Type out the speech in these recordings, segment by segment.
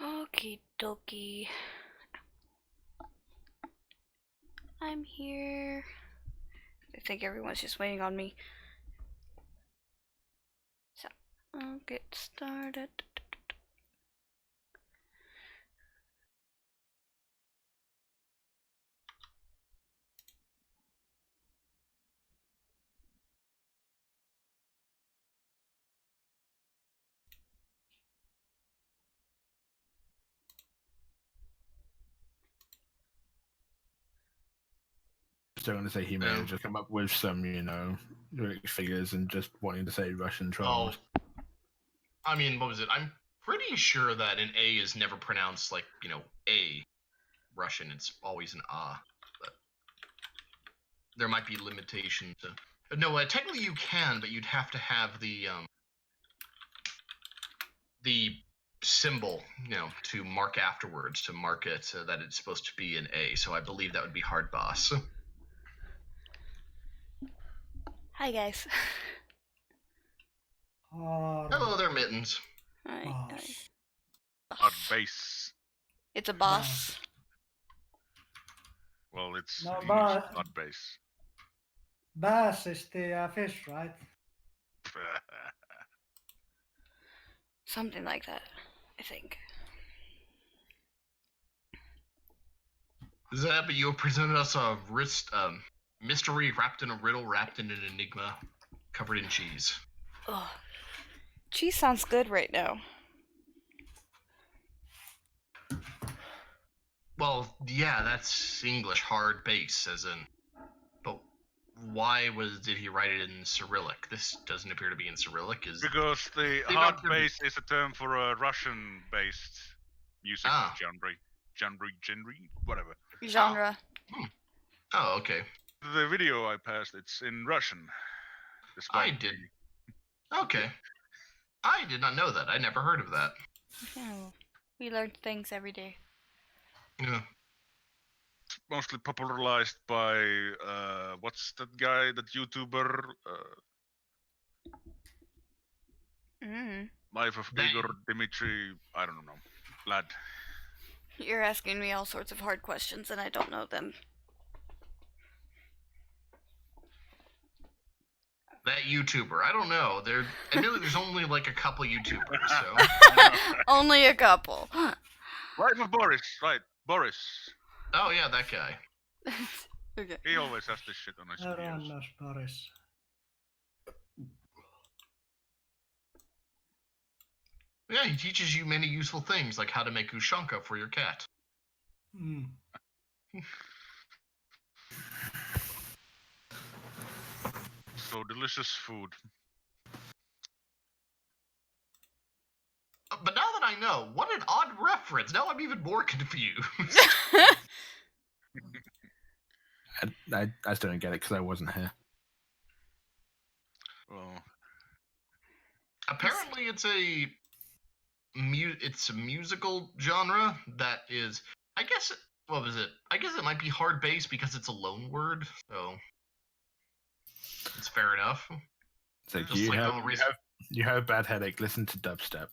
Okie dokie. I'm here. I think everyone's just waiting on me. So, I'll get started. Still going to say he may have just come up with some, figures and just wanting to say Russian trolls. Oh, I mean, what was it? I'm pretty sure that an A is never pronounced like, A Russian. It's always an A. But there might be limitations. No, technically you can, but you'd have to have the symbol, to mark afterwards, to mark it that it's supposed to be an A. So I believe that would be hard boss. Hi, guys. Hello there, Mittens. Hi. Hard base. It's a boss. Well, it's No, English, not base. Bass is the fish, right? Something like that, I think. But you presented us a mystery wrapped in a riddle, wrapped in an enigma, covered in cheese. Ugh. Cheese sounds good right now. Well, yeah, that's English, hard base, as in. But why did he write it in Cyrillic? This doesn't appear to be in Cyrillic. Because the hard base is a term for a Russian-based music genre, whatever. Genre. Oh, okay. The video I passed, it's in Russian. I did. Okay. I did not know that. I never heard of that. Oh, we learn things every day. Yeah. It's mostly popularized by what's that guy, that YouTuber? Life of Igor Dimitri, I don't know. Lad. You're asking me all sorts of hard questions and I don't know them. That YouTuber, I don't know. Admittedly, there's only like a couple YouTubers, so. Only a couple. Life of Boris, right? Boris. Oh yeah, that guy. Okay. He always has this shit on his videos. Boris. Yeah, he teaches you many useful things, like how to make ushanka for your cat. So delicious food. But now that I know, what an odd reference. Now I'm even more confused. I still don't get it because I wasn't here. Well, apparently it's a musical genre that is, I guess, what was it? I guess it might be hard bass because it's a loan word, so it's fair enough. So you have a bad headache, listen to dubstep.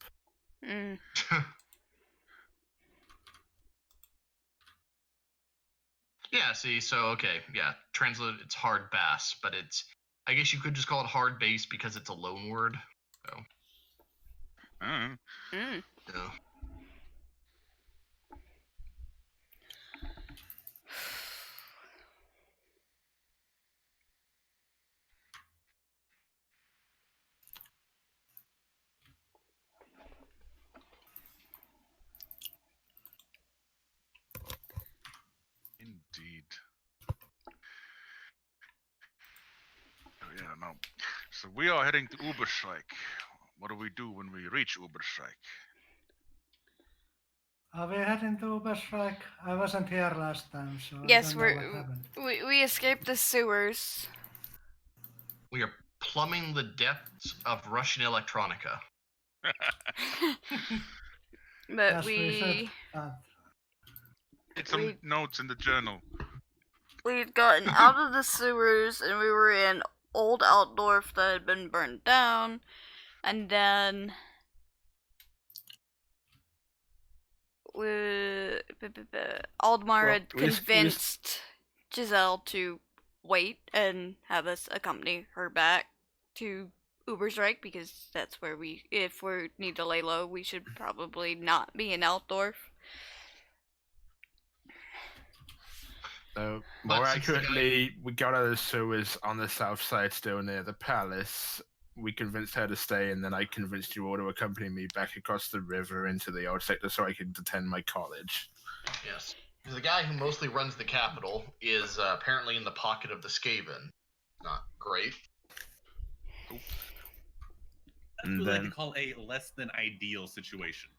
Yeah, see, so okay, yeah, translate it's hard bass, but I guess you could just call it hard bass because it's a loan word. So. Yeah. Indeed. Oh, yeah, no. So we are heading to Uberstrike. What do we do when we reach Uberstrike? Are we heading to Uberstrike? I wasn't here last time, so yes, I don't know what happened. We escaped the sewers. We are plumbing the depths of Russian electronica. But It's some notes in the journal. We'd gotten out of the sewers and we were in old Altdorf that had been burned down, and then Aldmar Well, had convinced Giselle to wait and have us accompany her back to Ubersreich because that's where if we need to lay low, we should probably not be in Altdorf. More But since the accurately, we got out of the sewers on the south side, still near the palace. We convinced her to stay, and then I convinced you all to accompany me back across the river into the old sector so I could attend my college. Yes. The guy who mostly runs the capital is apparently in the pocket of the Skaven. Not great. That's what we like to call a less than ideal situation.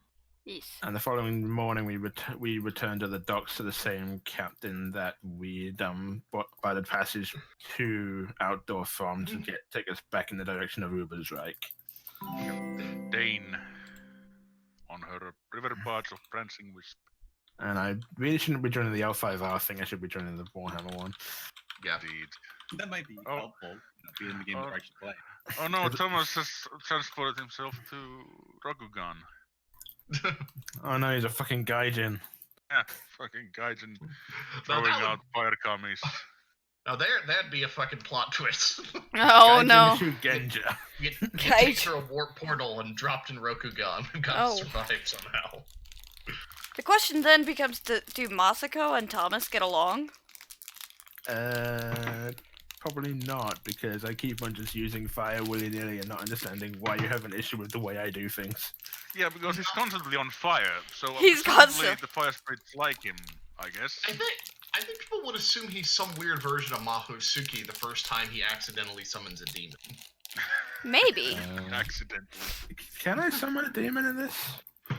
Yes. And the following morning, we returned to the docks to the same captain that we'd bought by the passage to Outdoor Farm to take us back in the direction of Ubersreich. Dane on her river barge of Prancing Wisp. And I really shouldn't be joining the L5R thing. I should be joining the Warhammer one. Yeah. Indeed. That might be helpful. Be in the game to actually play. Oh no, Thomas has transported himself to Rokugan. Oh no, he's a fucking gaijin. Yeah, fucking Gaijin throwing out fire commies. Now that'd be a fucking plot twist. Oh Gaijin no. shoot Genja. You take through a warp portal and dropped in Rokugan and got Oh. to survive somehow. The question then becomes, do Masako and Thomas get along? Probably not, because I keep on just using fire willy-nilly and not understanding why you have an issue with the way I do things. Yeah, because he's constantly on fire, so He's presumably the fire spirits like him, I guess. I think people would assume he's some weird version of Mahosuke the first time he accidentally summons a demon. Maybe. Accidentally. Can I summon a demon in this? I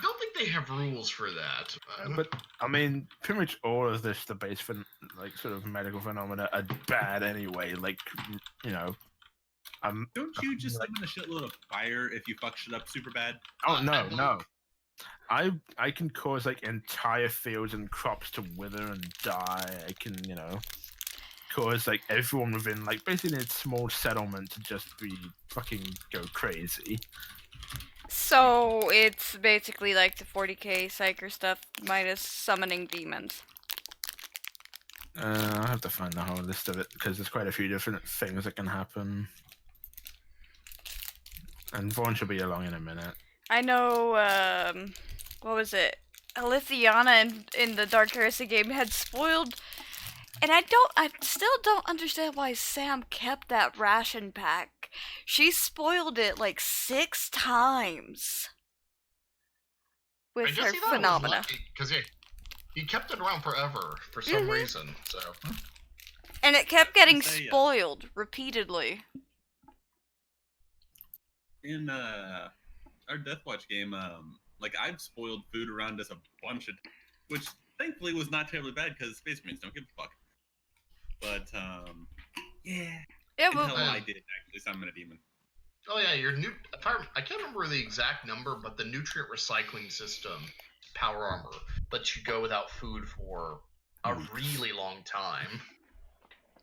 don't think they have rules for that. But I mean, pretty much all of this, the base for like sort of medical phenomena, are bad anyway. Like, you know, Don't you just summon a shitload of fire if you fuck shit up super bad? Oh no. I can cause like entire fields and crops to wither and die. I can, you know, cause like everyone within like basically a small settlement to just be fucking go crazy. So it's basically like the 40k Psyker stuff minus summoning demons. I'll have to find the whole list of it because there's quite a few different things that can happen. And Vaughn should be along in a minute. I know, what was it? Alithiana in the Dark Heresy game had spoiled, and I still don't understand why Sam kept that ration pack. She spoiled it like 6 times with her phenomena. Because he kept it around forever for some reason. So. And it kept getting spoiled repeatedly. In our Deathwatch game, like I've spoiled food around us a bunch of, which thankfully was not terribly bad because Space Marines don't give a fuck. But yeah. Until I did actually summon a demon. Oh yeah, your new. I can't remember the exact number, but the nutrient recycling system, Power Armor, lets you go without food for a really long time.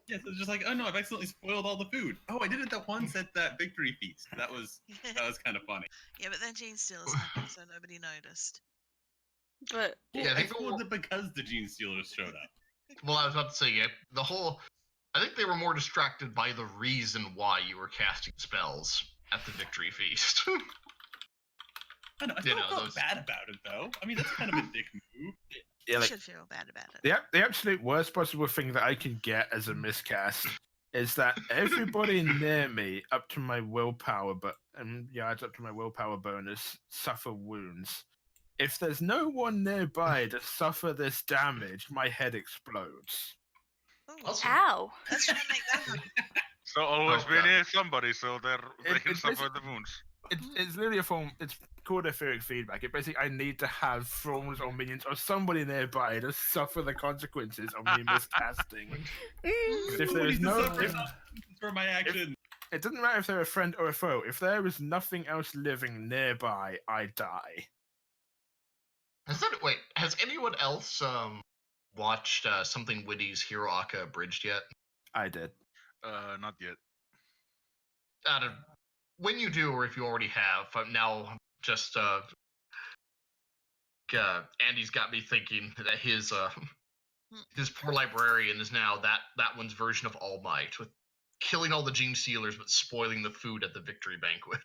Yeah, so it's just like, oh no, I've accidentally spoiled all the food. Oh, I did it that once at that victory feast. That was kind of funny. Yeah, but then Gene Stealers happened, so nobody noticed. But yeah, I spoiled it because the Gene Stealers showed up. Well, I was about to say, yeah, the whole. I think they were more distracted by the reason why you were casting spells at the victory feast. I don't feel bad about it though. I mean, that's kind of a dick move. Yeah, like, should feel bad about it. The absolute worst possible thing that I can get as a miscast is that everybody near me, up to my willpower, it's up to my willpower bonus, suffer wounds. If there's no one nearby to suffer this damage, my head explodes. Awesome. Ow! Let's try to make that happen. So always be near somebody so they can suffer the wounds. It's literally a form. It's called etheric feedback. It basically, I need to have thralls or minions or somebody nearby to suffer the consequences of me miscasting. If there is no, for my action, it doesn't matter if they're a friend or a foe. If there is nothing else living nearby, I die. Has anyone else watched Something Witty's Hero Aka Abridged yet? I did. Not yet. When you do, or if you already have, now just Andy's got me thinking that his poor librarian is now that one's version of All Might, with killing all the Gene Stealers but spoiling the food at the victory banquet.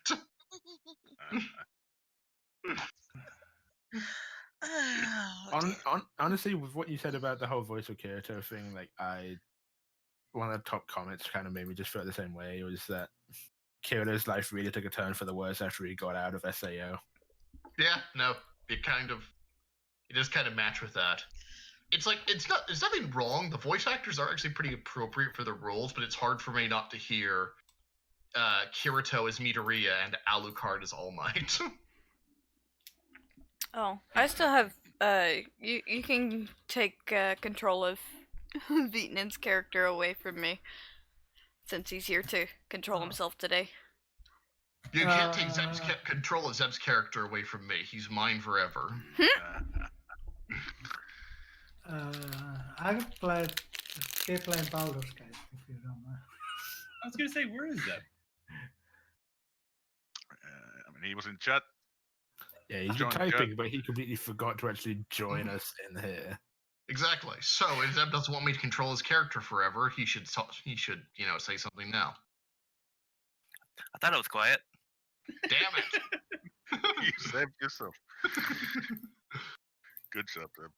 Honestly, with what you said about the whole voice of Kirito thing, like one of the top comments kind of made me just feel the same way. It was that Kirito's life really took a turn for the worse after he got out of SAO. Yeah, no, it does kind of match with that. It's like there's nothing wrong. The voice actors are actually pretty appropriate for the roles, but it's hard for me not to hear Kirito as Midoriya and Alucard as All Might. Oh, I still have. You can take control of Vietnam's character away from me, since he's here to control himself today. You can't take control of Zeb's character away from me. He's mine forever. I could keep playing Baldur's Gate if you don't mind. I was gonna say, where is that? I mean, he was in chat. Yeah, he's been typing, but he completely forgot to actually join us in here. Exactly. So if Zeb doesn't want me to control his character forever, he should say something now. I thought it was quiet. Damn it! You saved yourself. Good job, Zeb.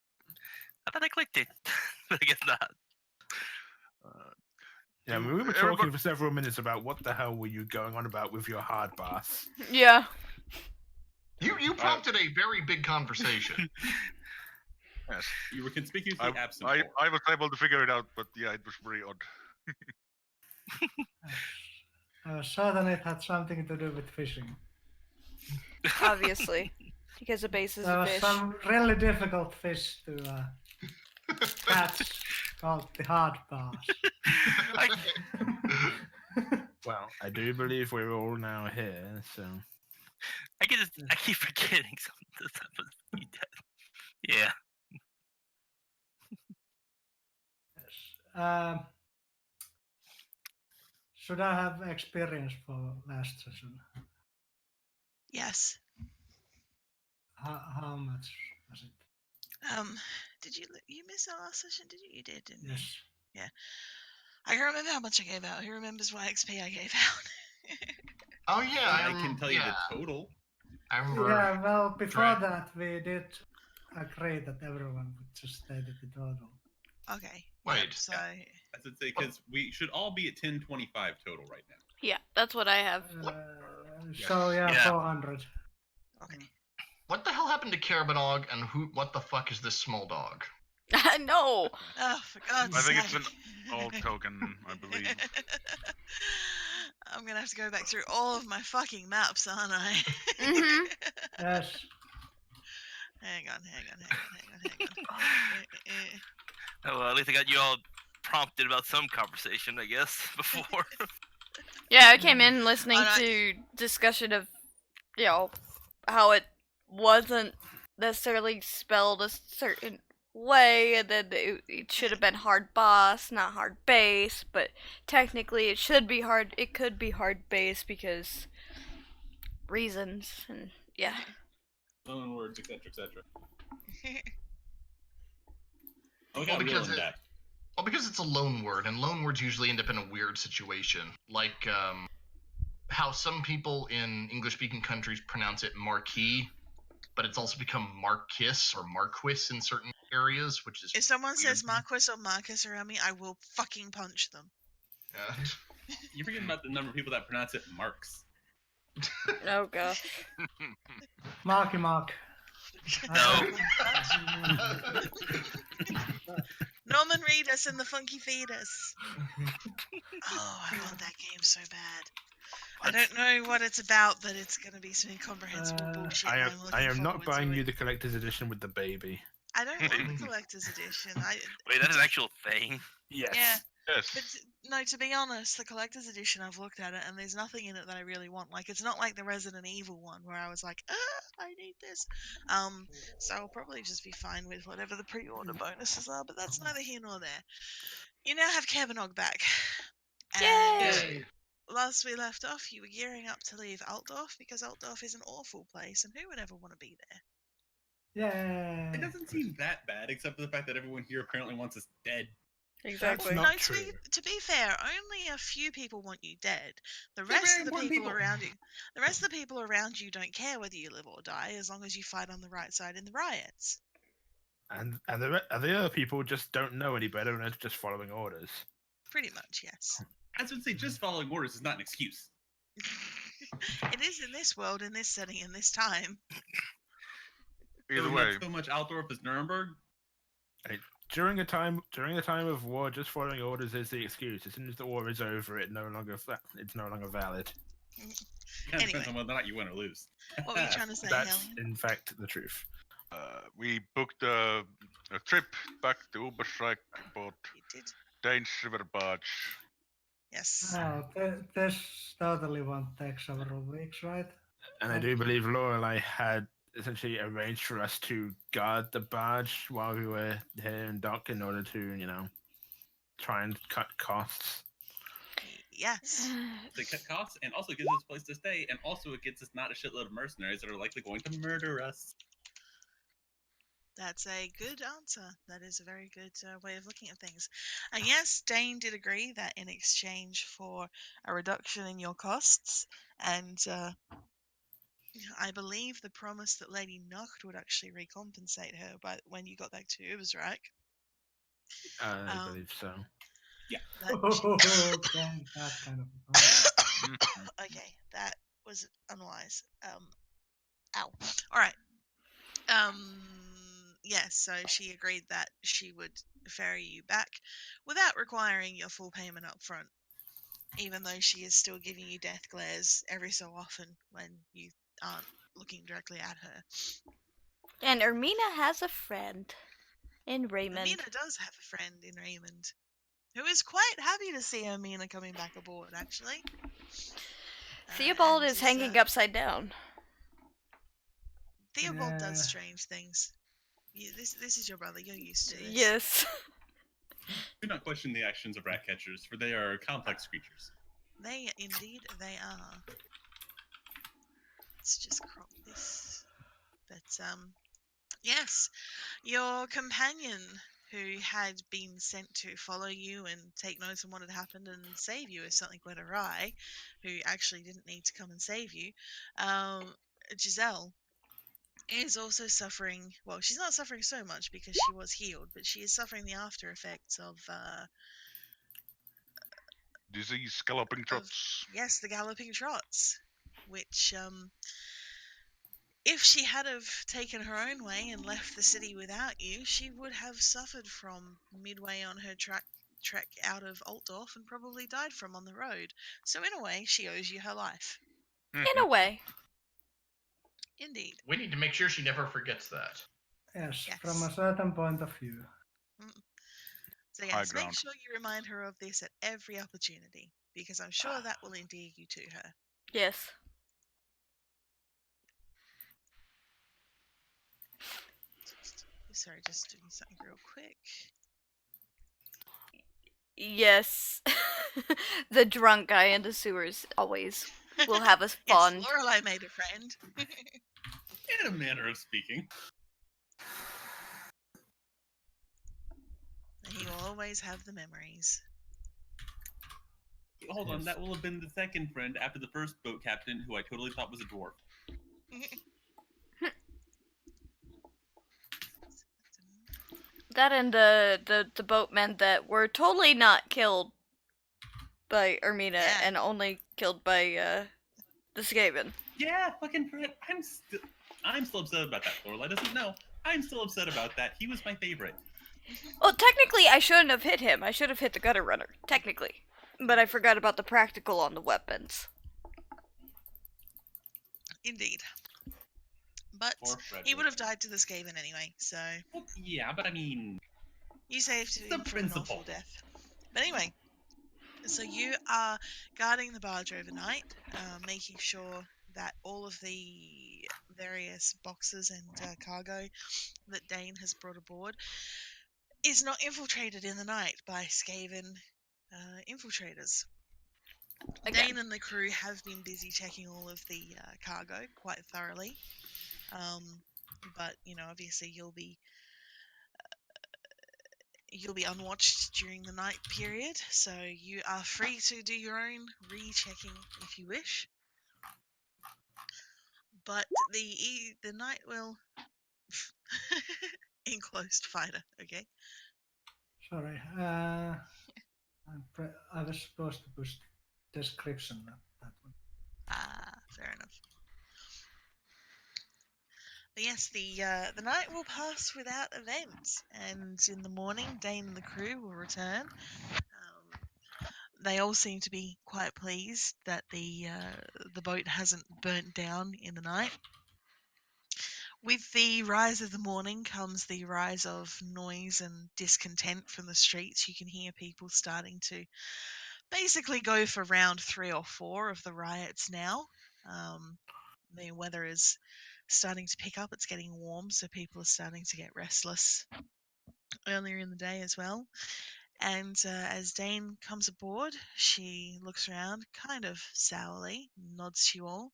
I thought I clicked it, but I guess not. Yeah, we were talking for several minutes about what the hell were you going on about with your hard boss. Yeah. You prompted a very big conversation. Yes. You were conspicuously absent. I was able to figure it out, but yeah, it was very odd. Certain it had something to do with fishing. Obviously. Because the base is There a was fish. some really difficult fish to catch called the hard bass. Well, I do believe we're all now here, so... I keep forgetting something. Yeah. Yes. Should I have experience for last session? Yes. How much was it? Did you miss our last session? Did you? You did, didn't Yes. you? Yeah. I can't remember how much I gave out. Who remembers what XP I gave out? Oh yeah, I can tell you the total. I remember. Yeah, well, before that, we did agree that everyone would just stay at the total. Okay. Wait. Yep, so I should say, because we should all be at 1025 total right now. Yeah, that's what I have. So yeah, Yeah. 400. okay. What the hell happened to Carabanog, and what the fuck is this small dog? No! Oh, for God's I sake. think it's an old token, I believe. I'm gonna have to go back through all of my fucking maps, aren't I? Mhm. Yes. Hang on. Oh, well, at least I got you all prompted about some conversation, I guess, before. Yeah, I came in listening Alright. to discussion of, how it wasn't necessarily spelled a certain way, and then it should have been hard boss, not hard base, but technically it should be hard, it could be hard base because reasons, and yeah. Loan words, etc., etc. Oh, we Well, got real because in depth. Well, because it's a loan word, and loan words usually end up in a weird situation, like how some people in English-speaking countries pronounce it marquis, but it's also become marquis or marquis in certain areas, which is If someone weird. says Marquis or Marcus around me, I will fucking punch them. You're forgetting about the number of people that pronounce it Marks. Oh gosh. Marky Mark. No. Norman Reedus and the Funky Fetus. Oh, I want that game so bad. I don't know what it's about, but it's going to be some incomprehensible bullshit. I and I'm looking am not forward to buying it. you the collector's edition with the baby. I don't want the collector's edition. Wait, that's an actual thing? Yes. Yeah. Yes. But no, to be honest, the collector's edition, I've looked at it and there's nothing in it that I really want. Like, it's not like the Resident Evil one where I was like, I need this. So I'll probably just be fine with whatever the pre-order bonuses are, but that's neither here nor there. You now have Cabernog back. Yay! Last we left off, you were gearing up to leave Altdorf because Altdorf is an awful place and who would ever want to be there? Yeah. It doesn't seem that bad, except for the fact that everyone here apparently wants us dead. Exactly. Not No, true. to be fair, only a few people want you dead. The They're rest very of the important people people. around you, don't care whether you live or die, as long as you fight on the right side in the riots. And the other people just don't know any better and are just following orders. Pretty much, yes. As I would say, just following orders is not an excuse. It is in this world, in this setting, in this time. Either So way, not so much Altdorf as Nuremberg. During the time of war, just following orders is the excuse. As soon as the war is over, it's no longer valid. Kind of Anyway. depends on whether or not you win or lose. What were you trying to say, That's Helen? in fact the truth. we booked a trip back to Uberstrike, bought You did? Danes River Barge. Yes. Oh, this totally won't take several weeks, right? And I do believe Lorelei had essentially arranged for us to guard the barge while we were here in dock in order to, try and cut costs. Yes. They cut costs, and also gives us a place to stay, and also it gets us not a shitload of mercenaries that are likely going to murder us. That's a good answer. That is a very good way of looking at things. And yes, Dane did agree that in exchange for a reduction in your costs, and I believe the promise that Lady Nocht would actually recompensate her by when you got back to Ubersreich. I believe so. Okay, that kind of a thing. Okay, that was unwise. Ow. All right. Yes, so she agreed that she would ferry you back without requiring your full payment up front, even though she is still giving you death glares every so often when you aren't looking directly at her. And Ermina has a friend in Raymond. Ermina does have a friend in Raymond, who is quite happy to see Ermina coming back aboard, actually. Theobald and is hanging upside down. Theobald does Yeah. strange things. This is your brother. You're used to this. Yes. Do not question the actions of rat catchers, for they are complex creatures. Indeed they are. Let's just crop this. But yes, your companion who had been sent to follow you and take notes on what had happened and save you if something went awry, who actually didn't need to come and save you, Giselle, is also suffering. Well, she's not suffering so much because she was healed, but she is suffering the after effects of Disease, galloping trots. yes, the galloping trots, which if she had have taken her own way and left the city without you, she would have suffered from midway on her trek out of Altdorf and probably died from on the road. So in a way, she owes you her life. In a way. Indeed. We need to make sure she never forgets that. Yes, Yes. from a certain point of view. So High yes, make ground. sure you remind her of this at every opportunity, because I'm sure that will endear you to her. Yes. Sorry, just doing something real quick. Yes. The drunk guy in the sewers always will have us bond. Yes, Lorelei made a friend. In a manner of speaking. He will always have the memories. Hold on, that will have been the second friend after the first boat captain, who I totally thought was a dwarf. That and the boatmen that were totally not killed by Ermina and only killed by the Skaven. Yeah, fucking Fred. I'm still upset about that. Lorelei doesn't know. I'm still upset about that. He was my favorite. Well, technically, I shouldn't have hit him. I should have hit the gutter runner. Technically. But I forgot about the practical on the weapons. Indeed. But he would have died to the Skaven anyway, so... Well, yeah, but I mean... You saved him the from an awful principle. death. But anyway, so you are guarding the barge overnight, making sure that all of the various boxes and cargo that Dane has brought aboard is not infiltrated in the night by Skaven infiltrators. Again. Dane and the crew have been busy checking all of the cargo quite thoroughly. but obviously you'll be unwatched during the night period, so you are free to do your own rechecking if you wish. But the night will enclosed fighter. Okay. Sorry. I was supposed to push description, not that one. Fair enough. But yes, the night will pass without event, and in the morning, Dane and the crew will return. They all seem to be quite pleased that the boat hasn't burnt down in the night. With the rise of the morning comes the rise of noise and discontent from the streets. You can hear people starting to basically go for round 3 or 4 of the riots now. The weather is starting to pick up. It's getting warm, so people are starting to get restless earlier in the day as well. And as Dane comes aboard, she looks around kind of sourly, nods to you all,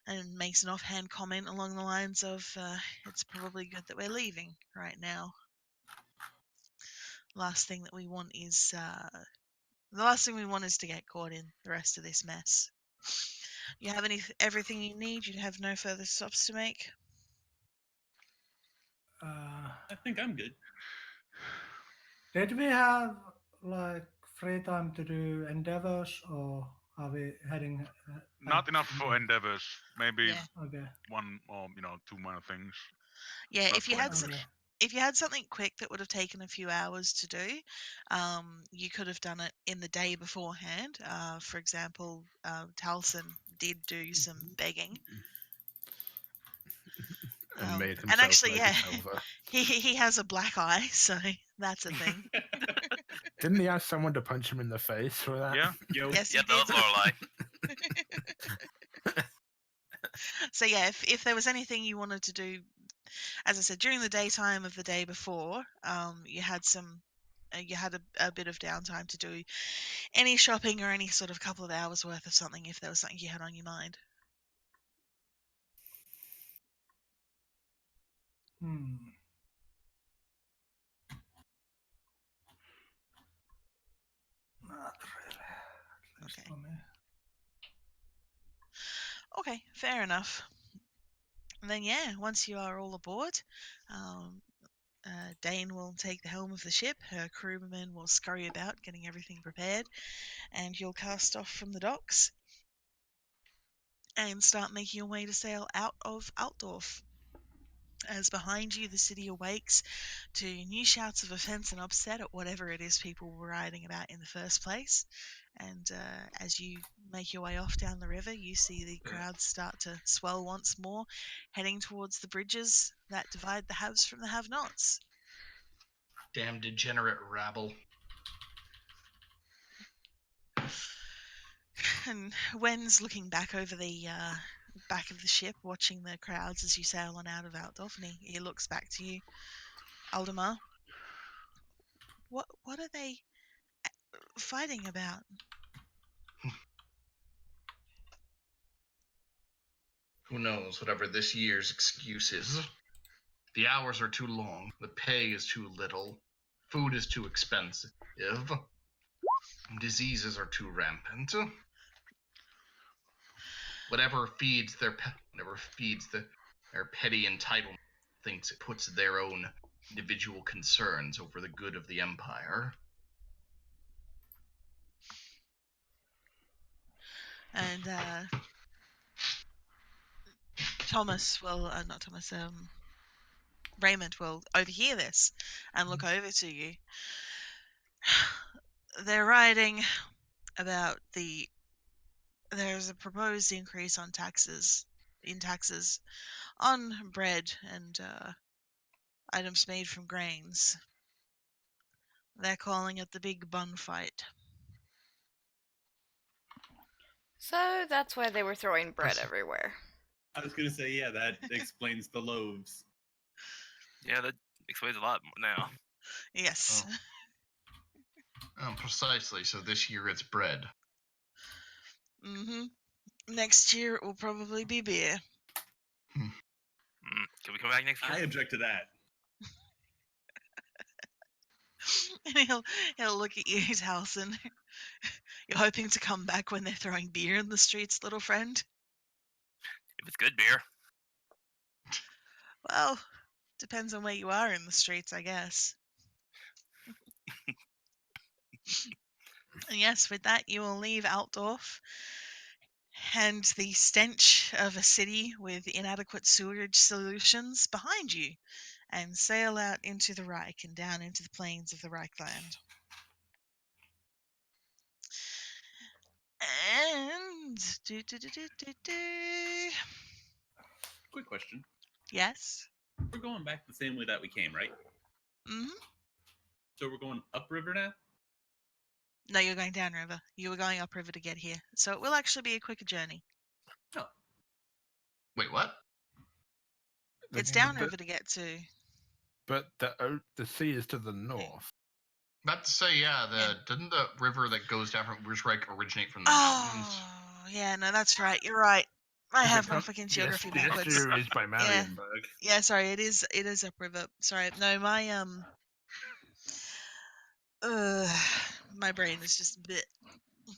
and makes an offhand comment along the lines of, it's probably good that we're leaving right now. Last thing we want is to get caught in the rest of this mess. You have everything you need? You have no further stops to make? I think I'm good. Did we have like free time to do endeavors, or are we heading? Not enough for endeavors. Maybe Yeah. Okay. one or 2 minor things. Yeah, Not if you for had endeavors. if you had something quick that would have taken a few hours to do, you could have done it in the day beforehand. For example, Talson did do some begging. And made himself And actually, like yeah, a silver. he has a black eye, so that's a thing. Didn't he ask someone to punch him in the face for that? Yeah. Yo. Yes, he Yeah, that did. was Lorelai. So yeah, if there was anything you wanted to do, as I said, during the daytime of the day before, you had a bit of downtime to do any shopping or any sort of couple of hours worth of something if there was something you had on your mind. Not really. At least Okay. for me. Okay, fair enough. And then yeah, once you are all aboard, Dane will take the helm of the ship. Her crewmen will scurry about, getting everything prepared, and you'll cast off from the docks and start making your way to sail out of Altdorf. As behind you, the city awakes to new shouts of offence and upset at whatever it is people were writing about in the first place. And as you make your way off down the river, you see the crowds start to swell once more, heading towards the bridges that divide the haves from the have-nots. Damn degenerate rabble. And Wen's looking back over the back of the ship, watching the crowds as you sail on out of Altdorf, and he looks back to you, Aldemar. What are they fighting about? Who knows, whatever this year's excuse is. The hours are too long, the pay is too little, food is too expensive, diseases are too rampant. Whatever feeds their petty entitlement thinks it puts their own individual concerns over the good of the empire. And Raymond will overhear this and look over to you. They're writing about there's a proposed increase on taxes on bread and items made from grains. They're calling it the big bun fight. So that's why they were throwing bread everywhere. I was gonna say, yeah, that explains the loaves. Yeah, that explains a lot now. Yes. Precisely. So this year it's bread. Mm-hmm. Next year it will probably be beer. Can we come back next year? I object to that. And he'll look at you, Taliesin. You're hoping to come back when they're throwing beer in the streets, little friend? If it's good beer. Well, depends on where you are in the streets, I guess. And yes, with that, you will leave Altdorf and the stench of a city with inadequate sewerage solutions behind you and sail out into the Reich and down into the plains of the Reikland. And Quick question. yes. We're going back the same way that we came, right? Hmm. So we're going upriver now? No, you're going downriver. You were going upriver to get here, so it will actually be a quicker journey. Oh. Wait, what? It's downriver to get to. But the sea is to the north. About to say, yeah, Yeah. didn't the river that goes down from Ursreich originate from the mountains? Oh, yeah, no, that's right. You're right. I have my fucking geography The backwards. estuary is by Marienburg. Yeah, sorry, it is upriver. Sorry, no, my brain is just a bit.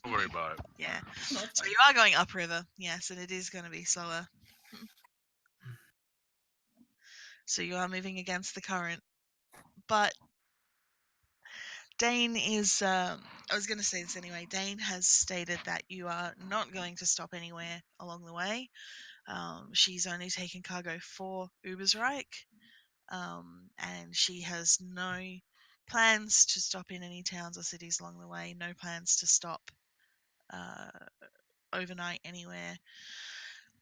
Don't worry about it. Yeah. No, it's So fine. you are going upriver, yes, and it is going to be slower. So you are moving against the current. But Dane is, I was going to say this anyway, Dane has stated that you are not going to stop anywhere along the way. She's only taken cargo for Ubersreich, and she has no plans to stop in any towns or cities along the way, no plans to stop overnight anywhere.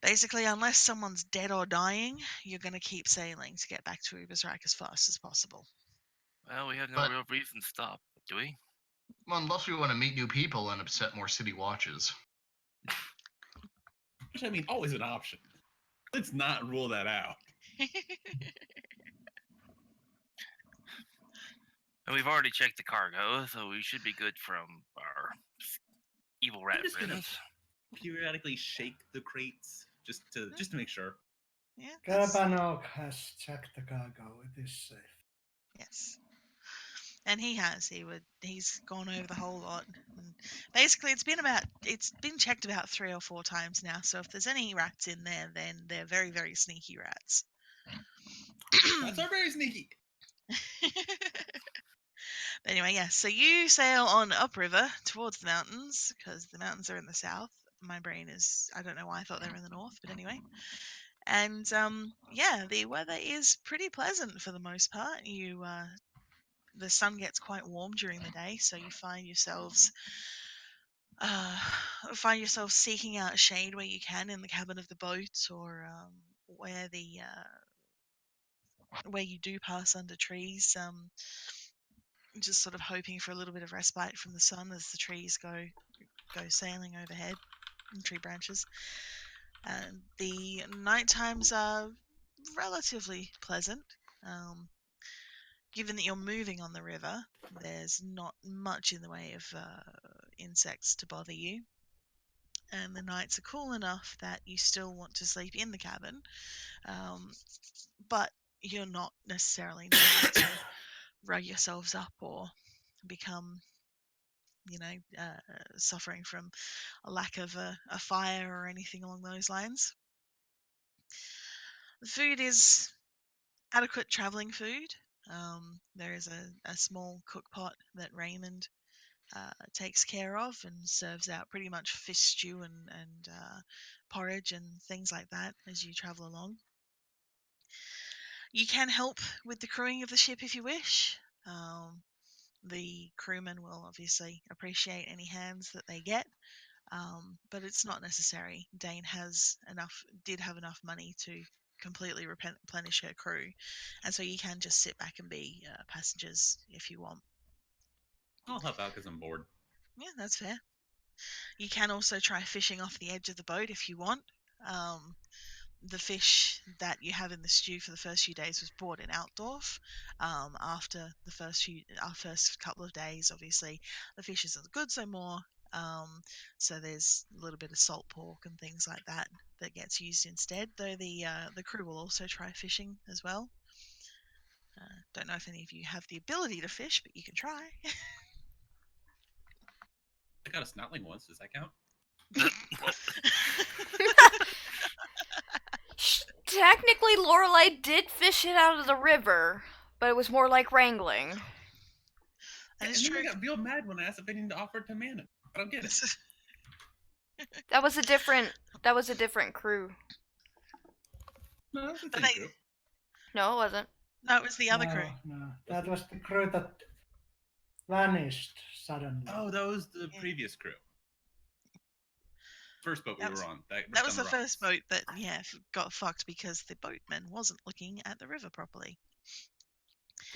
Basically, unless someone's dead or dying, you're going to keep sailing to get back to Ubersreich as fast as possible. Well, we have no But- real reason to stop, do we? Well, unless we want to meet new people and upset more city watches. Which, I mean, always an option. Let's not rule that out. And we've already checked the cargo, so we should be good from our evil rat I'm just gonna friends. periodically shake the crates just to make sure. Yeah. that's- Kerbanok has checked the cargo. It is safe. Yes. And he has. He's gone over the whole lot. And basically, it's been checked about 3 or 4 times now. So if there's any rats in there, then they're very, very sneaky rats. Rats are very sneaky. But anyway, yes. So you sail on upriver towards the mountains because the mountains are in the south. My brain is, I don't know why I thought they were in the north, but anyway. And yeah, the weather is pretty pleasant for the most part. The sun gets quite warm during the day, so you find yourselves seeking out shade where you can in the cabin of the boat or where you do pass under trees. Just sort of hoping for a little bit of respite from the sun as the trees go sailing overhead in tree branches. And the night times are relatively pleasant. Given that you're moving on the river, there's not much in the way of insects to bother you. And the nights are cool enough that you still want to sleep in the cabin, but you're not necessarily needing to rug yourselves up or become, suffering from a lack of a fire or anything along those lines. The food is adequate traveling food. There is a small cook pot that Raymond takes care of and serves out pretty much fish stew and porridge and things like that as you travel along. You can help with the crewing of the ship if you wish. The crewmen will obviously appreciate any hands that they get, but it's not necessary. Dane did have enough money to completely replenish her crew, and so you can just sit back and be passengers if you want. I'll help out because I'm bored. Yeah, that's fair. You can also try fishing off the edge of the boat if you want. The fish that you have in the stew for the first few days was bought in Altdorf. After the first couple of days, obviously, the fish isn't good, so more So there's a little bit of salt pork and things like that gets used instead. Though the crew will also try fishing as well. Don't know if any of you have the ability to fish, but you can try. I got a snotling once. Does that count? Technically, Lorelei did fish it out of the river, but it was more like wrangling. That is and true. Then I got real mad when I asked if they needed to offer to man it. I don't get it. That was a different crew. No, that's the But same crew. No, it wasn't. No, it was the other crew. No, that was the crew that vanished suddenly. Oh, that was the previous crew. First boat we were on. That was the first boat that got fucked because the boatman wasn't looking at the river properly.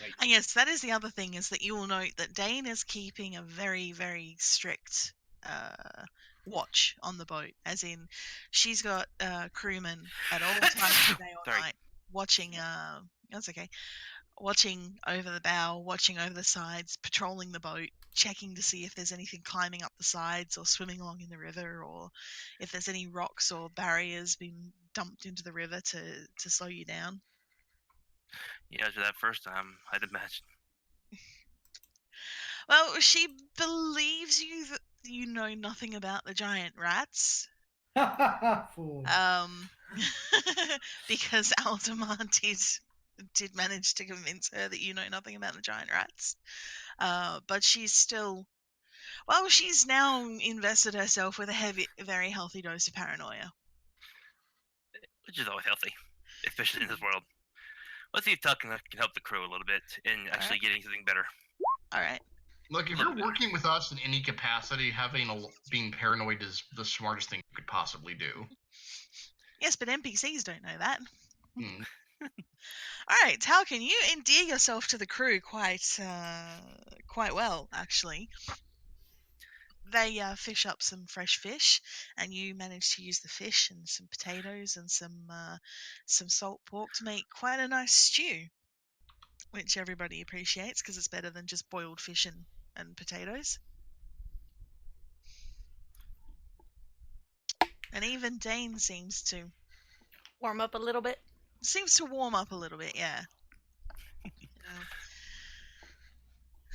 Right. And yes, that is the other thing, is that you will note that Dane is keeping a very, very strict watch on the boat. As in, she's got crewmen at all times of day or night watching. That's okay. Watching over the bow, watching over the sides, patrolling the boat, checking to see if there's anything climbing up the sides or swimming along in the river, or if there's any rocks or barriers being dumped into the river to slow you down. Yeah, after that first time, I'd imagine. Well, she believes you that you know nothing about the giant rats. Fool. Because Aldemar did manage to convince her that you know nothing about the giant rats. But she's still... Well, she's now invested herself with a very healthy dose of paranoia. Which is always healthy, especially in this world. Let's see if Tuck can help the crew a little bit in actually getting something better. All right. Look, if you're working with us in any capacity, being paranoid is the smartest thing you could possibly do. Yes, but NPCs don't know that. All right, Talcon, you endear yourself to the crew quite well, actually. They fish up some fresh fish, and you manage to use the fish and some potatoes and some salt pork to make quite a nice stew, which everybody appreciates because it's better than just boiled fish and potatoes. And even Dane seems to warm up a little bit. Yeah.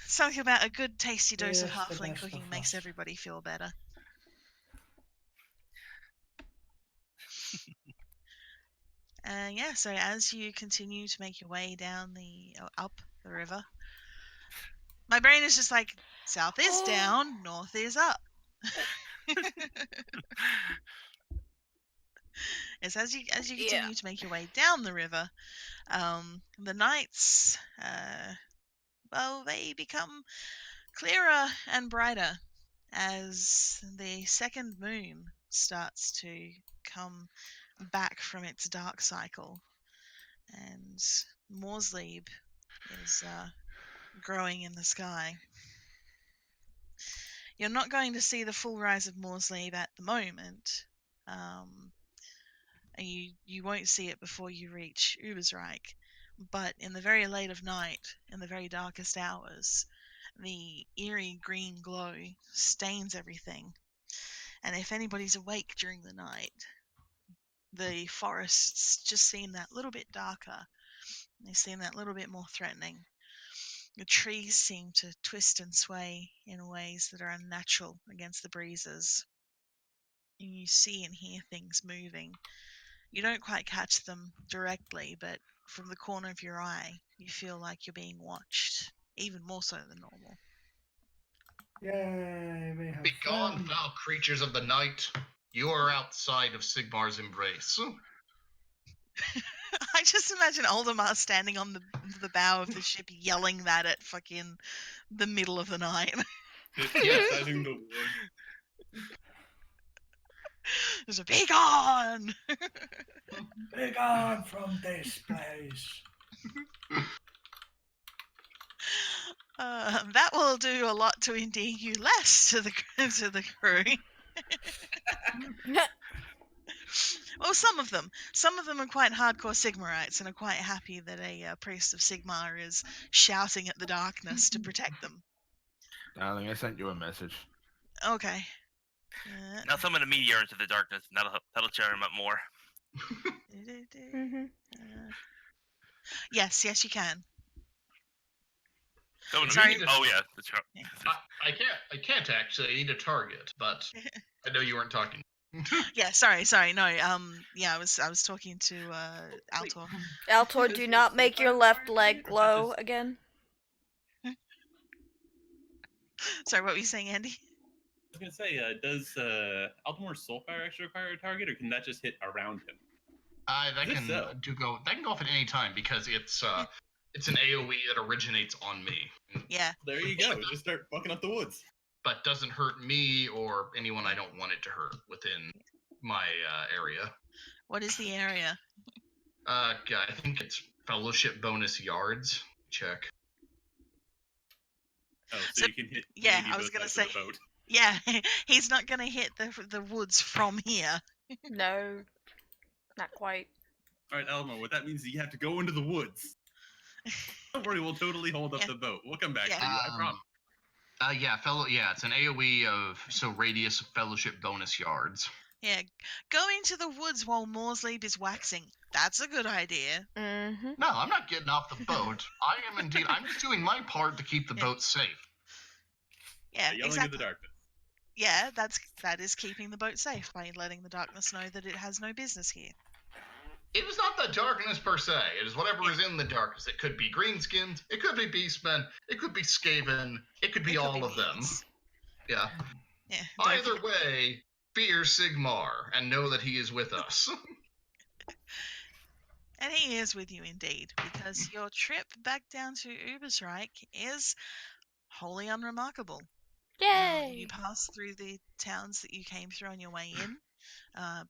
Something about a good tasty dose of halfling cooking makes everybody feel better. So as you continue to make your way down up the river, my brain is just like, south is down, north is up. Yes, as you continue to make your way down the river, the nights, they become clearer and brighter as the second moon starts to come back from its dark cycle, and Morslebe is growing in the sky. You're not going to see the full rise of Morslebe at the moment. You won't see it before you reach Ubersreich, but in the very late of night, in the very darkest hours, the eerie green glow stains everything. And if anybody's awake during the night, the forests just seem that little bit darker. They seem that little bit more threatening. The trees seem to twist and sway in ways that are unnatural against the breezes. And you see and hear things moving. You don't quite catch them directly, but from the corner of your eye, you feel like you're being watched, even more so than normal. Yay, we have Begone, foul creatures of the night. You are outside of Sigmar's embrace. I just imagine Aldemar standing on the bow of the ship yelling that at fucking the middle of the night. Criticizing the wood. There's a begone! Begone from this place. That will do a lot to endear you less to the crew. Well, some of them are quite hardcore Sigmarites and are quite happy that a priest of Sigmar is shouting at the darkness to protect them. Darling, I sent you a message. Okay. Now summon a meteor into the darkness, and that'll cheer him up more. Mm-hmm. Yes, you can. Summon a Sorry. meteor. Oh yeah, that's right. I can't actually. I need a target, but I know you weren't talking. Yeah, sorry. No, yeah, I was talking to Altor. Altor, do not make your left leg glow again. Sorry, what were you saying, Andy? I was gonna say, does Altamore Soulfire actually require a target, or can that just hit around him? That can go off at any time because it's an AOE that originates on me. Yeah. There you go. Just start fucking up the woods. But doesn't hurt me or anyone I don't want it to hurt within my area. What is the area? I think it's fellowship bonus yards. Check. Oh, so you can hit. Yeah, I was gonna say. The boat. Yeah, he's not gonna hit the woods from here. No, not quite. All right, Elmo. What that means is you have to go into the woods. Don't worry, we'll totally hold up the boat. We'll come back for you. I promise. It's an AOE of radius of fellowship bonus yards. Yeah, going to the woods while Morsley is waxing. That's a good idea. Mm-hmm. No, I'm not getting off the boat. I am indeed. I'm just doing my part to keep the boat safe. Yeah, yelling exactly. in the darkness. Yeah, that is keeping the boat safe by letting the darkness know that it has no business here. It is not the darkness per se. It is whatever is in the darkness. It could be greenskins. It could be beastmen. It could be Skaven. It could be all of them. Yeah. Yeah. Either way, fear Sigmar and know that he is with us. And he is with you indeed, because your trip back down to Ubersreich is wholly unremarkable. Yay! You pass through the towns that you came through on your way in,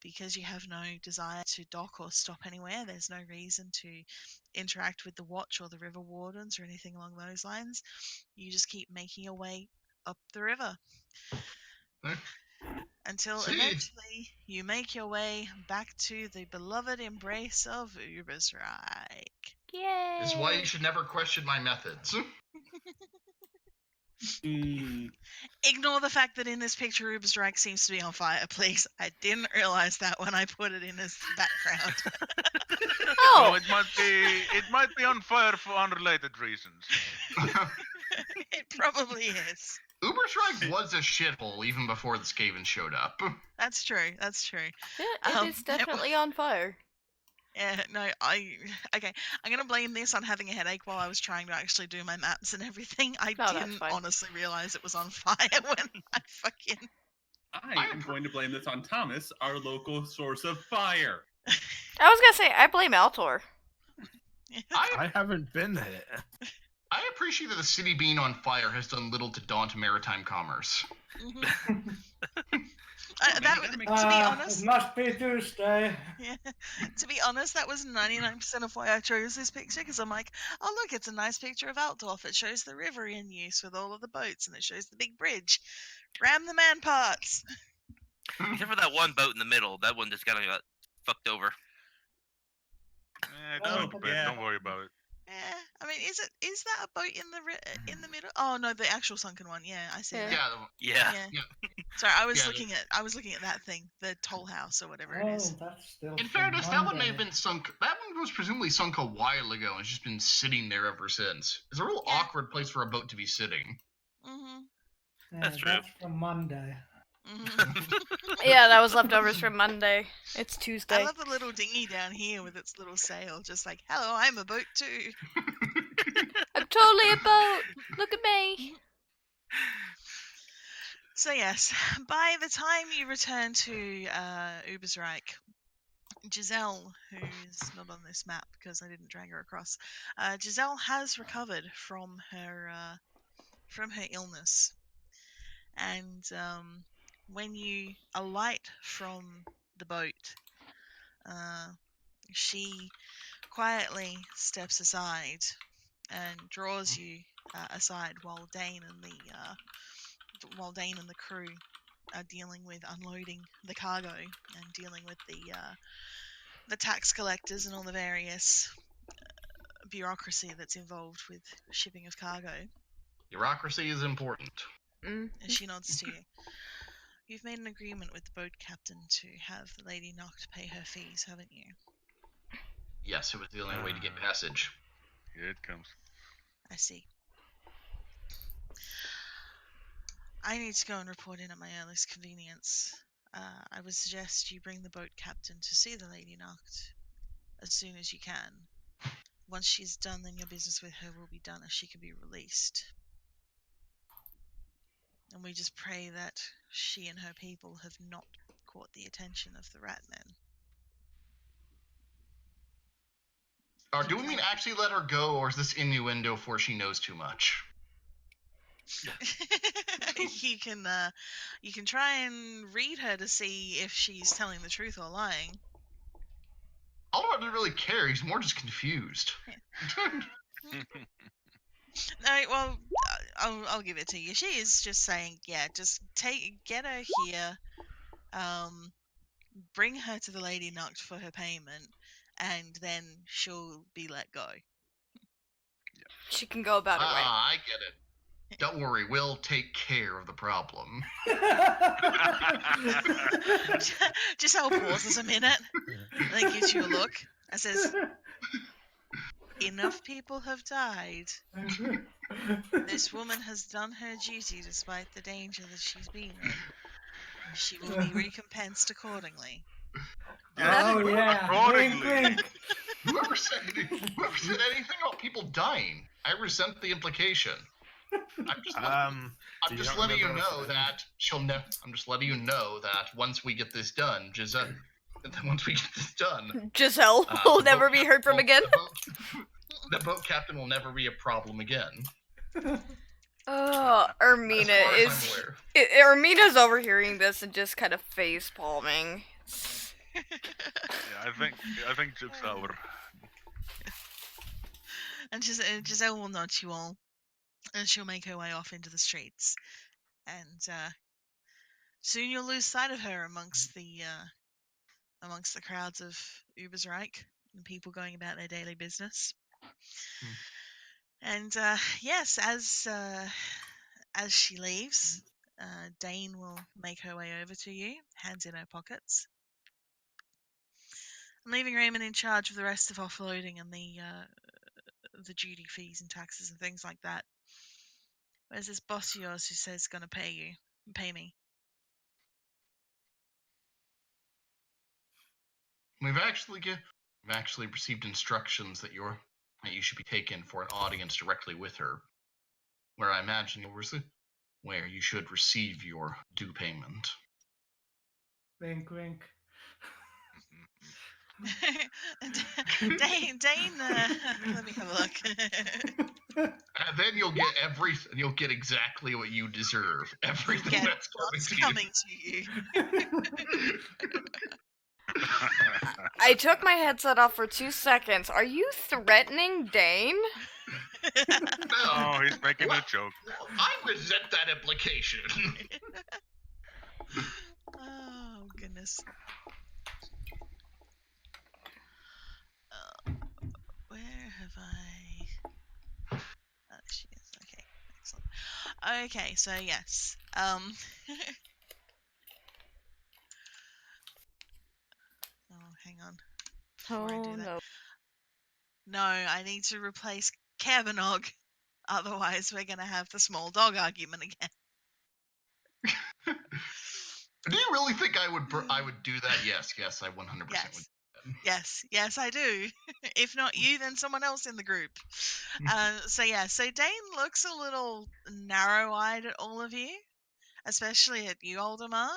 because you have no desire to dock or stop anywhere. There's no reason to interact with the Watch or the River Wardens or anything along those lines. You just keep making your way up the river. Until eventually you make your way back to the beloved embrace of Ubersreich. Yay! This is why you should never question my methods. Ignore the fact that in this picture Ubersreich seems to be on fire, please. I didn't realize that when I put it in as background. Oh! Well, it might be on fire for unrelated reasons. It probably is. Ubersreich was a shithole even before the Skaven showed up. That's true. Yeah, it is definitely on fire. Yeah, no, okay. I'm gonna blame this on having a headache while I was trying to actually do my maps and everything. I didn't honestly realize it was on fire when I fucking. I am going to blame this on Thomas, our local source of fire. I was gonna say I blame Altor. I haven't been there. I appreciate that the city being on fire has done little to daunt maritime commerce. To be honest, it must be Tuesday. Yeah, to be honest, that was 99% of why I chose this picture, because I'm like, oh look, it's a nice picture of Altdorf. It shows the river in use with all of the boats, and it shows the big bridge. Ram the man parts. Except for that one boat in the middle. That one just kind of got fucked over. Don't worry about it. Yeah, I mean, is that a boat in the middle? Oh no, the actual sunken one. Yeah, I see that. Yeah. Sorry, I was looking at that thing, the toll house or whatever it is. That's still. In fairness, that one may have been sunk. That one was presumably sunk a while ago, and it's just been sitting there ever since. It's a real awkward place for a boat to be sitting. That's true. That's from Monday. Yeah, that was leftovers from Monday. It's Tuesday. I love the little dinghy down here with its little sail, just like, hello, I'm a boat too. I'm totally a boat. Look at me. So yes, by the time you return to Ubersreich, Giselle, who's not on this map because I didn't drag her across, Giselle has recovered from her illness, and when you alight from the boat, she quietly steps aside and draws you aside while Dane and the crew are dealing with unloading the cargo and dealing with the tax collectors and all the various bureaucracy that's involved with shipping of cargo. Bureaucracy is important. Mm. And she nods to you. You've made an agreement with the boat captain to have the Lady Noct pay her fees, haven't you? Yes, it was the only way to get passage. Here it comes. I see. I need to go and report in at my earliest convenience. I would suggest you bring the boat captain to see the Lady Noct as soon as you can. Once she's done, then your business with her will be done, as she can be released. And we just pray that she and her people have not caught the attention of the Ratmen. Or do we mean actually let her go, or is this innuendo for she knows too much? You can try and read her to see if she's telling the truth or lying. Oliver doesn't really care. He's more just confused. No, well, I'll give it to you. She is just saying, yeah, just get her here, bring her to the Lady Noct for her payment, and then she'll be let go. She can go about her way. I get it. Don't worry, we'll take care of the problem. Giselle pauses a minute, and then gives you a look and says, "Enough people have died. This woman has done her duty despite the danger that she's been in. She will be recompensed accordingly." Oh yeah. Wink, wink. Whoever said anything about people dying, I resent the implication. I'm just letting you know that I'm just letting you know that once we get this done, Giselle will never be heard from again. The boat captain will never be a problem again. Oh, Ermina's overhearing this and just kind of face palming. Yeah, I think joke's over. And Giselle will nod you all, and she'll make her way off into the streets. And soon you'll lose sight of her amongst the crowds of Ubersreich and people going about their daily business. And yes, as she leaves, Dane will make her way over to you, hands in her pockets. I'm leaving Raymond in charge of the rest of offloading and the duty fees and taxes and things like that. Where's this boss of yours who says he's going to pay me? We've actually received instructions that you should be taken for an audience directly with her, where I imagine where you should receive your due payment. Wink, wink. Dane, let me have a look. And then you'll get exactly what you deserve. Everything that's coming to you. I took my headset off for 2 seconds. Are you threatening Dane? No, he's making a joke. I resent that implication. Oh, goodness. Where have I... Oh, she is. Okay, excellent. Okay, so yes. Oh, hang on. Before I do that. No. No, I need to replace Cabernog. Otherwise, we're going to have the small dog argument again. Do you really think I would do that? Yes, I 100% would. Yes, I do. If not you, then someone else in the group. So Dane looks a little narrow-eyed at all of you, especially at you, Oldemar.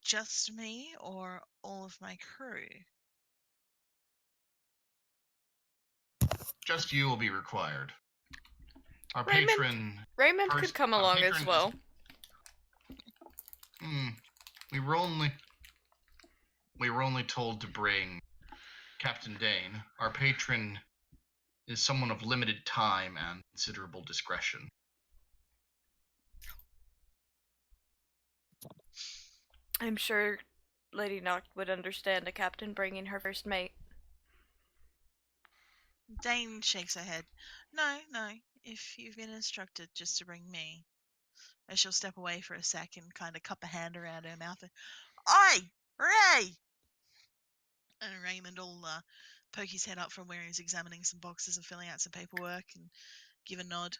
Just me or all of my crew? Just you will be required. Our Raymond could come along as well. We were only told to bring Captain Dane. Our patron is someone of limited time and considerable discretion. I'm sure Lady Noct would understand a captain bringing her first mate. Dane shakes her head. No. if you've been instructed just to bring me. And she'll step away for a sec and kind of cup a hand around her mouth. And, Oi! Ray! And Raymond will poke his head up from where he's examining some boxes and filling out some paperwork and give a nod.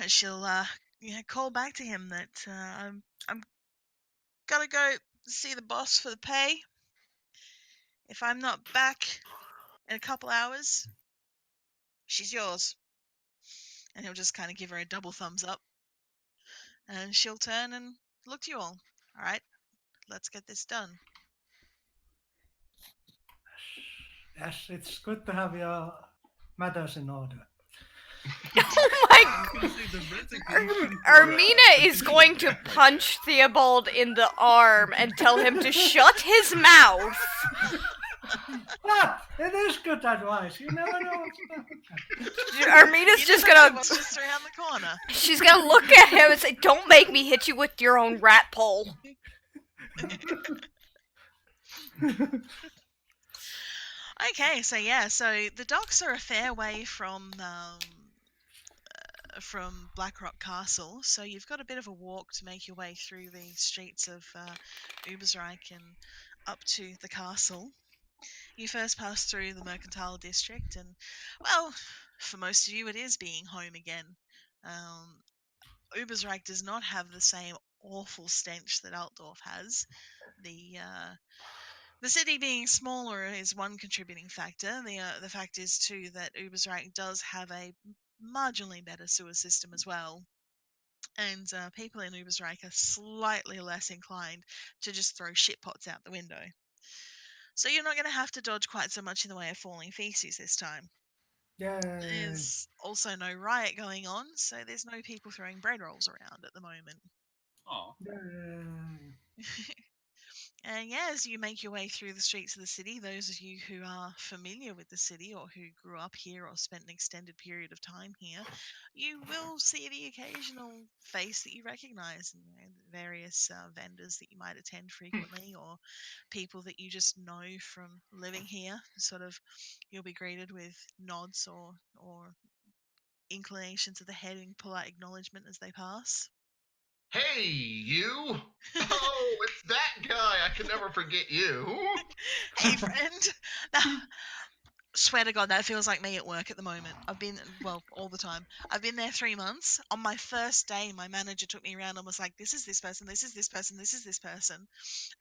And she'll call back to him that I'm gotta go see the boss for the pay. If I'm not back in a couple hours, she's yours. And he'll just kind of give her a double thumbs up. And she'll turn and look to you all. All right, let's get this done. Yes, it's good to have your matters in order. Oh my! I was gonna say the resignation for, Armina is going to punch Theobald in the arm and tell him to shut his mouth. But it is good advice. You never know. Armina's just gonna. What's just around the corner. She's gonna look at him and say, "Don't make me hit you with your own rat pole." Okay, so the docks are a fair way from Blackrock Castle, so you've got a bit of a walk to make your way through the streets of Ubersreich and up to the castle. You first pass through the Mercantile District, and, well, for most of you it is being home again. Ubersreich does not have the same awful stench that Altdorf has. The city being smaller is one contributing factor. The fact is, too, that Ubersreich does have a marginally better sewer system as well. And people in Ubersreich are slightly less inclined to just throw shitpots out the window. So you're not going to have to dodge quite so much in the way of falling feces this time. Yeah. There's also no riot going on, so there's no people throwing bread rolls around at the moment. Oh. And as you make your way through the streets of the city, those of you who are familiar with the city or who grew up here or spent an extended period of time here, you will see the occasional face that you recognize, various vendors that you might attend frequently or people that you just know from living here. Sort of, you'll be greeted with nods or inclinations of the head in polite acknowledgement as they pass. Hey, you! Oh, it's that guy. I can never forget you. Hey, friend. Swear to God, that feels like me at work at the moment. I've been, well, all the time. I've been there 3 months. On my first day, my manager took me around and was like, this is this person, this is this person, this is this person.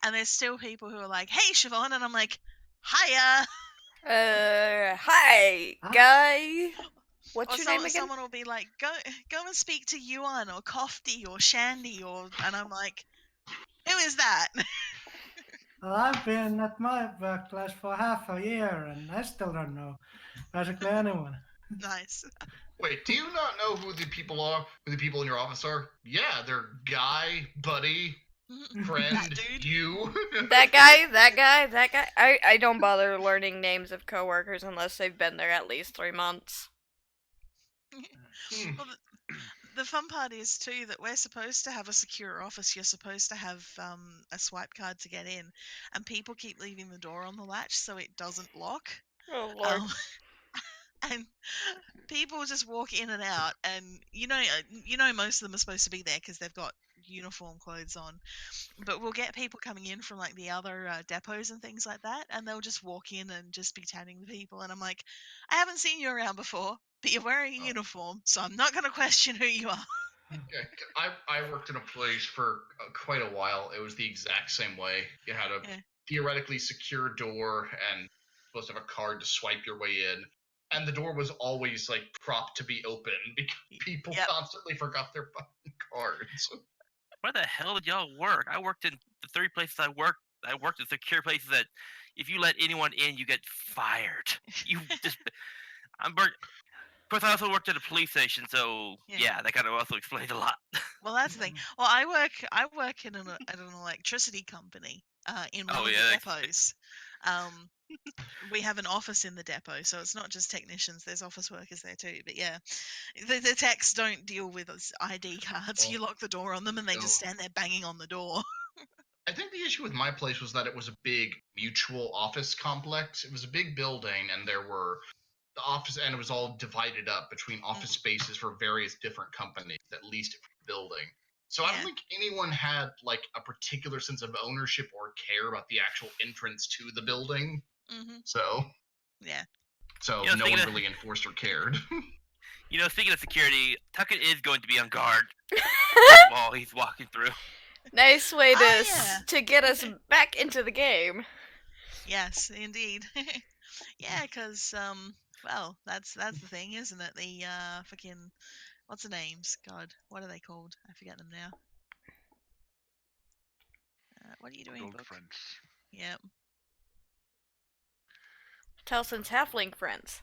And there's still people who are like, hey, Siobhan. And I'm like, hiya. Hi, guy. What's your name again? Someone will be like, go and speak to Yuan or Kofti or Shandy and I'm like, who is that? Well, I've been at my workplace for half a year and I still don't know basically anyone. Nice. Wait, do you not know who the people are? Who the people in your office are? Yeah, they're Guy, Buddy, friend, That dude. you. That guy. I don't bother learning names of coworkers unless they've been there at least 3 months. Well, the fun part is too that we're supposed to have a secure office. You're supposed to have a swipe card to get in, and people keep leaving the door on the latch so it doesn't lock. Oh Lord. And people just walk in and out, and you know most of them are supposed to be there because they've got uniform clothes on. But we'll get people coming in from like the other depots and things like that, and they'll just walk in and just be chatting to people, and I'm like, I haven't seen you around before, but you're wearing a uniform, so I'm not going to question who you are. I worked in a place for quite a while. It was the exact same way. You had a theoretically secure door and supposed to have a card to swipe your way in. And the door was always like propped to be open because people constantly forgot their fucking cards. Where the hell did y'all work? I worked in the 3 places I worked in secure places that if you let anyone in, you get fired. You just, Plus, I also worked at a police station, so yeah, that kind of also explains a lot. Well, that's the thing. Well, I work in at an electricity company in one of the depots. We have an office in the depot, so it's not just technicians. There's office workers there too. But yeah, the techs don't deal with ID cards. You lock the door on them, and they just stand there banging on the door. I think the issue with my place was that it was a big mutual office complex. It was a big building, and there were the office, and it was all divided up between office spaces for various different companies, at least for building. So I don't think anyone had like a particular sense of ownership or care about the actual entrance to the building. Mm-hmm. So yeah. So You know, no one speaking of- really enforced or cared. You know, speaking of security, Tuckett is going to be on guard while he's walking through. Nice way to yeah. to get us back into the game. Yes, indeed. Yeah, because well, that's the thing, isn't it? The fucking what's the names? God, what are they called? I forget them now. What are you doing, Old book? friends. Yep. Telson's halfling friends.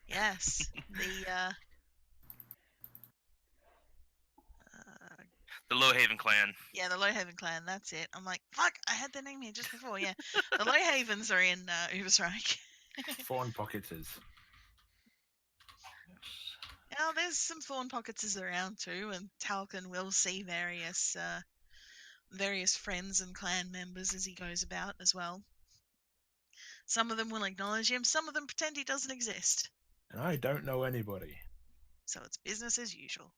Yes. The The Lowhaven clan. yeah, the Lowhaven clan. That's it. I'm like, fuck! I had their name here just before. Yeah, the Lowhavens are in Uberstrike. Thorn pocketers. Now, there's some thorn pockets around too, and Talcon will see various friends and clan members as he goes about as well. Some of them will acknowledge him, some of them pretend he doesn't exist. And I don't know anybody. So it's business as usual.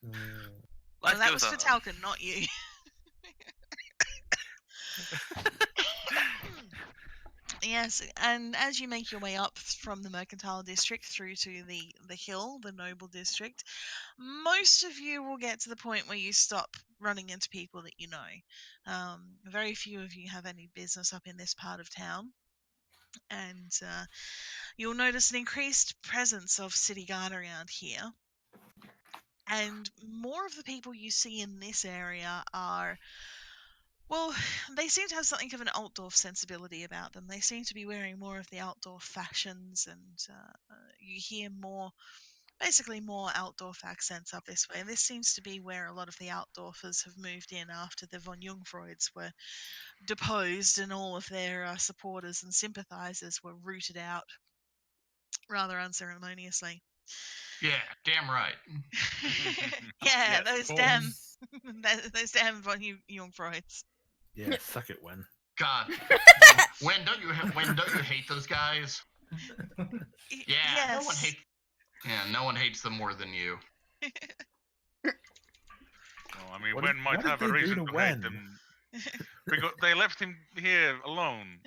Let's Well, that go was with, for Talcon, not you. Yes, and as you make your way up from the Mercantile District through to the hill, the Noble District, most of you will get to the point where you stop running into people that you know. Very few of you have any business up in this part of town. And you'll notice an increased presence of city guard around here. And more of the people you see in this area are, well, they seem to have something of an Altdorf sensibility about them. They seem to be wearing more of the Altdorf fashions, and you hear basically more Altdorf accents up this way. And this seems to be where a lot of the Altdorfers have moved in after the von Jungfreuds were deposed and all of their supporters and sympathizers were rooted out rather unceremoniously. Yeah, damn right. Yeah, Yes, those of damn course. those damn von Jungfreuds. Yeah, suck it, Wen. God, when don't you hate those guys? Yeah, Yes. no one hates them more than you. Well, I mean, What Wen did- might what did have a they do reason to to hate Wen? them. Because they left him here alone.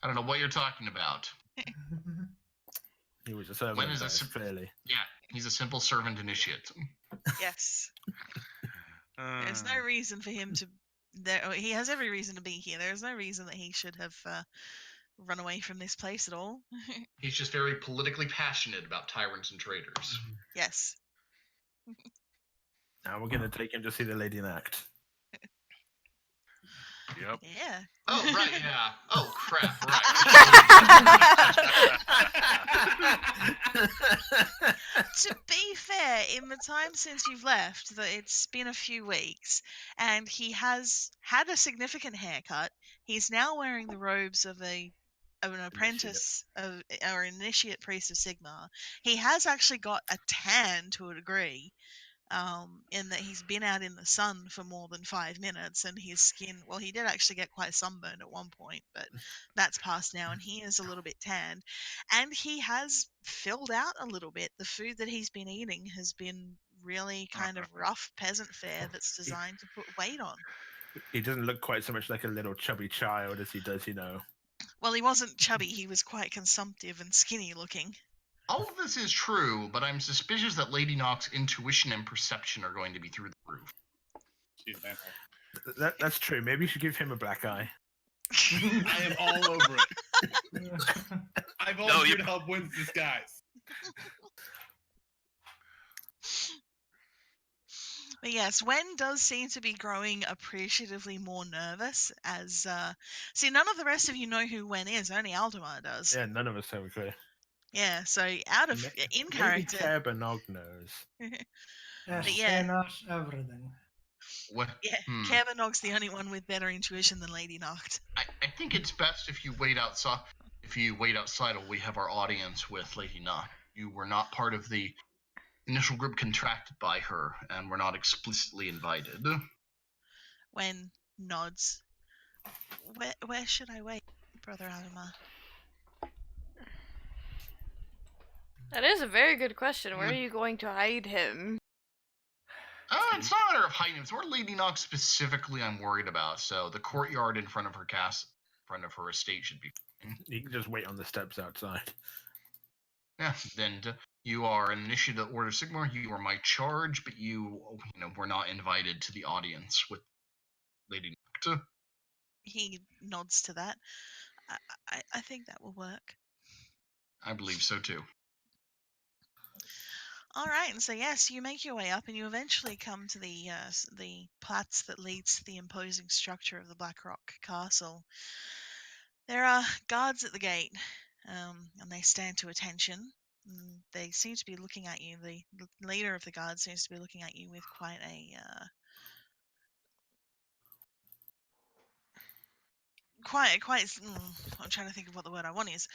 I don't know what you're talking about. He was a servant Wen of is a theirs, sim- clearly. Yeah, he's a simple servant initiate. Yes. There's no reason for him to. He has every reason to be here. There's no reason that he should have run away from this place at all. He's just very politically passionate about tyrants and traitors. Yes. Now we're going to take him to see the lady in act. Yep. Yeah. Oh, right, yeah. Oh, crap, right. To be fair, in the time since you've left, it's been a few weeks, and he has had a significant haircut. He's now wearing the robes of an apprentice or initiate priest of Sigmar. He has actually got a tan to a degree, in that he's been out in the sun for more than 5 minutes, and his skin, well, he did actually get quite sunburned at one point, but that's past now, and he is a little bit tanned, and he has filled out a little bit. The food that he's been eating has been really kind of rough peasant fare that's designed to put weight on. He doesn't look quite so much like a little chubby child as he does, Well, he wasn't chubby, he was quite consumptive and skinny looking. All of this is true, but I'm suspicious that Lady Nox's intuition and perception are going to be through the roof. She's a vampire. That's true. Maybe you should give him a black eye. I am all over it. I volunteered to help Wen's disguise. But yes, Wen does seem to be growing appreciatively more nervous as see, none of the rest of you know who Wen is, only Aldemar does. Yeah, none of us have a clue. Yeah, so out of in character. Maybe Kerbenog knows. Yes, yeah. she knows everything. What? Yeah, Kerbenog's the only one with better intuition than Lady Noct. I think it's best if you wait outside. If you wait outside while we have our audience with Lady Noct. You were not part of the initial group contracted by her, and were not explicitly invited. Wen nods. Where should I wait, Brother Aldemar? That is a very good question. Where are you going to hide him? It's not a matter of hiding him. It's more Lady Knox specifically I'm worried about. So the courtyard in front of her front of her estate should be. You can just wait on the steps outside. Yeah. Then you are an initiate of the Order of Sigmar. You are my charge, but you were not invited to the audience with Lady Knox. He nods to that. I think that will work. I believe so too. All right, and so yes, you make your way up, and you eventually come to the platz that leads to the imposing structure of the Blackrock Castle. There are guards at the gate, and they stand to attention. They seem to be looking at you. The leader of the guard seems to be looking at you with quite a I'm trying to think of what the word I want is.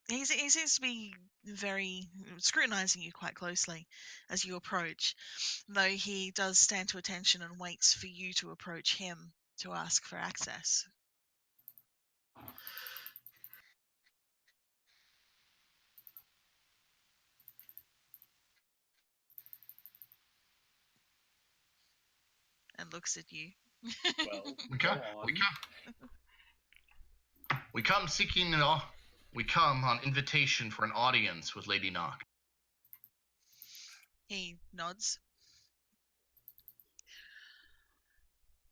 He seems to be very scrutinizing you quite closely as you approach, though he does stand to attention and waits for you to approach him to ask for access. And looks at you. Well, we come seeking we come on invitation for an audience with Lady Knock. He nods.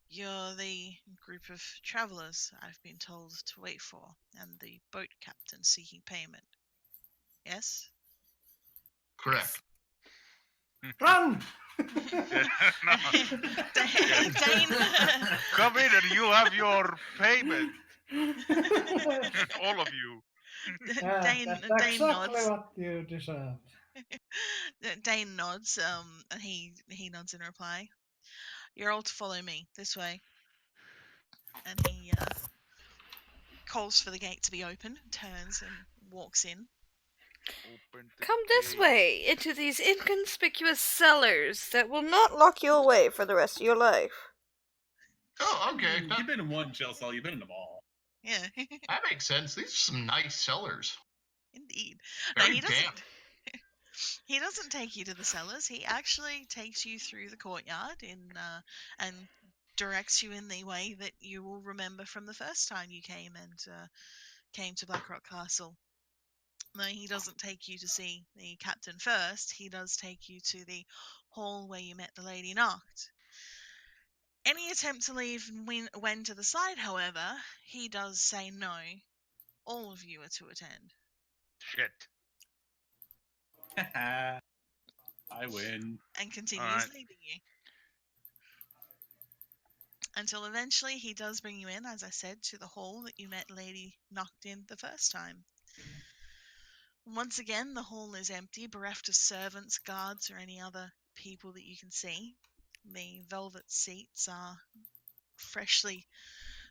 You're the group of travelers I've been told to wait for, and the boat captain seeking payment. Yes? Correct. Run! No. Dane. Come in and you have your payment. All of you. Dane That's exactly nods. What you deserve. Dane nods, and he nods in reply. You're all to follow me this way. And he calls for the gate to be open, turns and walks in. Come this way, into these inconspicuous cellars that will not lock you away for the rest of your life. Oh, okay. You've been in one jail cell, you've been in them all. Yeah. That makes sense. These are some nice cellars. Indeed. Very he doesn't. damp. He doesn't take you to the cellars. He actually takes you through the courtyard and directs you in the way that you will remember from the first time you came to Blackrock Castle. No, he doesn't take you to see the captain first. He does take you to the hall where you met the Lady Knocked. Any attempt to leave when to the side, however, he does say no. All of you are to attend. Shit. I win. And continues leading you. Until eventually he does bring you in, as I said, to the hall that you met Lady Knocked in the first time. Once again, the hall is empty, bereft of servants, guards, or any other people that you can see. The velvet seats are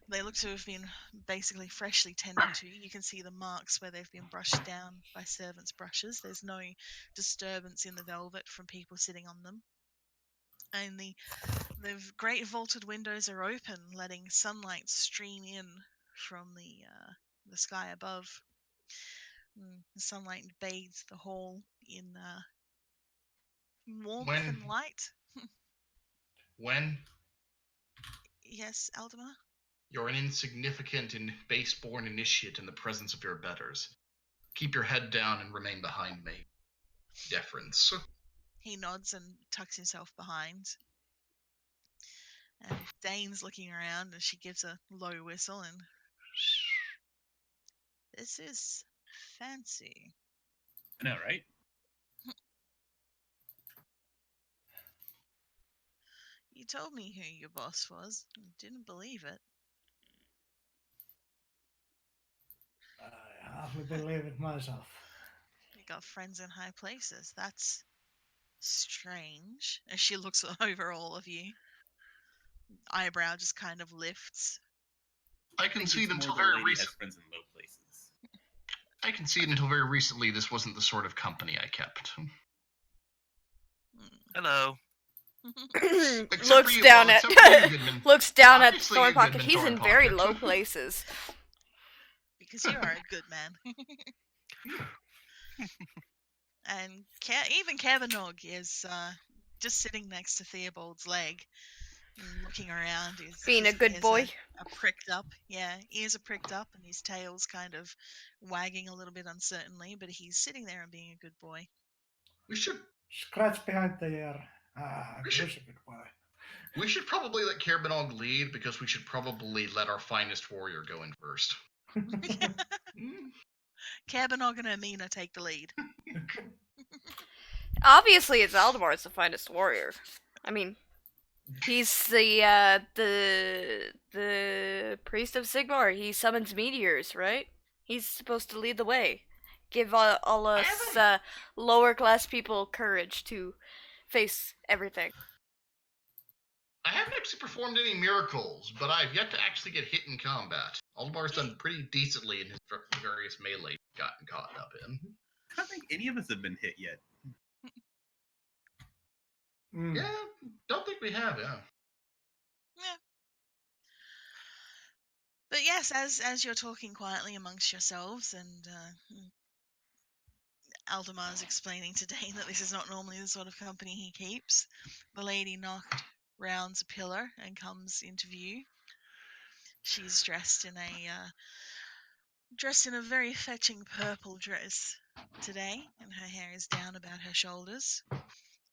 they look to have been basically freshly tended to. You can see the marks where they've been brushed down by servants' brushes. There's no disturbance in the velvet from people sitting on them. And the great vaulted windows are open, letting sunlight stream in from the sky above. The sunlight bathes the hall in warmth and light. When? Yes, Aldemar? You're an insignificant and base-born initiate in the presence of your betters. Keep your head down and remain behind me. Deference. He nods and tucks himself behind. And Dane's looking around and she gives a low whistle and... This is fancy. I know, right? You told me who your boss was. I didn't believe it. I hardly believe it myself. You got friends in high places. That's strange. As she looks over all of you. Eyebrow just kind of lifts. I can see it until very recently. Friends in low places. I can see it until very recently. This wasn't the sort of company I kept. Hello. Looks down at Thornpocket. He's in very low places. because you are a good man. And even Kavanagh is just sitting next to Theobald's leg and looking around. Being a His good ears boy. are pricked up. Yeah, ears are pricked up and his tail's kind of wagging a little bit uncertainly, but he's sitting there and being a good boy. We should Scratch behind the ear. We should- Who's a good boy? we should probably let Kerbenog lead because we should probably let our finest warrior go in first. Kavanagh and Ermina take the lead. Obviously, it's Aldemar's the finest warrior. I mean, he's the priest of Sigmar. He summons meteors, right? He's supposed to lead the way, give all us lower class people courage to face everything. I haven't actually performed any miracles, but I've yet to actually get hit in combat. Aldemar's done pretty decently in his various melee gotten caught up in. I don't think any of us have been hit yet. Yeah, don't think we have, yeah. But yes, as you're talking quietly amongst yourselves, and Aldemar's explaining to Dane that this is not normally the sort of company he keeps, the lady knocked rounds a pillar and comes into view. She's dressed in a very fetching purple dress today, and her hair is down about her shoulders.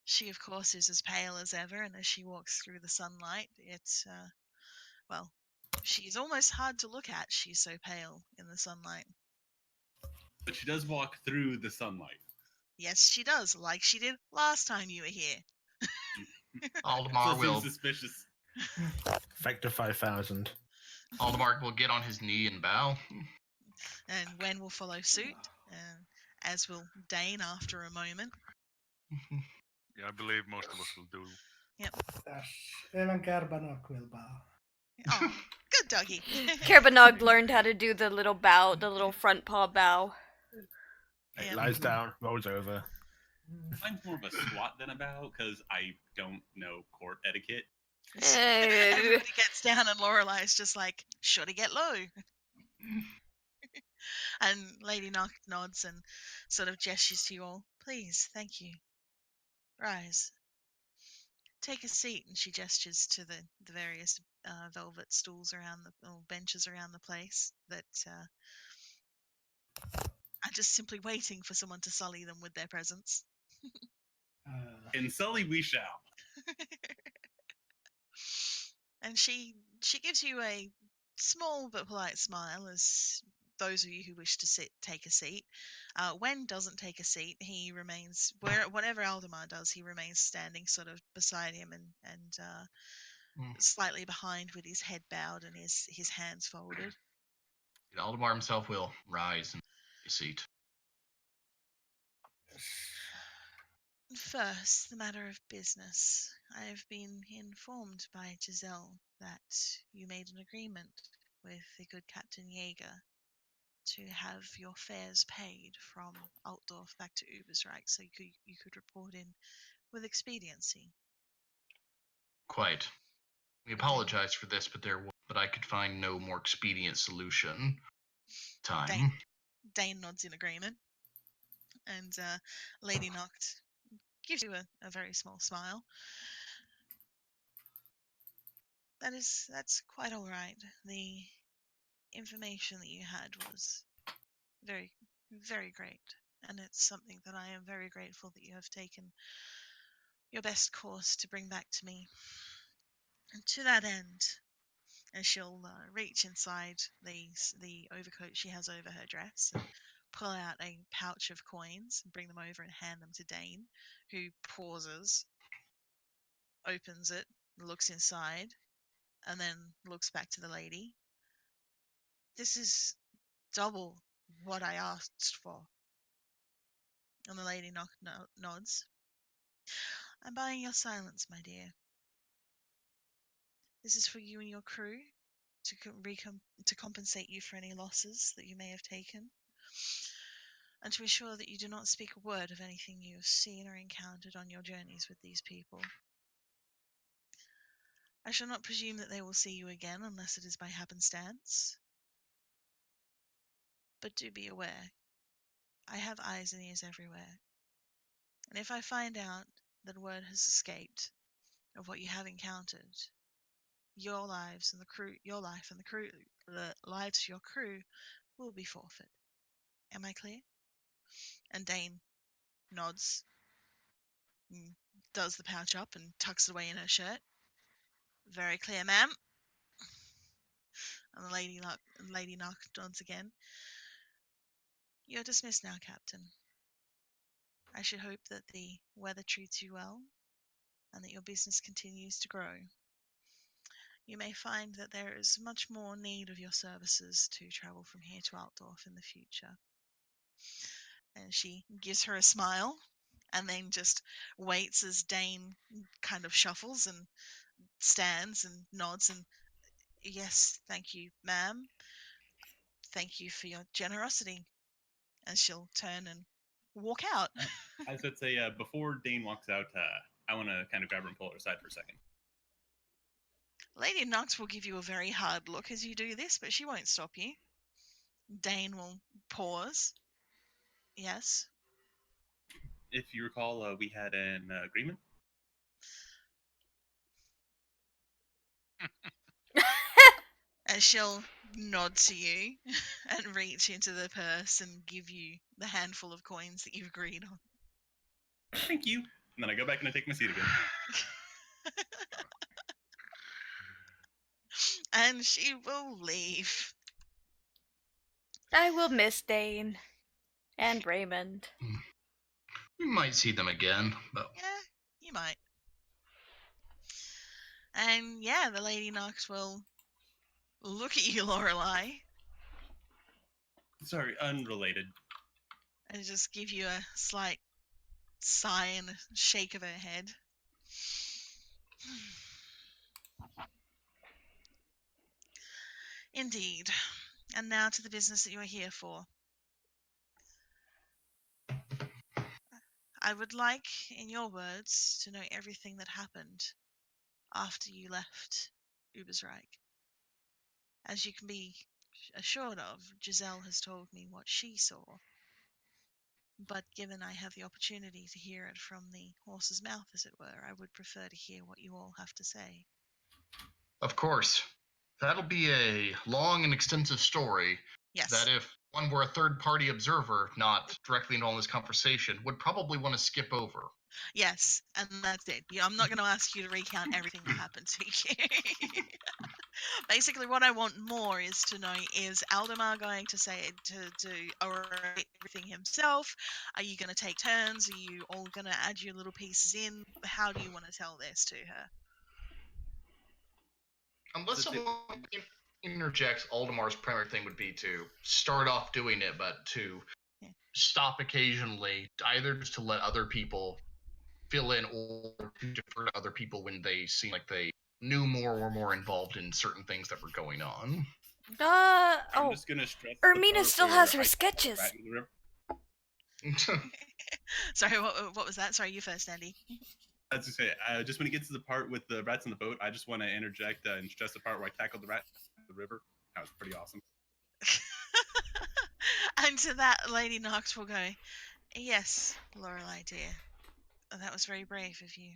She, of course, is as pale as ever, and as she walks through the sunlight, she's almost hard to look at. She's so pale in the sunlight. But she does walk through the sunlight. Yes, she does, like she did last time you were here. Aldemar Still will seems suspicious. Factor 5,000. Aldemar will get on his knee and bow. And Wen will follow suit, as will Dane after a moment. Yeah, I believe most of us will do. Yes, even Kerbanok will bow. Oh, good doggy. Kerbanog learned how to do the little bow, the little front paw bow. It Yeah. lies down, rolls over. Mine's more of a squat than a bow because I don't know court etiquette. Everybody gets down and Lorelai's just like, should he get low? And Lady Knock nods and sort of gestures to you all. Please, thank you. Rise. Take a seat, and she gestures to the various velvet stools around or benches around the place that are just simply waiting for someone to sully them with their presence. And sully we shall. And she gives you a small but polite smile as those of you who wish to take a seat. Wen doesn't take a seat. He remains whatever Aldemar does. He remains standing sort of beside him and slightly behind with his head bowed and his hands folded. Aldemar himself will rise and take a seat. First, the matter of business. I have been informed by Giselle that you made an agreement with the good Captain Jaeger to have your fares paid from Altdorf back to Ubersreich so you could report in with expediency. Quite. We apologize for this, but I could find no more expedient solution. Dane nods in agreement, and Lady Noct gives you a very small smile. That's quite all right. The information that you had was very, very great, and it's something that I am very grateful that you have taken your best course to bring back to me. And to that end, and she'll reach inside the overcoat she has over her dress and pull out a pouch of coins and bring them over and hand them to Dane, who pauses, opens it, looks inside, and then looks back to the lady. This is double what I asked for. And the lady nods. I'm buying your silence, my dear. This is for you and your crew to compensate you for any losses that you may have taken, and to ensure that you do not speak a word of anything you have seen or encountered on your journeys with these people. I shall not presume that they will see you again unless it is by happenstance. But do be aware, I have eyes and ears everywhere. And if I find out that word has escaped of what you have encountered, your lives and your life and the lives of your crew will be forfeit. Am I clear? And Dane nods, and does the pouch up and tucks it away in her shirt. Very clear, ma'am. And the lady nods again. You're dismissed now, Captain. I should hope that the weather treats you well and that your business continues to grow. You may find that there is much more need of your services to travel from here to Altdorf in the future. And she gives her a smile and then just waits as Dane kind of shuffles and stands and nods and, yes, thank you, ma'am. Thank you for your generosity. And she'll turn and walk out. I was going to say, before Dane walks out, I want to kind of grab her and pull her aside for a second. Lady Knox will give you a very hard look as you do this, but she won't stop you. Dane will pause. Yes. If you recall, we had an agreement. And she'll nod to you and reach into the purse and give you the handful of coins that you've agreed on. Thank you. And then I go back and I take my seat again. And she will leave. I will miss Dane and Raymond. We might see them again, but Yeah, you might. And yeah, the Lady Knox will look at you, Lorelei, Sorry, unrelated. and just give you a slight sigh and a shake of her head. Indeed. And now to the business that you are here for. I would like, in your words, to know everything that happened after you left Ubersreich. As you can be assured of, Giselle has told me what she saw. But given I have the opportunity to hear it from the horse's mouth, as it were, I would prefer to hear what you all have to say. of course, that'll be a long and extensive story. Yes. That if one were a third-party observer, not directly involved in this conversation, would probably want to skip over. Yes, and that's it. I'm not going to ask you to recount everything that happened to you. Basically, what I want more is to know, is Aldemar going to say to orate everything himself? Are you going to take turns? Are you all going to add your little pieces in? How do you want to tell this to her? Unless someone interjects, Aldemar's primary thing would be to start off doing it, but to stop occasionally, either just to let other people fill in or to defer to other people when they seem like they knew more or more involved in certain things that were going on. I'm just gonna stress. Ermina still has her sketches. Sorry, what was that? Sorry, you first, Andy. As you say, just when it gets to the part with the rats in the boat, I just want to interject and stress the part where I tackled the rat in the river. That was pretty awesome. And to that, Lady Knox will go, yes, Lorelei dear. That was very brave of you.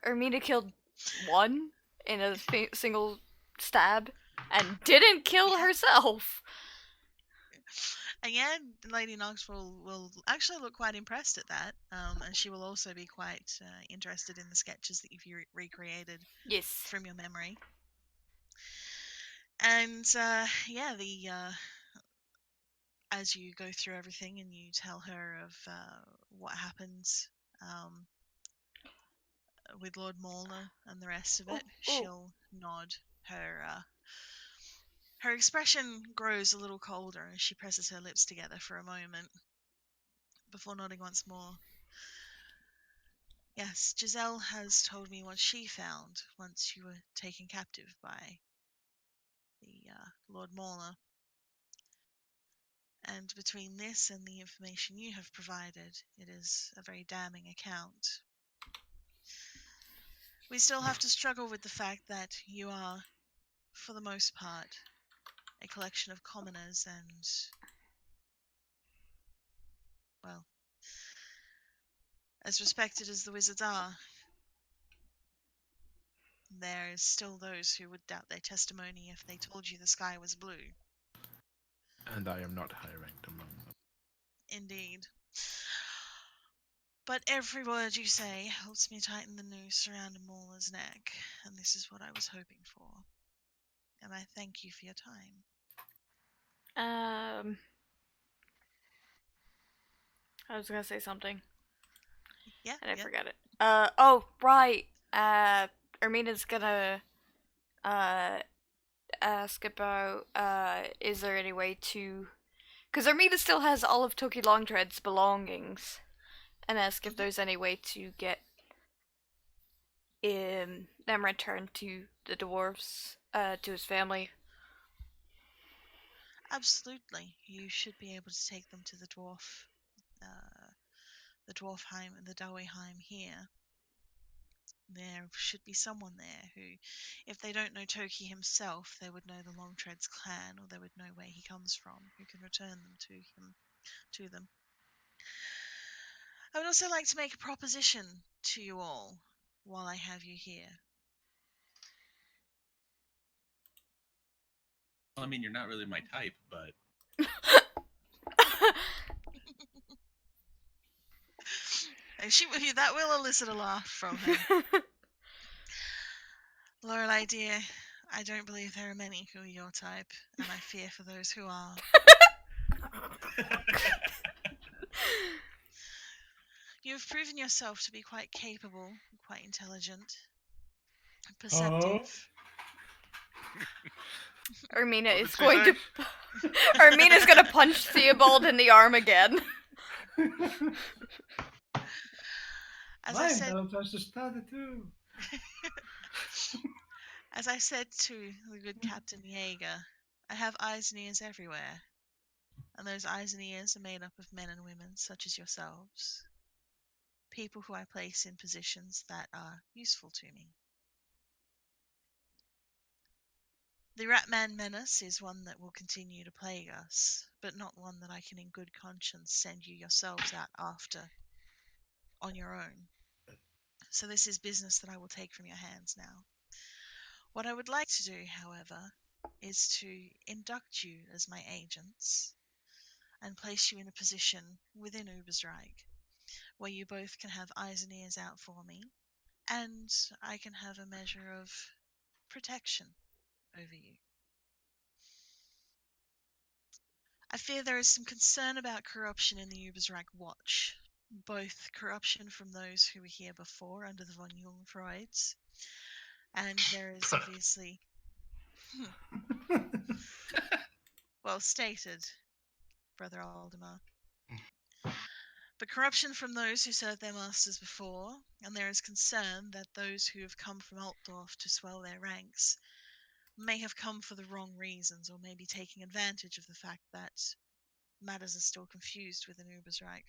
Ermina killed one in a single stab and didn't kill herself. And yeah, Lady Knox will actually look quite impressed at that, and she will also be quite interested in the sketches that you've recreated from your memory. And yeah, as you go through everything and you tell her of what happens with Lord Molnar and the rest of it, she'll nod. Her expression grows a little colder as she presses her lips together for a moment before nodding once more. Yes, Giselle has told me what she found once you were taken captive by the Lord Molnar. And between this and the information you have provided, it is a very damning account. We still have to struggle with the fact that you are for the most part, a collection of commoners and, well, as respected as the wizards are, there is still those who would doubt their testimony if they told you the sky was blue. And I am not high ranked among them. Indeed. But every word you say helps me tighten the noose around Amola's neck, and this is what I was hoping for. And I thank you for your time. I was gonna say something. Yeah. And I forgot it. Oh, right. Ermina's gonna, ask about, is there any way to... Because Ermina still has all of Toki Longtread's belongings. And ask if there's any way to get them returned to the dwarves, to his family. Absolutely. You should be able to take them to the Dwarfheim and the Doweyheim here. There should be someone there who, if they don't know Toki himself, they would know the Longtread's clan, or they would know where he comes from, who can return them to them. I would also like to make a proposition to you all while I have you here. Well, I mean, you're not really my type, but That will elicit a laugh from him. Lorelei, dear, I don't believe there are many who are your type, and I fear for those who are. You have proven yourself to be quite capable, quite intelligent, perceptive. Ermina What is did she going say? to... Ermina's gonna punch Theobald in the arm again. As My I said, intelligence is 32. as I said to the good Captain Jaeger, I have eyes and ears everywhere, and those eyes and ears are made up of men and women such as yourselves, people who I place in positions that are useful to me. The Ratman menace is one that will continue to plague us, but not one that I can in good conscience send you yourselves out after on your own. So this is business that I will take from your hands now. What I would like to do, however, is to induct you as my agents and place you in a position within Ubersreich where you both can have eyes and ears out for me, and I can have a measure of protection over you. I fear there is some concern about corruption in the Ubersreich Watch, both corruption from those who were here before under the von Jungfreuds, and there is obviously... well stated, Brother Aldemar. But corruption from those who served their masters before, and there is concern that those who have come from Altdorf to swell their ranks may have come for the wrong reasons, or may be taking advantage of the fact that matters are still confused within Ubersreich.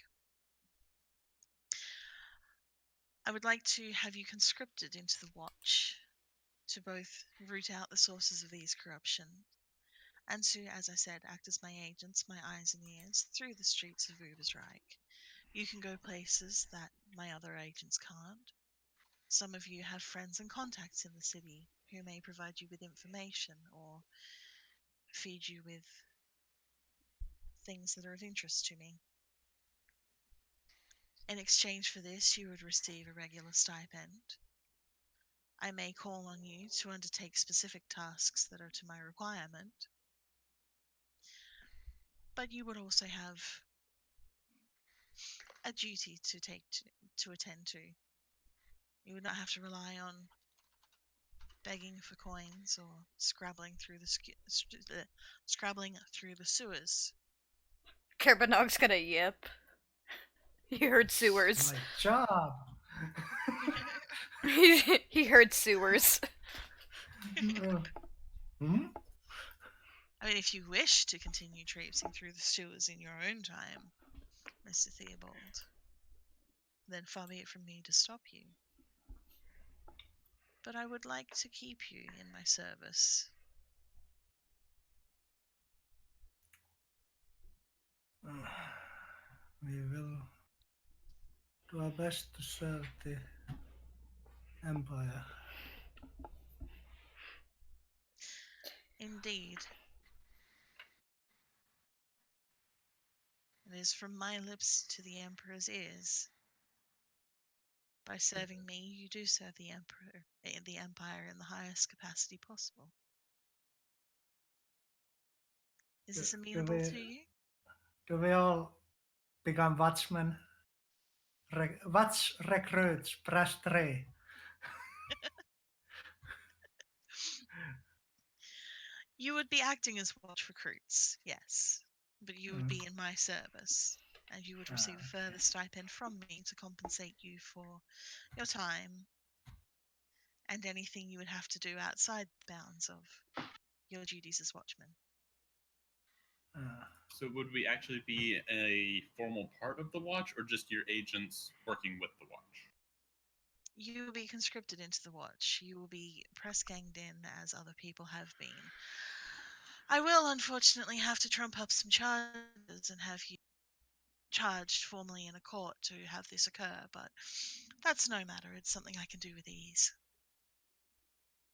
I would like to have you conscripted into the Watch to both root out the sources of these corruption, and to, as I said, act as my agents, my eyes and ears, through the streets of Ubersreich. You can go places that my other agents can't. Some of you have friends and contacts in the city who may provide you with information or feed you with things that are of interest to me. In exchange for this, you would receive a regular stipend. I may call on you to undertake specific tasks that are to my requirement, but you would also have a duty to attend to. You would not have to rely on begging for coins or scrabbling through the sewers. Kerbinog's gonna yip. He heard sewers. My job. He heard sewers. Hmm? I mean, if you wish to continue traipsing through the sewers in your own time, Mr. Theobald, then far be it from me to stop you. But I would like to keep you in my service We will do our best to serve the Empire. Indeed. It is from my lips to the Emperor's ears. By serving me, you do serve the Emperor, the Empire in the highest capacity possible. Is this amenable to you? Do we all become watchmen? Watch recruits, press 3. You would be acting as watch recruits, yes. But you would be in my service, and you would receive a further stipend from me to compensate you for your time and anything you would have to do outside the bounds of your duties as watchmen. So would we actually be a formal part of the watch, or just your agents working with the watch? You will be conscripted into the watch. You will be press ganged in as other people have been. I will unfortunately have to trump up some charges and have you charged formally in a court to have this occur, but that's no matter. It's something I can do with ease.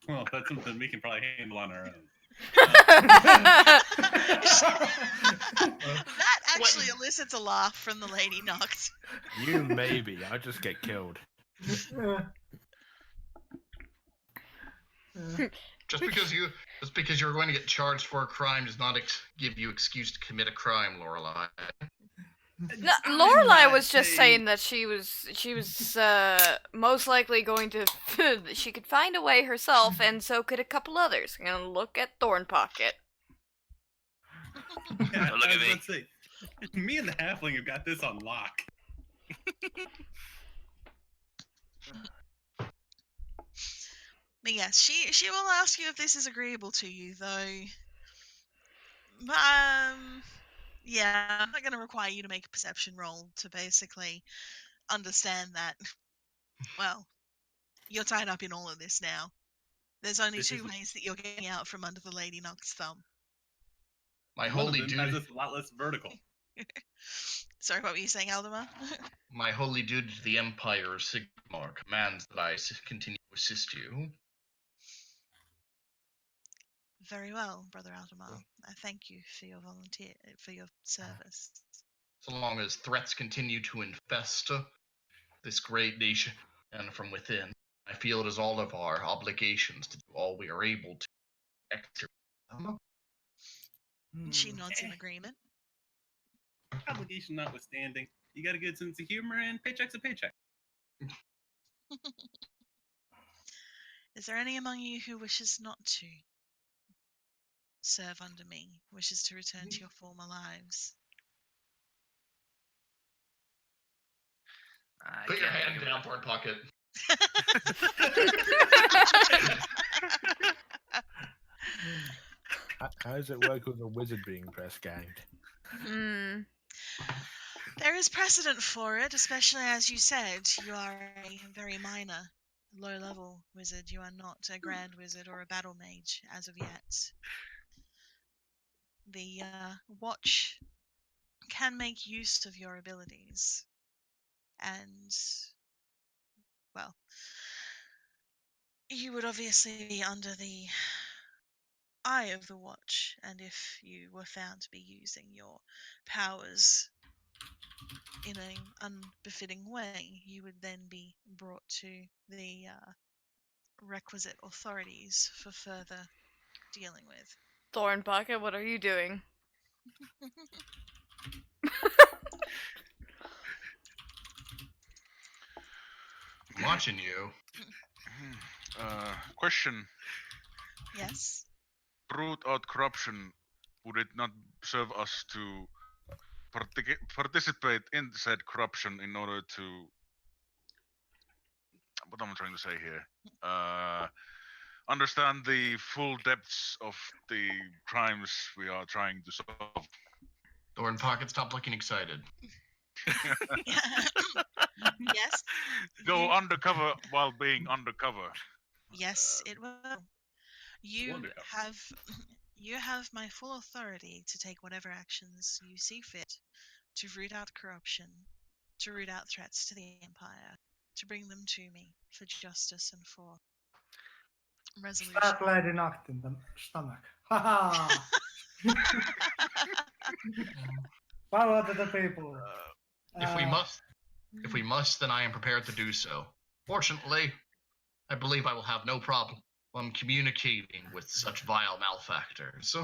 Well, that's something we can probably handle on our own. That actually elicits a laugh from the Lady Noct. You maybe. I'll just get killed. Just because you're going to get charged for a crime does not give you excuse to commit a crime, Lorelei. No, Lorelei was just saying that she was most likely going to she could find a way herself, and so could a couple others. You know, look at Thornpocket. Yeah, Look at me. Let's say, me and the halfling have got this on lock. But yes, she will ask you if this is agreeable to you, though. Yeah, I'm not going to require you to make a perception roll to basically understand that. Well, you're tied up in all of this now. There's only two ways that you're getting out from under the Lady Noct's thumb. My One holy of them duty. has us a lot less vertical. Sorry, what were you saying, Aldemar? My holy duty to the Empire of Sigmar commands that I continue to assist you. Very well, Brother Aldemar. I thank you for your service. So long as threats continue to infest this great nation and from within, I feel it is all of our obligations to do all we are able to execute them. She nods in agreement. Obligation notwithstanding, you got a good sense of humor, and paycheck's a paycheck. Is there any among you who wishes not to serve under me, wishes to return to your former lives? Put your hand down, Thornpocket. How does it work with a wizard being press ganged? There is precedent for it, especially as you said, you are a very minor, low-level wizard. You are not a grand wizard or a battle mage as of yet. The watch can make use of your abilities, and, well, you would obviously be under the eye of the watch, and if you were found to be using your powers in an unbefitting way, you would then be brought to the requisite authorities for further dealing with. Thornpocket, what are you doing? I'm watching you. Question. Yes? Root out corruption, would it not serve us to participate in said corruption in order to... What am I trying to say here? Understand the full depths of the crimes we are trying to solve. Thornpocket, stop looking excited. Yes? Go undercover while being undercover. Yes, it will. You You have my full authority to take whatever actions you see fit to root out corruption, to root out threats to the Empire, to bring them to me for justice and for resolution. Stab Lady Nacht in the stomach. Haha! Power to the people. If we must, then I am prepared to do so. Fortunately, I believe I will have no problem communicating with such vile malefactors.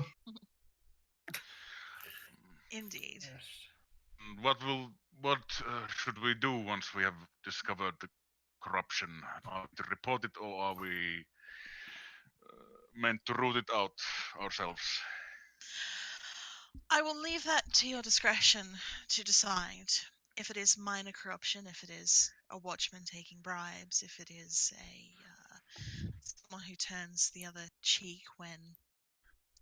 Indeed. Yes. What should we do once we have discovered the corruption? Are we to report it, or are we meant to root it out ourselves? I will leave that to your discretion to decide. If it is minor corruption, if it is a watchman taking bribes, if it is someone who turns the other cheek when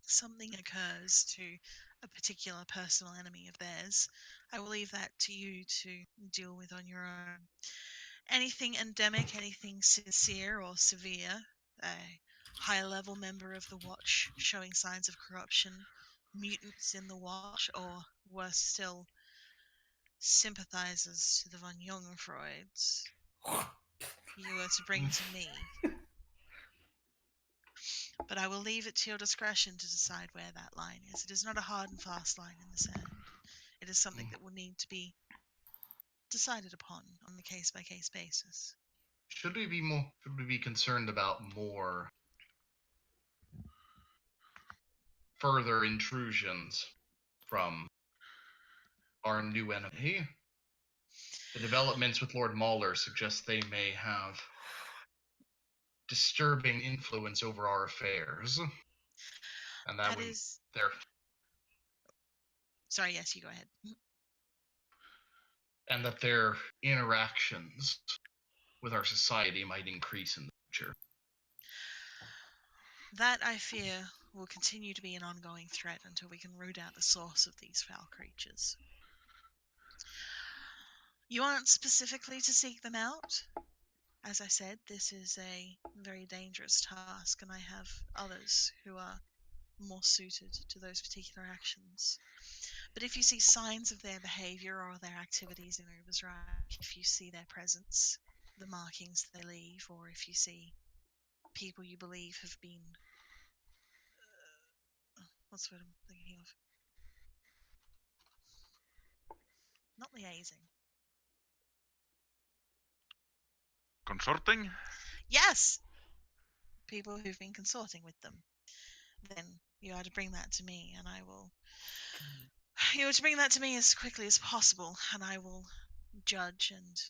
something occurs to a particular personal enemy of theirs, I will leave that to you to deal with on your own. Anything endemic, anything sincere or severe, a high-level member of the Watch showing signs of corruption, mutants in the Watch, or worse still, sympathizers to the von Jungenfreuds, you are to bring to me. But I will leave it to your discretion to decide where that line is. It is not a hard and fast line in the sand. It is something that will need to be decided upon on a case-by-case basis. Should we be concerned about more further intrusions from our new enemy? The developments with Lord Mauler suggest they may have disturbing influence over our affairs. And that is their... Sorry, yes, you go ahead. And that their interactions with our society might increase in the future. That, I fear, will continue to be an ongoing threat until we can root out the source of these foul creatures. You aren't specifically to seek them out. As I said, this is a very dangerous task, and I have others who are more suited to those particular actions. But if you see signs of their behavior or their activities in Ubersreich, if you see their presence, the markings they leave, or if you see people you believe have been... what's what I'm thinking of? Not liaising. Consorting? Yes! People who've been consorting with them. Then you are to bring that to me, and I will... You are to bring that to me as quickly as possible, and I will judge and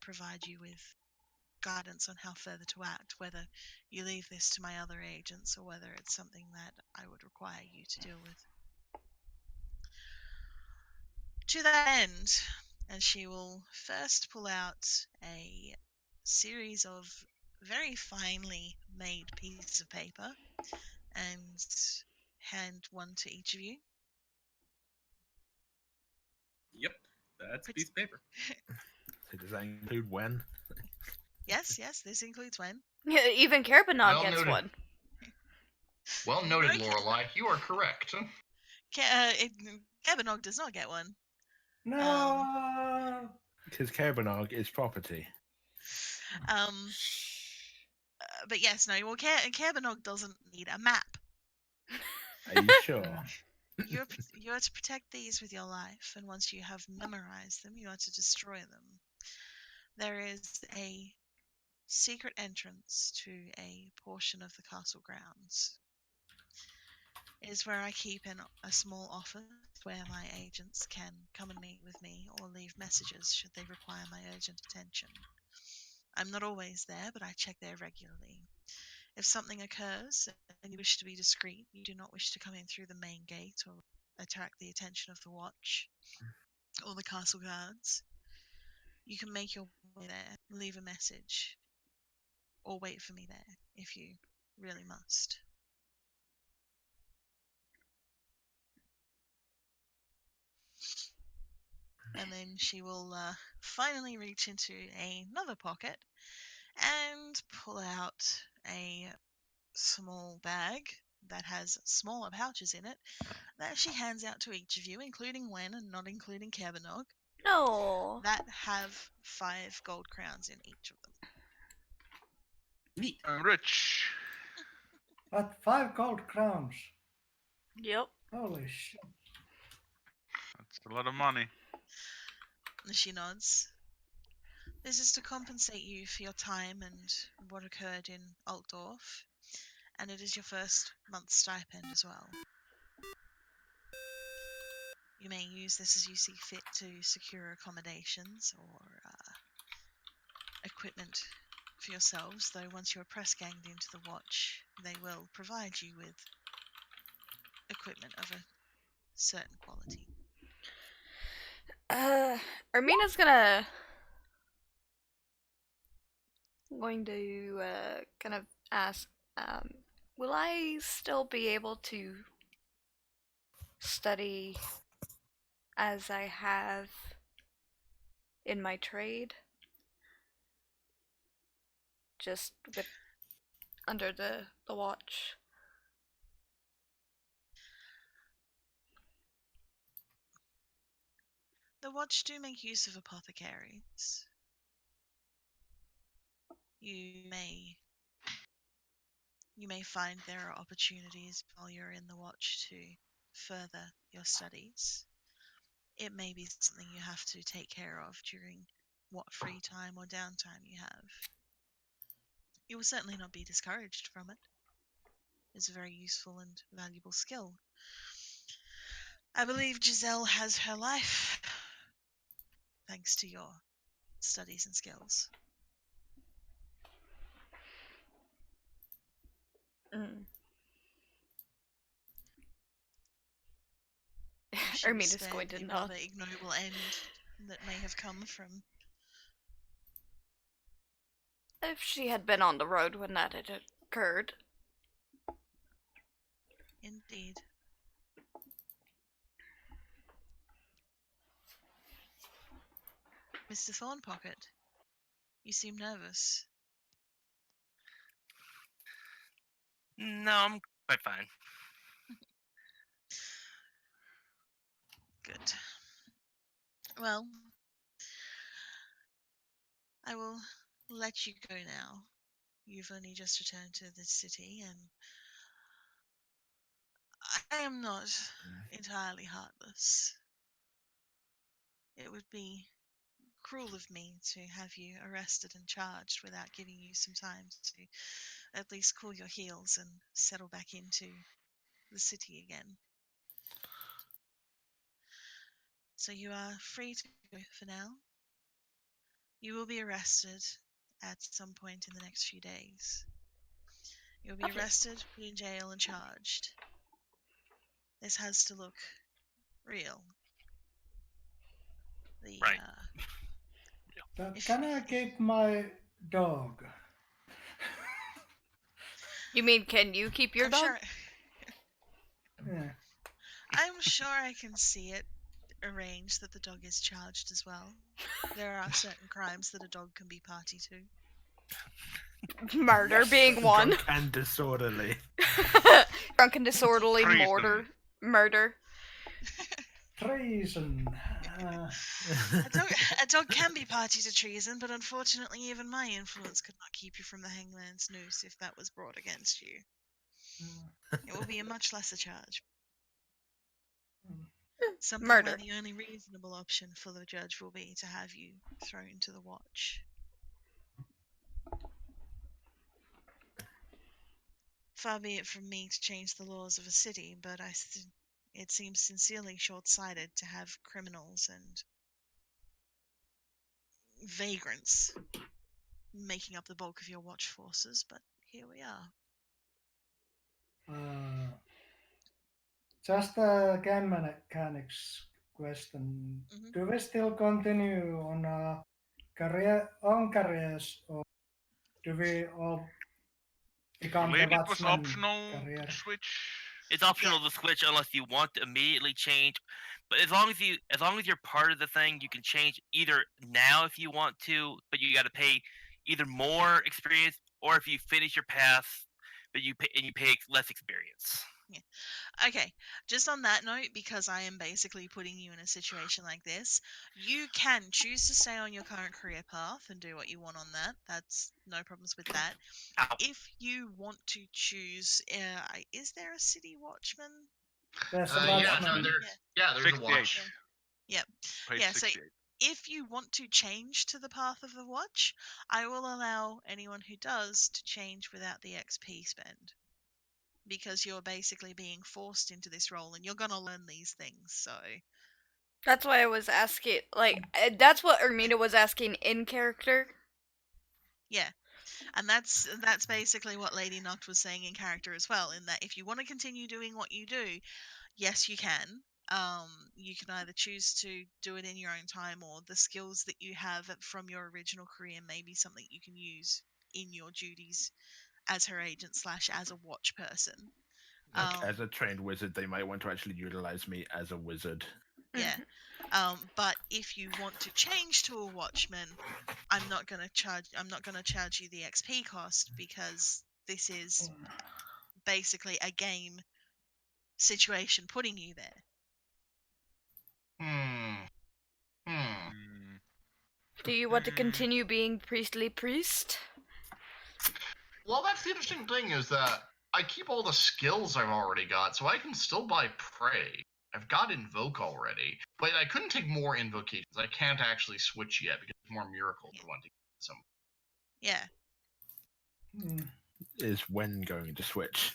provide you with guidance on how further to act, whether you leave this to my other agents or whether it's something that I would require you to deal with. To that end, and she will first pull out a series of very finely made pieces of paper and hand one to each of you. Yep, that's a piece of paper. So does that include when? Yes, this includes when. Yeah, even Carapanog Well gets noted. one. Well noted, Lorelei. You are correct. Carapanog does not get one. No. Because Carapanog is property. But yes, no. Well, Carapanog doesn't need a map. Are you sure? You are to protect these with your life, and once you have memorized them, you are to destroy them. There is a secret entrance to a portion of the castle grounds. It is where I keep a small office where my agents can come and meet with me or leave messages should they require my urgent attention. I'm not always there, but I check there regularly. If something occurs and you wish to be discreet, you do not wish to come in through the main gate or attract the attention of the watch or the castle guards, you can make your way there, leave a message, or wait for me there if you really must. And then she will finally reach into another pocket and pull out a small bag that has smaller pouches in it that she hands out to each of you, including Wen and not including Cabernog, No. that have 5 gold crowns in each of them. Neat. I'm rich. But 5 gold crowns. Yep. Holy shit. That's a lot of money. And she nods. This is to compensate you for your time and what occurred in Altdorf, and it is your first month's stipend as well. You may use this as you see fit to secure accommodations or equipment for yourselves, though once you are press ganged into the watch, they will provide you with equipment of a certain quality. Ermina's going to kind of ask, will I still be able to study as I have in my trade? Just with under the watch. The watch do make use of apothecaries. You may find there are opportunities while you're in the watch to further your studies. It may be something you have to take care of during what free time or downtime you have. You will certainly not be discouraged from it. It's a very useful and valuable skill. I believe Giselle has her life thanks to your studies and skills. Mm. She was Ermina's spared going to the nod. rather ignoble end that may have come from. If she had been on the road when that had occurred. Indeed. Mr. Thornpocket, you seem nervous. No, I'm quite fine. Good. Well, I will let you go now. You've only just returned to the city, and I am not entirely heartless. It would be cruel of me to have you arrested and charged without giving you some time to at least cool your heels and settle back into the city again. So you are free to go for now. You will be arrested at some point in the next few days. You'll be Okay. arrested, put in jail, and charged. This has to look real. Right. Can I keep my dog? You mean, can you keep your I'm dog? sure, Yeah. I'm sure I can see it arranged that the dog is charged as well. There are certain crimes that a dog can be party to. Murder being one. Drunk and disorderly. Drunk and disorderly Treason. murder. Treason. A dog can be party to treason, but unfortunately even my influence could not keep you from the hangman's noose if that was brought against you. It will be a much lesser charge. Something Murder. where the only reasonable option for the judge will be to have you thrown to the watch. Far be it from me to change the laws of a city, but it seems sincerely short-sighted to have criminals and vagrants making up the bulk of your watch forces, but here we are. Just a game mechanics question. Mhm. Do we still continue on own careers, or do we all become the Believe it was watchman optional career? to switch. It's optional to switch unless you want to immediately change. But as long as you're part of the thing, you can change either now if you want to, but you got to pay either more experience, or if you finish your path but you pay less experience. Okay, just on that note, because I am basically putting you in a situation like this, you can choose to stay on your current career path and do what you want on that. That's no problems with that. Ow. If you want to choose, is there a city watchman? There's a Yeah, no, watchman. there's a 68. watch. Yep. Page Yeah, so 68. if you want to change to the path of the watch, I will allow anyone who does to change without the XP spend. Because you're basically being forced into this role and you're going to learn these things, so. That's why I was asking, like, that's what Ermina was asking in character. Yeah. And that's basically what Lady Noct was saying in character as well, in that if you want to continue doing what you do, yes, you can. You can either choose to do it in your own time, or the skills that you have from your original career may be something you can use in your duties as her agent / as a watch person. Like, as a trained wizard, they might want to actually utilize me as a wizard. Yeah. But if you want to change to a watchman, I'm not gonna charge you the XP cost, because this is basically a game situation putting you there. Do you want to continue being priestly priest? Well, that's the interesting thing, is that I keep all the skills I've already got, so I can still buy Pray. I've got Invoke already, but I couldn't take more invocations. I can't actually switch yet because there's more miracles I want to get some. Yeah. Is when going to switch?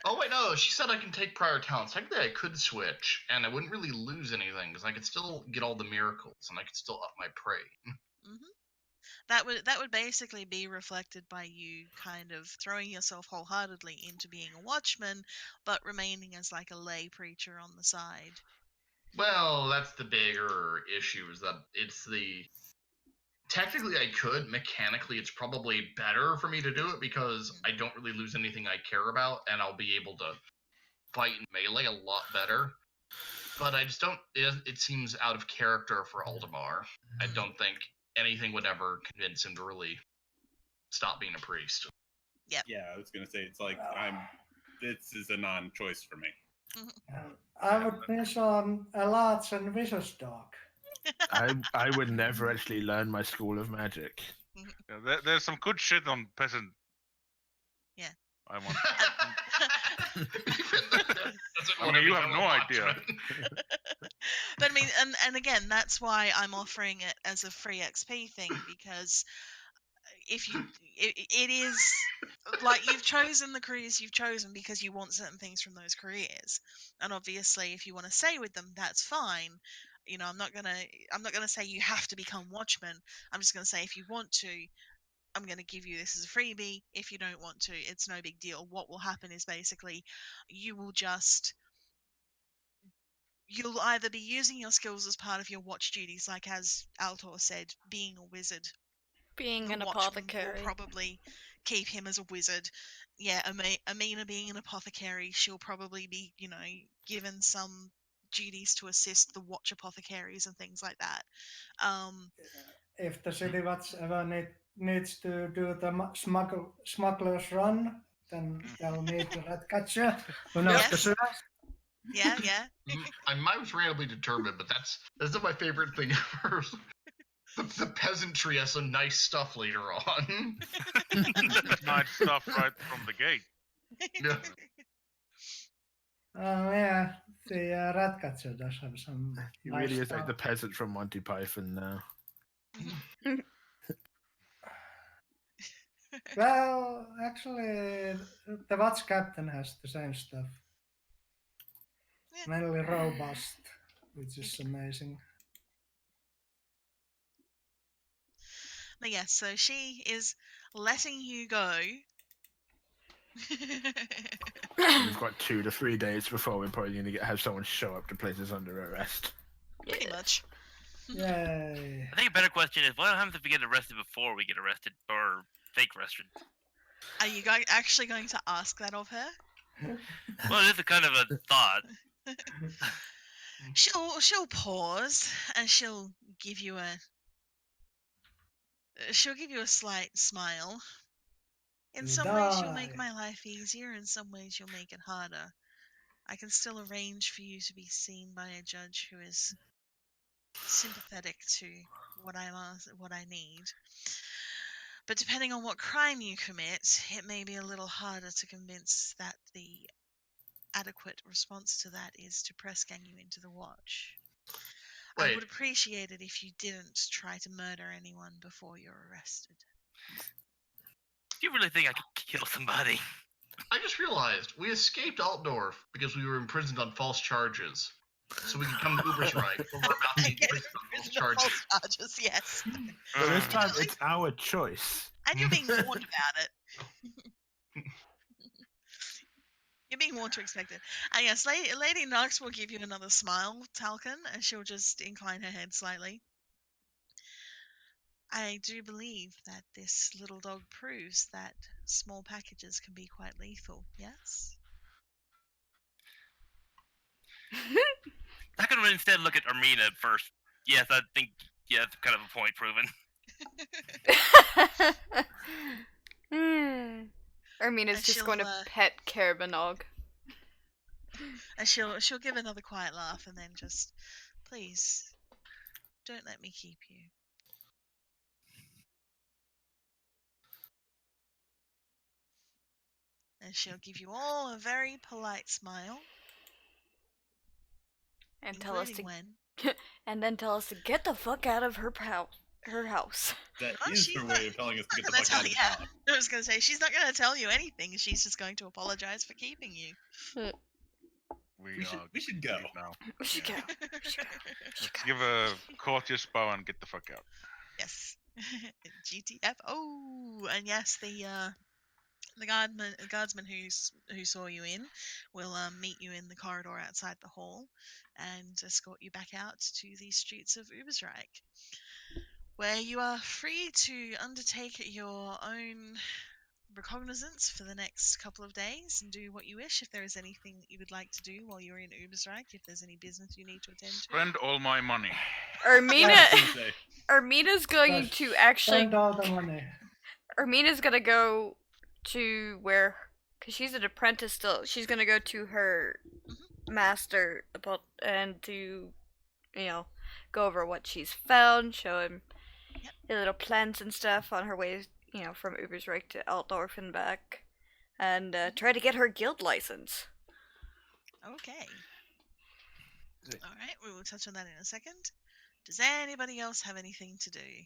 Oh wait, no, she said I can take prior talents. Technically, I could switch, and I wouldn't really lose anything because I could still get all the miracles, and I could still up my Pray. That would basically be reflected by you kind of throwing yourself wholeheartedly into being a watchman, but remaining as like a lay preacher on the side. Well, that's the bigger issue, is that it's the... Technically, I could. Mechanically, it's probably better for me to do it because I don't really lose anything I care about, and I'll be able to fight in melee a lot better. But I just don't... It seems out of character for Aldemar. I don't think anything would ever convince him to really stop being a priest. Yep. Yeah, I was gonna say, it's like this is a non-choice for me. I would miss on a large and vicious dog. I would never actually learn my school of magic. Yeah, there's some good shit on peasant. Yeah. I want. I mean, you have no idea. But I mean, and again, that's why I'm offering it as a free XP thing, because if you, it is like, you've chosen the careers you've chosen because you want certain things from those careers, and obviously, if you want to stay with them, that's fine. You know, I'm not gonna say you have to become watchman. I'm just gonna say, if you want to, I'm going to give you this as a freebie. If you don't want to, it's no big deal. What will happen is basically you'll either be using your skills as part of your watch duties, like as Altor said, being a wizard. Being The an watchman apothecary. will probably keep him as a wizard. Yeah, Amina being an apothecary, she'll probably be, given some duties to assist the watch apothecaries and things like that. If the city watch ever needs to do the smuggler's run, then they'll need the Ratcatcher. Who knows the Yes. rest? Yeah. I was randomly determined, but that's not my favorite thing ever. The peasantry has some nice stuff later on. Nice stuff right from the gate. Yeah. Oh yeah, the Ratcatcher does have some. He nice really is stuff. like the peasant from Monty Python now. Well, actually, the watch captain has the same stuff. Yeah. Mainly robust, which is amazing. But yeah, so she is letting you go. We've got 2 to 3 days before we're probably going to have someone show up to place us under arrest. Pretty much. Yay. I think a better question is, what happens if we get arrested before we get arrested, or fake arrested? Are you actually going to ask that of her? Well, it is a kind of a thought. She'll pause and she'll give you a slight smile. In You some ways, you'll die. make my life easier. In some ways, you'll make it harder. I can still arrange for you to be seen by a judge who is sympathetic to what I need. But depending on what crime you commit, it may be a little harder to convince that the adequate response to that is to press gang you into the watch. I Wait. would appreciate it if you didn't try to murder anyone before you're arrested. Do you really think I could kill somebody? I just realized we escaped Altdorf because we were imprisoned on false charges. So we could come to Ubersreich, but we're about to be imprisoned on false charges. False charges, yes. But this Uh, time it's our choice. And you're being warned about it. You're being warned to expect it. And yes, Lady Nox will give you another smile, Talcon, and she'll just incline her head slightly. I do believe that this little dog proves that small packages can be quite lethal, yes? I could instead look at Armina first. Yes, I think that's kind of a point proven. Ermina's And just she'll, going to pet Carabanog. And she'll give another quiet laugh and then just, please, don't let me keep you. And she'll give you all a very polite smile. And tell us including to when. and then tell us to get the fuck out of her house. That Oh, is she's her not- way of telling us to get the gonna fuck out tell of you. the house. I was going to say, she's not going to tell you anything. She's just going to apologize for keeping you. We should go. leave now. We should go. Let's give a courteous bow and get the fuck out. Yes. GTF. Oh, and yes, the guardsman who saw you in will meet you in the corridor outside the hall and escort you back out to the streets of Ubersreich, where you are free to undertake your own recognizance for the next couple of days and do what you wish. If there is anything that you would like to do while you're in Ubersreich, if there's any business you need to attend to. Spend all my money. Ermina's going to actually. Spend all the money. Ermina's gonna go to where, cause she's an apprentice still. She's gonna go to her master and to, go over what she's found, show him the little plans and stuff on her way, from Ubersreich to Altdorf and back, and try to get her guild license. Okay. Alright, we will touch on that in a second. Does anybody else have anything to do?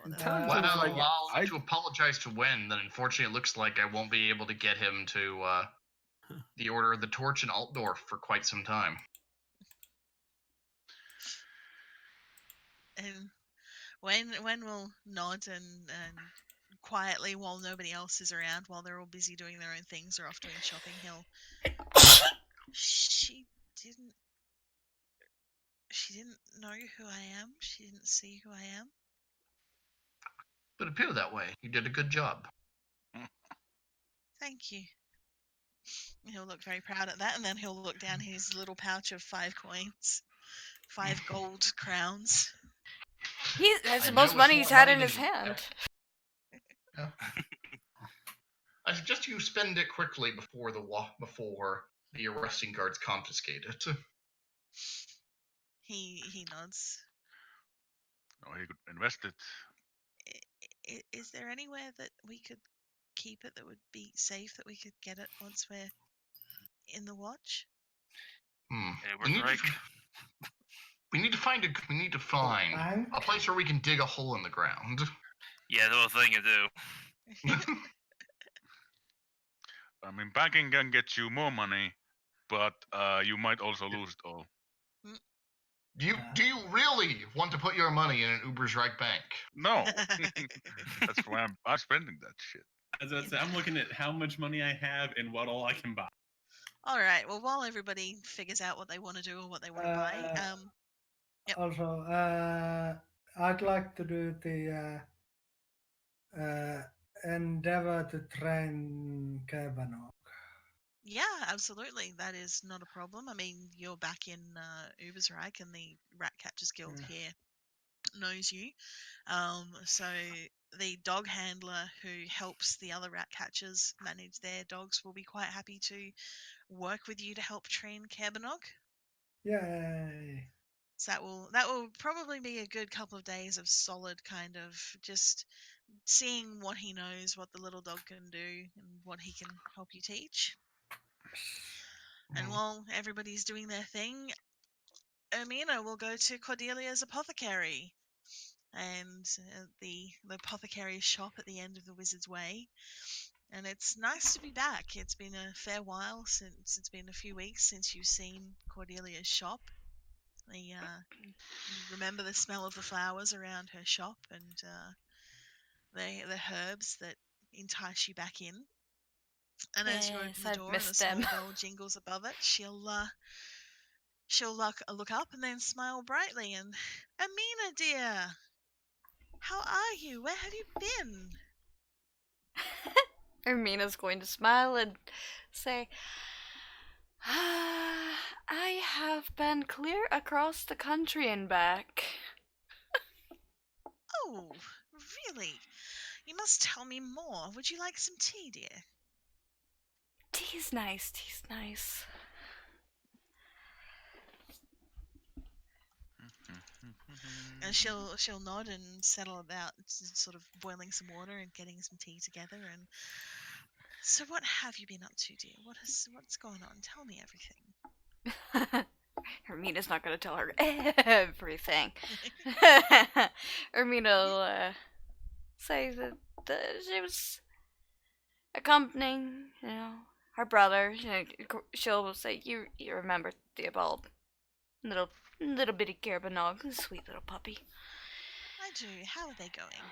Well, I'll need to apologize to Wen. That unfortunately it looks like I won't be able to get him to the Order of the Torch in Altdorf for quite some time. And Wen will nod and quietly, while nobody else is around, while they're all busy doing their own things or off doing shopping, She didn't know who I am. She didn't see who I am. It appeared that way. You did a good job. Thank you. He'll look very proud at that, and then he'll look down his little pouch of 5 coins. 5 gold crowns. That's the most money he's had in his hand. Yeah. I suggest you spend it quickly before the arresting guards confiscate it. He nods. Oh, he could invest it. Is there anywhere that we could keep it that would be safe, that we could get it once we're in the watch? We need to find a place where we can dig a hole in the ground. Yeah, the little thing you do. I mean, banking can get you more money, but you might also lose it all. Do you really want to put your money in an Ubersreich bank? No. That's why I'm spending that shit. As I say, I'm looking at how much money I have and what all I can buy. All right. Well, while everybody figures out what they want to do or what they want to buy, yep. Also, I'd like to do the endeavor to train Kerbano. Yeah, absolutely. That is not a problem. I mean, you're back in Ubersreich, and the Rat Catchers Guild here knows you. So the dog handler who helps the other rat catchers manage their dogs will be quite happy to work with you to help train Kerbenog. Yay. So that will probably be a good couple of days of solid kind of just seeing what he knows, what the little dog can do, and what he can help you teach. And while everybody's doing their thing, Ermina will go to Cordelia's apothecary and the apothecary's shop at the end of the Wizard's Way. And it's nice to be back. It's been a fair while since it's been a few weeks since you've seen Cordelia's shop. You remember the smell of the flowers around her shop and the herbs that entice you back in. And as you open Yes, the I've door and a missed small them. bell jingles above it, she'll look up and then smile brightly and, Amina dear, how are you? Where have you been? Ermina's going to smile and say, I have been clear across the country and back. Oh, really? You must tell me more. Would you like some tea, dear? Tea's nice, tea's nice. And she'll nod and settle about sort of boiling some water and getting some tea together. And so, what have you been up to, dear? What's going on? Tell me everything. Ermina's not going to tell her everything. Ermina will say that she was accompanying, her brother. She'll say, "You remember Theobald, little bitty Kerbenog, sweet little puppy." I do. How are they going?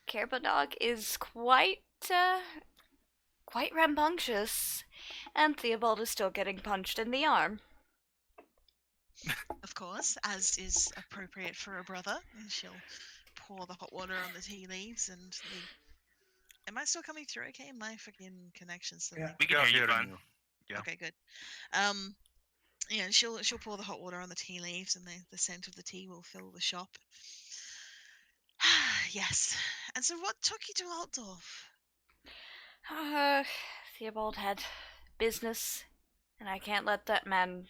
Kerbenog is quite rambunctious, and Theobald is still getting punched in the arm. Of course, as is appropriate for a brother. And she'll pour the hot water on the tea leaves and the... Am I still coming through okay? My freaking connection's still Yeah. like... We can hear you hearing fine. you. Yeah. Okay, good. Yeah, she'll pour the hot water on the tea leaves, and the scent of the tea will fill the shop. Yes. And so, what took you to Altdorf? Theobald had business, and I can't let that man,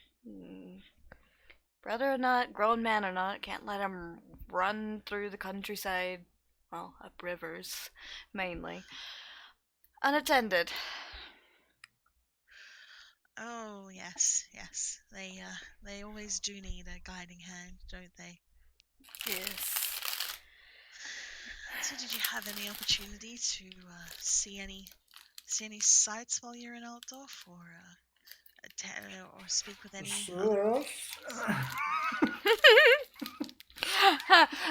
brother or not, grown man or not, can't let him run through the countryside, well, up rivers, mainly, unattended. Oh, yes. They always do need a guiding hand, don't they? Yes. So, did you have any opportunity to see any sights while you're in Altdorf, or speak with any other...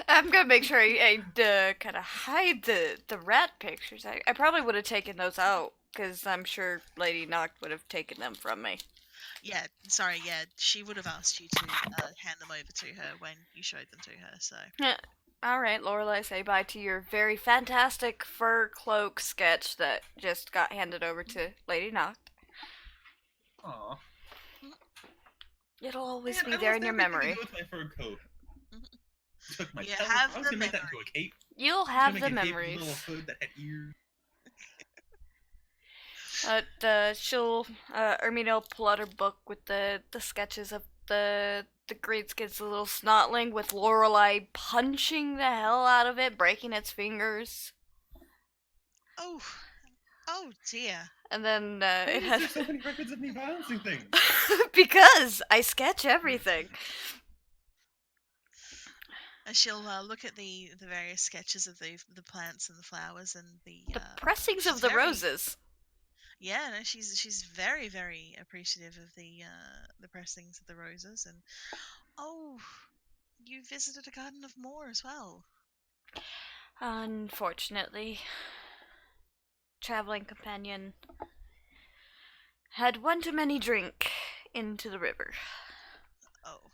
I'm gonna make sure I kind of hide the rat pictures. I probably would have taken those out, because I'm sure Lady Noct would have taken them from me. Yeah, sorry, yeah, she would have asked you to hand them over to her when you showed them to her, so... Alright, Lorelai, say bye to your very fantastic fur cloak sketch that just got handed over to Lady Noct. Aw. It'll always Man, be I there lost in your everything memory. with my fur coat. Took my You pellet. have I was the gonna make that memory. into a cape. You'll I was have gonna the make a cape with a memories. little hood that had ears. Ermina will pull out her book with the sketches of the Greenskins, the little snotling with Lorelai punching the hell out of it, breaking its fingers. Oh dear. And then Why it is has there so many records of me balancing things? because I sketch everything. And she'll look at the various sketches of the plants and the flowers and the Pressings she's of the very- roses. Yeah, no, she's very, very appreciative of the pressings of the roses. And oh, you visited a garden of more as well. Unfortunately, traveling companion had one too many drink into the river. Oh,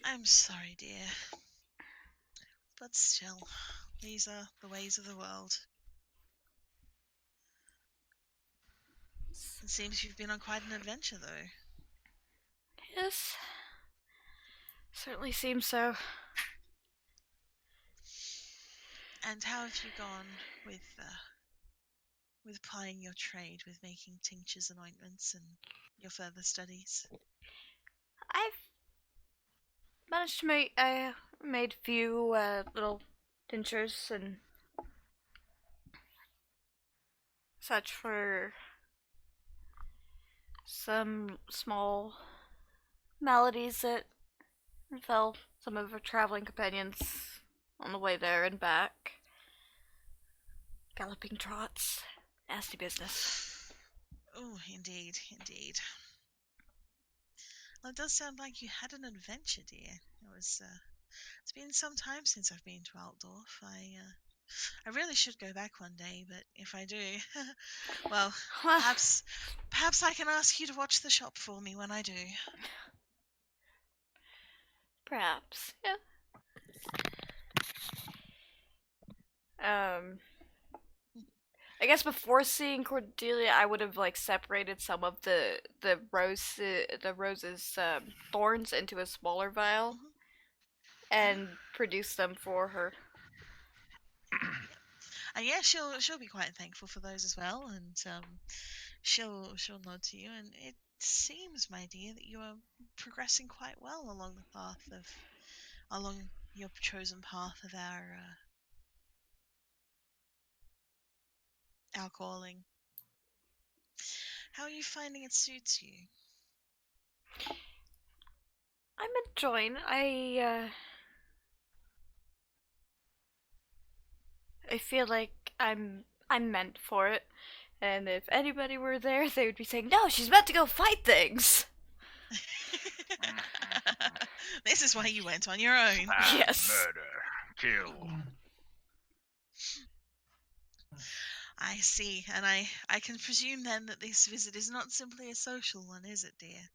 I'm sorry, dear, but still, these are the ways of the world. It seems you've been on quite an adventure, though. Yes, certainly seems so. And how have you gone with plying your trade, with making tinctures and ointments and your further studies? I've managed to make. I made a few little tinctures and such for some small maladies that befell some of our traveling companions on the way there and back. Galloping trots. Nasty business. Oh, indeed, indeed. Well, it does sound like you had an adventure, dear. It's been some time since I've been to Altdorf. I really should go back one day, but if I do, well, perhaps I can ask you to watch the shop for me when I do. Perhaps, yeah. I guess before seeing Cordelia, I would have like separated some of the rose's thorns into a smaller vial and produced them for her. And yeah, she'll be quite thankful for those as well, and she'll nod to you. And it seems, my dear, that you are progressing quite well along your chosen path of our calling. How are you finding it suits you? I'm enjoying. I feel like I'm meant for it, and if anybody were there, they would be saying, "No, she's about to go fight things." This is why you went on your own. Yes. Murder. Kill. I see, and I can presume then that this visit is not simply a social one, is it, dear?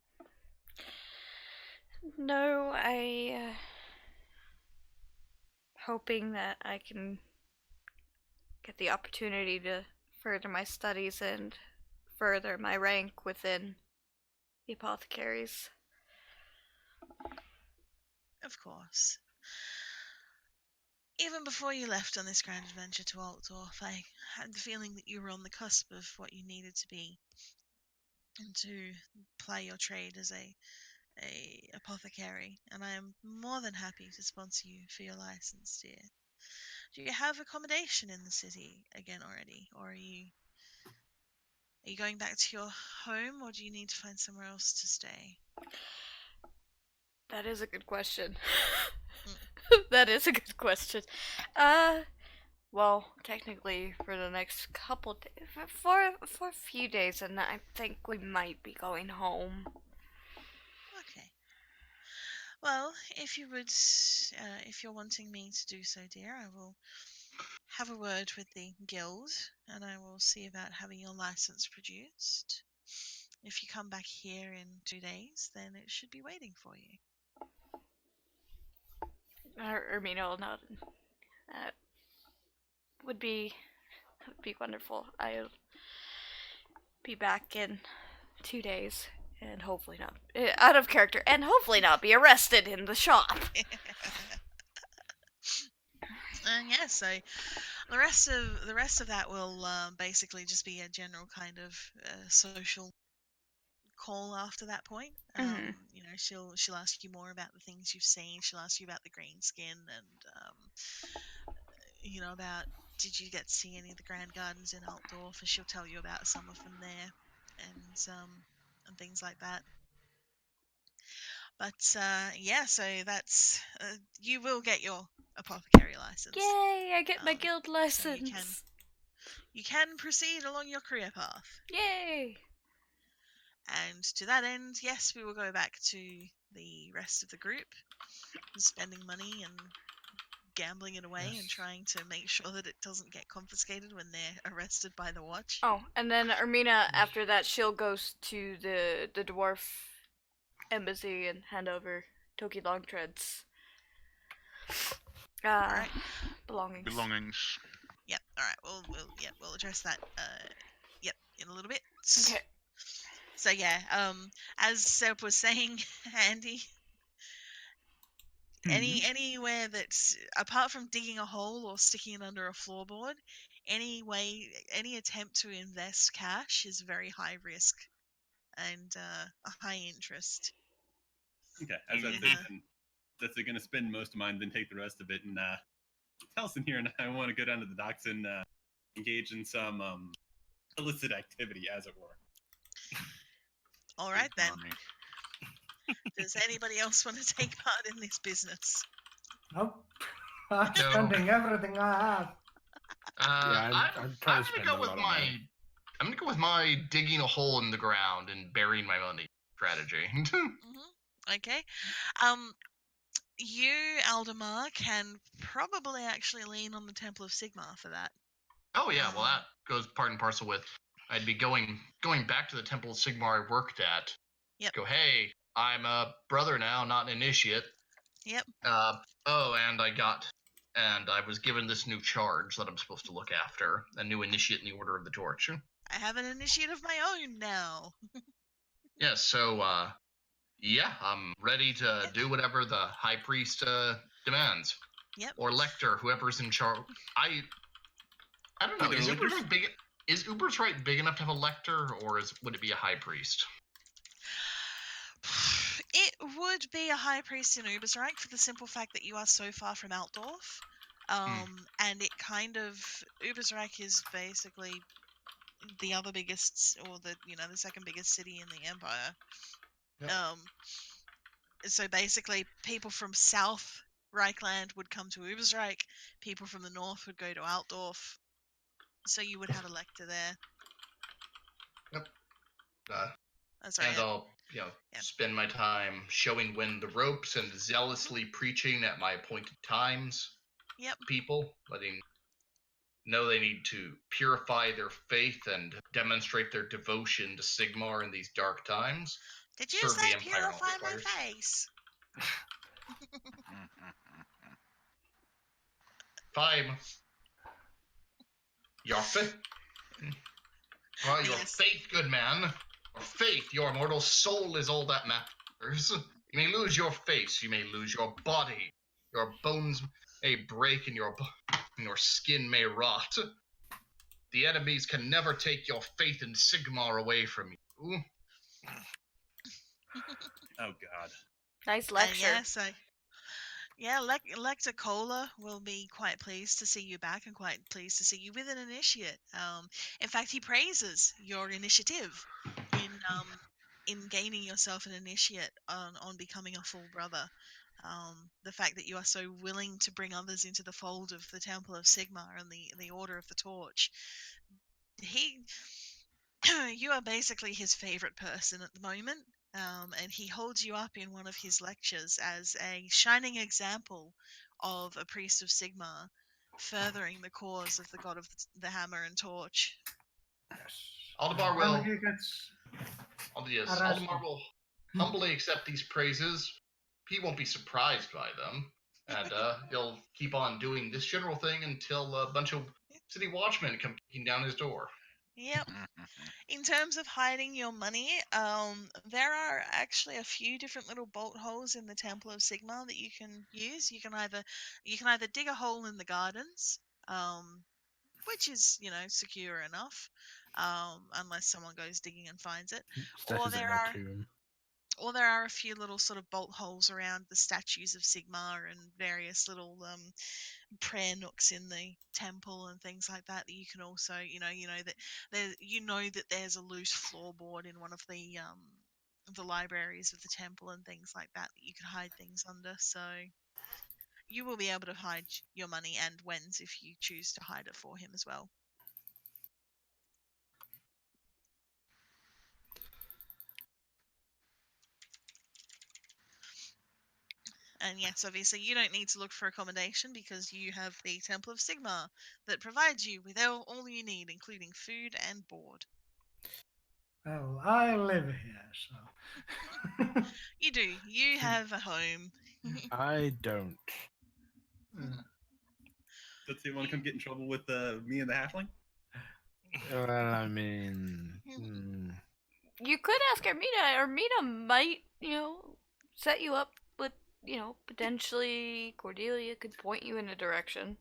No, hoping that I can get the opportunity to further my studies and further my rank within the apothecaries. Of course. Even before you left on this grand adventure to Altdorf, I had the feeling that you were on the cusp of what you needed to be, and to ply your trade as a apothecary, and I am more than happy to sponsor you for your license, dear. Do you have accommodation in the city again already, or are you going back to your home, or do you need to find somewhere else to stay? That is a good question. That is a good question. Well, technically for the next couple days, for a few days, and I think we might be going home. Okay. Well, if you're wanting me to do so, dear, I will have a word with the guild, and I will see about having your license produced. If you come back here in 2 days, then it should be waiting for you. Ermino, no, would be wonderful. I'll be back in 2 days, and hopefully not out of character, and hopefully not be arrested in the shop. Yeah, so the rest of that will basically just be a general kind of social call after that point. Mhm. You know, she'll ask you more about the things you've seen. She'll ask you about the green skin and you know, about did you get to see any of the grand gardens in Altdorf, and she'll tell you about some of them there, and things like that. But yeah, so that's you will get your apothecary license. Yay! I get my guild So license. you can proceed along your career path. Yay! And to that end, yes, we will go back to the rest of the group, spending money and gambling it away and trying to make sure that it doesn't get confiscated when they're arrested by the watch. Oh, and then Ermina, after that, she'll go to the dwarf embassy and hand over Toki Longtread's Alright. belongings. Yep. All right. We'll address that. Yep, in a little bit. Okay. So yeah. As Seb was saying, Andy, Anywhere that's apart from digging a hole or sticking it under a floorboard, any attempt to invest cash is very high risk and a high interest. Okay, as I said, that's going to spend most of mine, then take the rest of it. And Telson here and I want to go down to the docks and engage in some illicit activity, as it were. All right then. Money. Does anybody else want to take part in this business? Nope. I'm spending everything I have. I'm trying to gonna spend go a with lot of money. I'm gonna go with my digging a hole in the ground and burying my money strategy. Okay. You, Aldemar, can probably actually lean on the Temple of Sigmar for that. Oh yeah, well that goes part and parcel with I'd be going back to the Temple of Sigmar I worked at. Yep. Go, hey, I'm a brother now, not an initiate. Yep. And I was given this new charge that I'm supposed to look after, a new initiate in the Order of the Torch. I have an initiate of my own now. Yeah, so yeah, I'm ready to do whatever the High Priest demands. Yep. Or Lector, whoever's in charge. I don't know. Is Ubertright big enough to have a Lector, or would it be a High Priest? It would be a High Priest in Ubersreich for the simple fact that you are so far from Altdorf. And it kind of Ubersreich is basically the other biggest, or the second biggest city in the Empire. Yep. So basically, people from South Reikland would come to Ubersreich. People from the north would go to Altdorf. So you would have a lector there. Yep. That's right. And I'll spend my time showing Wynn the ropes and zealously preaching at my appointed times. Yep. People, letting know they need to purify their faith and demonstrate their devotion to Sigmar in these dark times. Did you say purify my face? Fine. Your faith. Well, your faith, good man. Your faith, your mortal soul is all that matters. You may lose your face, you may lose your body. Your bones may break and your skin may rot. The enemies can never take your faith in Sigmar away from you. Oh, God. Nice lecture. Lector Cola will be quite pleased to see you back and quite pleased to see you with an initiate. In fact, he praises your initiative in gaining yourself an initiate on becoming a full brother. The fact that you are so willing to bring others into the fold of the Temple of Sigmar and the Order of the Torch. You are basically his favorite person at the moment. And he holds you up in one of his lectures as a shining example of a priest of Sigmar furthering the cause of the god of the hammer and torch. Yes. Aldemar will Hmm. humbly accept these praises. He won't be surprised by them. And he'll keep on doing this general thing until a bunch of city watchmen come kicking down his door. Yep. In terms of hiding your money, there are actually a few different little bolt holes in the Temple of Sigmar that you can use. You can either dig a hole in the gardens, which is secure enough, unless someone goes digging and finds it, or there are a few little sort of bolt holes around the statues of Sigmar and various little prayer nooks in the temple and things like that you can also that there's a loose floorboard in one of the libraries of the temple and things like that you can hide things under. So you will be able to hide your money and Wen's if you choose to hide it for him as well. And yes, obviously, you don't need to look for accommodation because you have the Temple of Sigmar that provides you with all you need, including food and board. Well, I live here, so. You do. You have a home. I don't. Does he want to come get in trouble with me and the halfling? Well, I mean, You could ask Armida. Armida might, set you up with potentially Cordelia could point you in a direction.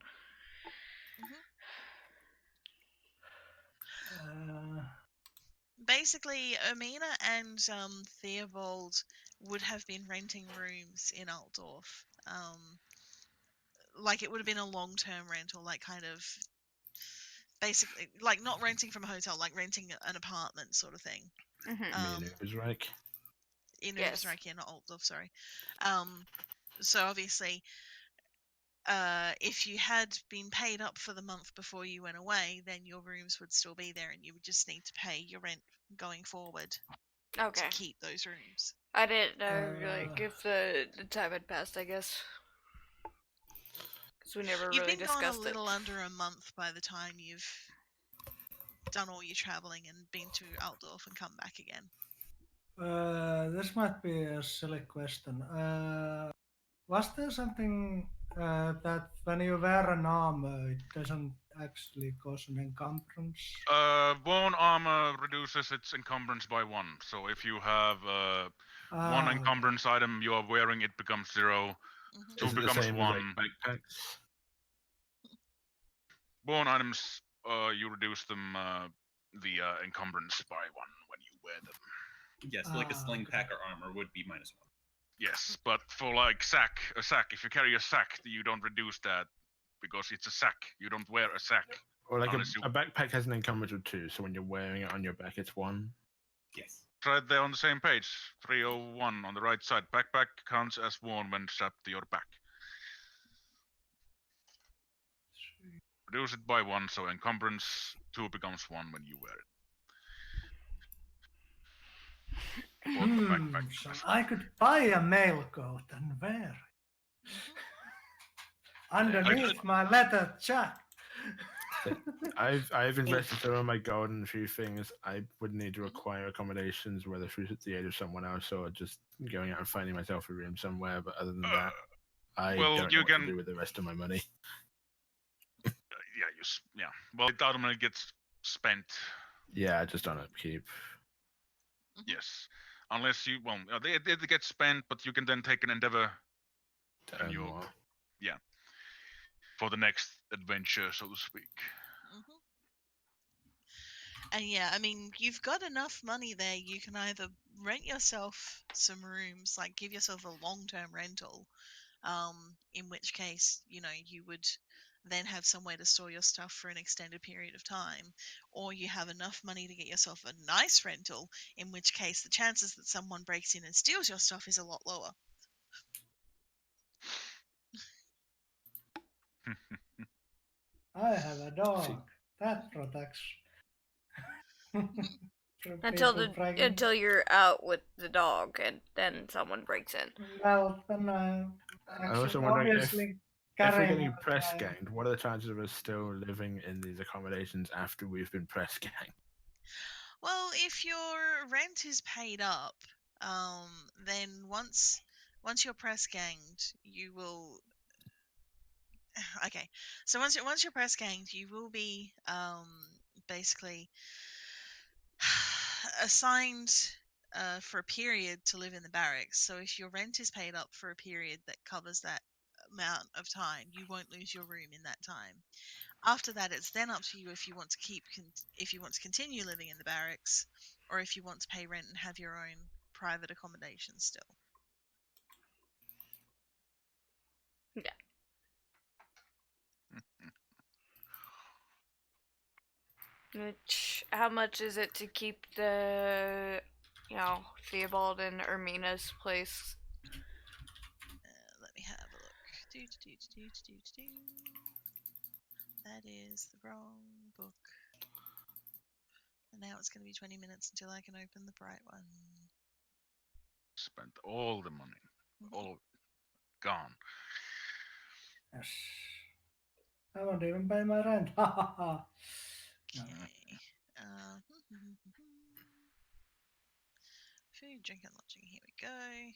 Basically, Ermina and Theobald would have been renting rooms in Altdorf. Like it would have been a long-term rental, like kind of basically like not renting from a hotel, like renting an apartment sort of thing. Mm-hmm. Me and Uzreich. In Yes. Ubersreich, yeah, not Altdorf, sorry. So obviously, if you had been paid up for the month before you went away, then your rooms would still be there, and you would just need to pay your rent going forward Okay. to keep those rooms. I didn't know, like, if the time had passed, I guess. Because we never You've really been gone a discussed it. little under a month by the time you've done all your traveling and been to Altdorf and come back again. This might be a silly question. Was there something that when you wear an armor, it doesn't actually cause an encumbrance? Bone armor reduces its encumbrance by 1. So if you have one encumbrance item you are wearing, it becomes 0. Mm-hmm. 2 Is it the becomes same 1. as like backpacks? Bone items, you reduce them the encumbrance by 1 when you wear them. Yes, like a sling pack or armor would be -1. Yes, but for like a sack, if you carry a sack, you don't reduce that because it's a sack. You don't wear a sack. Or like unless you... a backpack has an encumbrance of 2, so when you're wearing it on your back, it's 1. Yes. Right there on the same page, 301 on the right side. Backpack counts as worn when strapped to your back. Reduce it by 1, so encumbrance 2 becomes 1 when you wear it. For the backpack. So I could buy a mail coat and wear it. Underneath my leather jacket. I've invested some of my gold in a few things. I would need to acquire accommodations, whether through the aid of someone else or just going out and finding myself a room somewhere. But other than that, I don't know what to do with the rest of my money. Well, it automatically gets spent. Yeah, just on upkeep. Yes, unless you it gets spent, but you can then take an endeavor. And you for the next adventure, so to speak. And yeah, I mean, you've got enough money there. You can either rent yourself some rooms, like give yourself a long-term rental, in which case, you would then have somewhere to store your stuff for an extended period of time, or you have enough money to get yourself a nice rental, in which case the chances that someone breaks in and steals your stuff is a lot lower. I have a dog that protects. Until you're out with the dog and then someone breaks in. Well, then I'm also wondering if we're getting press ganged, what are the chances of us still living in these accommodations after we've been press ganged? Well, if your rent is paid up, then once you're press ganged, you will. Okay, so once you're press ganged, you will be basically assigned for a period to live in the barracks. So if your rent is paid up for a period that covers that amount of time, you won't lose your room in that time. After that, it's then up to you if you want to continue living in the barracks, or if you want to pay rent and have your own private accommodation still. Yeah. How much is it to keep the, Theobald and Ermina's place? Let me have a look. That is the wrong book. And now it's going to be 20 minutes until I can open the bright one. Spent all the money. All of it. Gone. Yes. I won't even pay my rent. Ha ha ha. Okay. Food, drink, and lodging. Here we go.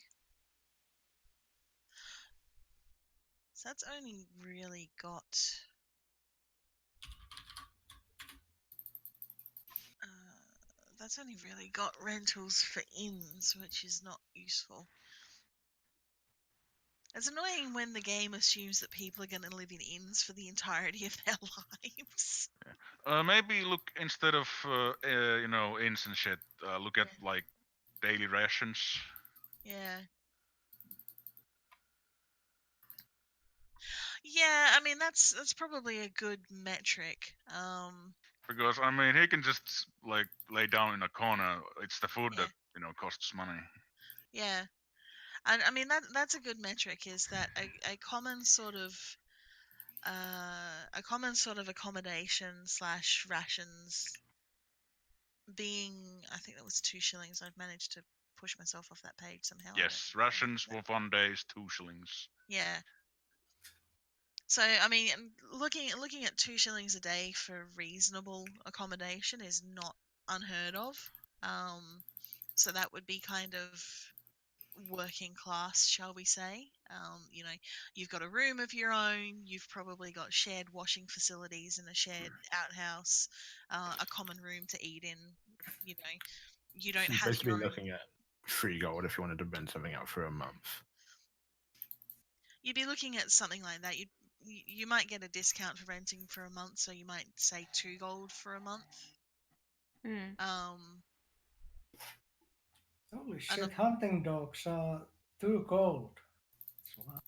So that's only really got. That's only really got rentals for inns, which is not useful. It's annoying when the game assumes that people are going to live in inns for the entirety of their lives. Maybe look instead of inns and shit. Look at like daily rations. Yeah. Yeah, I mean that's probably a good metric. Because I mean, he can just like lay down in a corner. It's the food Yeah. that costs money. Yeah. And I mean that's a good metric is that a common sort of accommodation slash rations being, I think that was 2 shillings. I've managed to push myself off that page somehow. Yes, rations for 1 day is 2 shillings. Yeah. So I mean, looking at 2 shillings a day for reasonable accommodation is not unheard of. So that would be kind of working class, shall we say? You've got a room of your own. You've probably got shared washing facilities and a shared outhouse, a common room to eat in. You know, you don't You're have basically your own. looking at $3 if you wanted to rent something out for a month. You'd be looking at something like that. You might get a discount for renting for a month, so you might say 2 gold for a month. Hmm. Holy And shit, hunting dogs are 2 gold. That's a lot.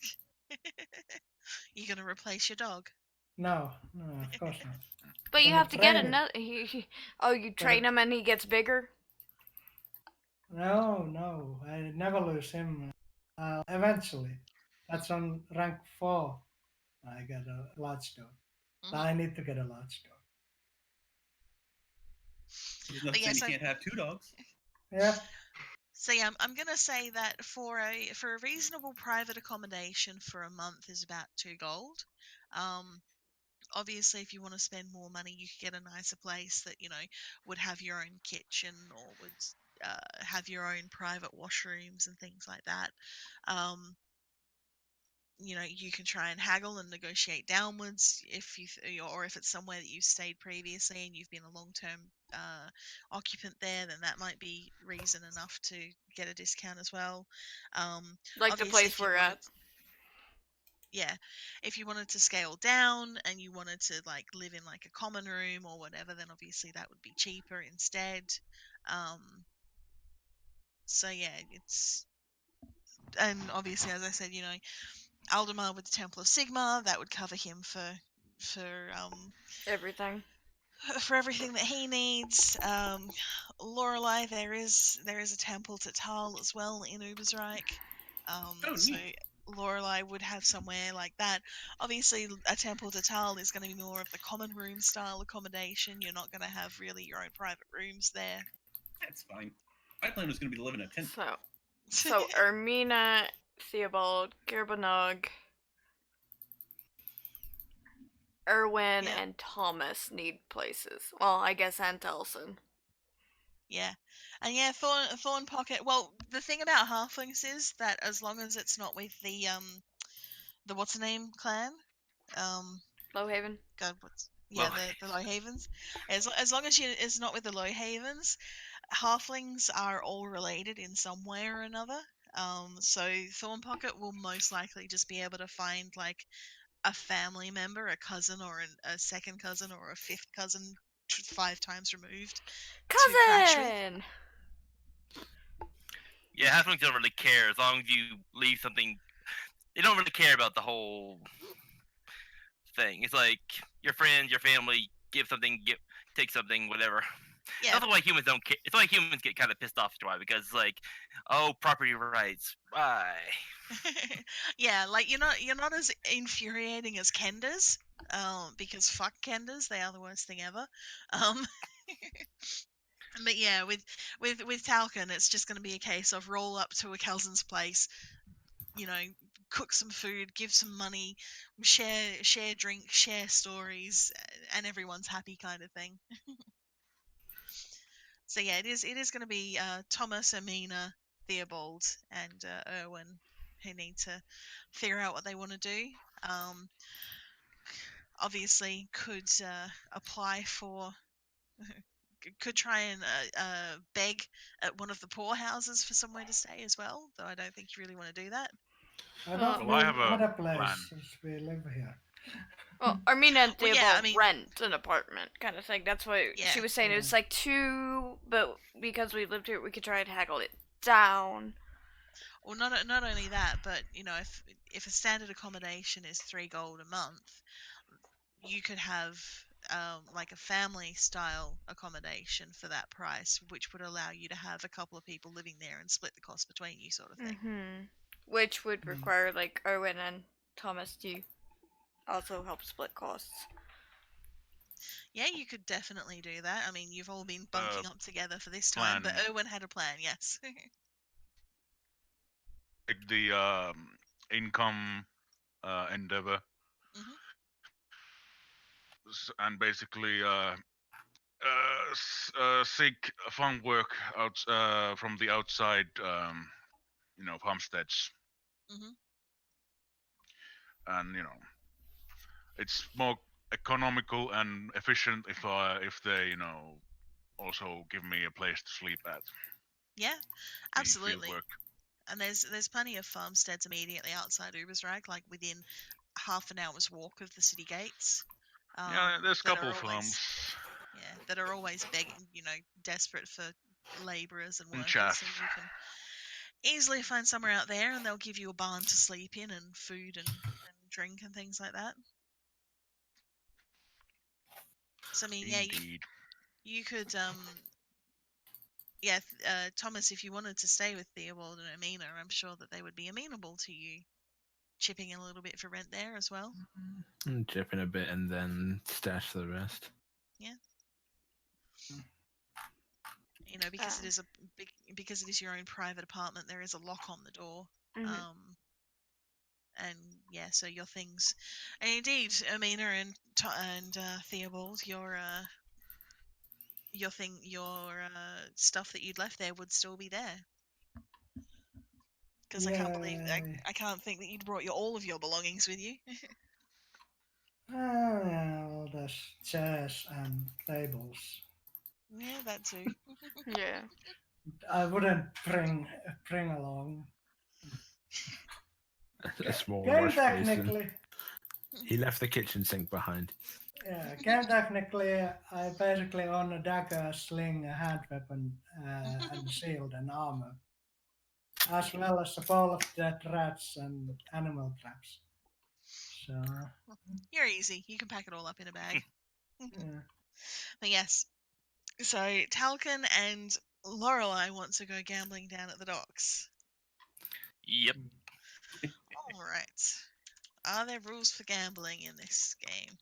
you're gonna replace your dog. No, of course not. But you Gonna have to get train it. another. You train him and he gets bigger. No, I never lose him. Eventually. That's on rank 4. I get a large dog. Mhm. I need to get a large dog. There's nothing But yeah, saying so you can't have 2 dogs. Yeah, So yeah, I'm gonna say that for a reasonable private accommodation for a month is about 2 gold. Um, Obviously, if you want to spend more money, you could get a nicer place that would have your own kitchen or would have your own private washrooms and things like that. Um, you can try and haggle and negotiate downwards if or if it's somewhere that you've stayed previously and you've been a long-term occupant there, then that might be reason enough to get a discount as well. Like the Obviously, place we're at. yeah, if you wanted to scale down and you wanted to like live in like a common room or whatever, then obviously that would be cheaper instead. So yeah, and obviously, as I said, Aldemar with the Temple of Sigma, that would cover him for Everything. for everything that he needs. Lorelei, there is a temple to Tal as well in Ubersreich. So neat. Lorelei would have somewhere like that. Obviously, a temple to Tal is going to be more of the common room style accommodation. You're not going to have really your own private rooms there. That's fine. My plan was going to be to live in a tent. So Ermina, Theobald, Gerbanog, Erwin, Yeah. and Thomas need places. Well, I guess and Telson. Yeah, and yeah, Thorn Pocket. Well, the thing about halflings is that as long as it's not with the what's the name clan, Lowhaven. God, the Low Low Havens, as long as it's not with the Low Havens, halflings are all related in some way or another. So Thorn Pocket will most likely just be able to find like a family member, a cousin, or a second cousin, or a fifth cousin, 5 times removed, to crash with. Cousin! Yeah, halflings don't really care as long as you leave something. They don't really care about the whole thing. It's like your friends, your family, give something, take something, whatever. Yeah. That's why humans don't care. It's why humans get kind of pissed off to why because it's like, oh, property rights, bye. Yeah, like you're not as infuriating as Kenders, because fuck Kenders, they are the worst thing ever. Um, but yeah, with Talcon, it's just going to be a case of roll up to a cousin's place, cook some food, give some money, share drink, share stories, and everyone's happy kind of thing. So yeah, it is going to be Thomas, Amina, Theobald, and Erwin who need to figure out what they want to do. Obviously, could apply for, could try and beg at one of the poorhouses for somewhere to stay as well. Though I don't think you really want to do that. I thought Well, I we have a had a place plan. since we live here. Well, Armina and Well, Theobald yeah, I mean- rent an apartment kind of thing. That's what she Yeah. was saying. It was Yeah. like 2, but because we lived here, we could try and haggle it down. Well, not only that, but if a standard accommodation is 3 gold a month, you could have like a family style accommodation for that price, which would allow you to have a couple of people living there and split the cost between you, sort of thing. Mm-hmm. Which would require like Owen and Thomas to also help split costs. Yeah, you could definitely do that. I mean, you've all been bunking up together for this time, but plan. Owen had a plan. Yes. Take the income endeavor Mhm. and basically seek farm work out from the outside, farmsteads, Mhm. and it's more economical and efficient if they also give me a place to sleep at. Yeah, The absolutely. fieldwork. And there's plenty of farmsteads immediately outside Ubersreich, like within half an hour's walk of the city gates. Yeah, there's a that couple are farms that are always begging, desperate for laborers and and workers, chaff. so you can easily find somewhere out there, and they'll give you a barn to sleep in and food and drink and things like that. So I mean, yeah, Indeed. you could Thomas, if you wanted to stay with Theobald and Amina, I'm sure that they would be amenable to you chipping in a little bit for rent there as well. Chip in a bit and then stash the rest. Because it is because it is your own private apartment, there is a lock on the door. And yeah, so your things, and indeed, Amina and Theobald, your stuff that you'd left there would still be there. Because I can't think that you'd brought all of your belongings with you. Well, there's chairs and tables. Yeah, that too. Yeah. I wouldn't bring along. A small Game wash basin. technically, He left the kitchen sink behind. yeah. Game technically, I basically own a dagger, sling, a hand weapon, and shield and armor, as well as a bowl of dead rats and animal traps. So You're easy. You can pack it all up in a bag. yeah. But yes, so Talcon and Lorelei want to go gambling down at the docks. Yep. All right. Are there rules for gambling in this game?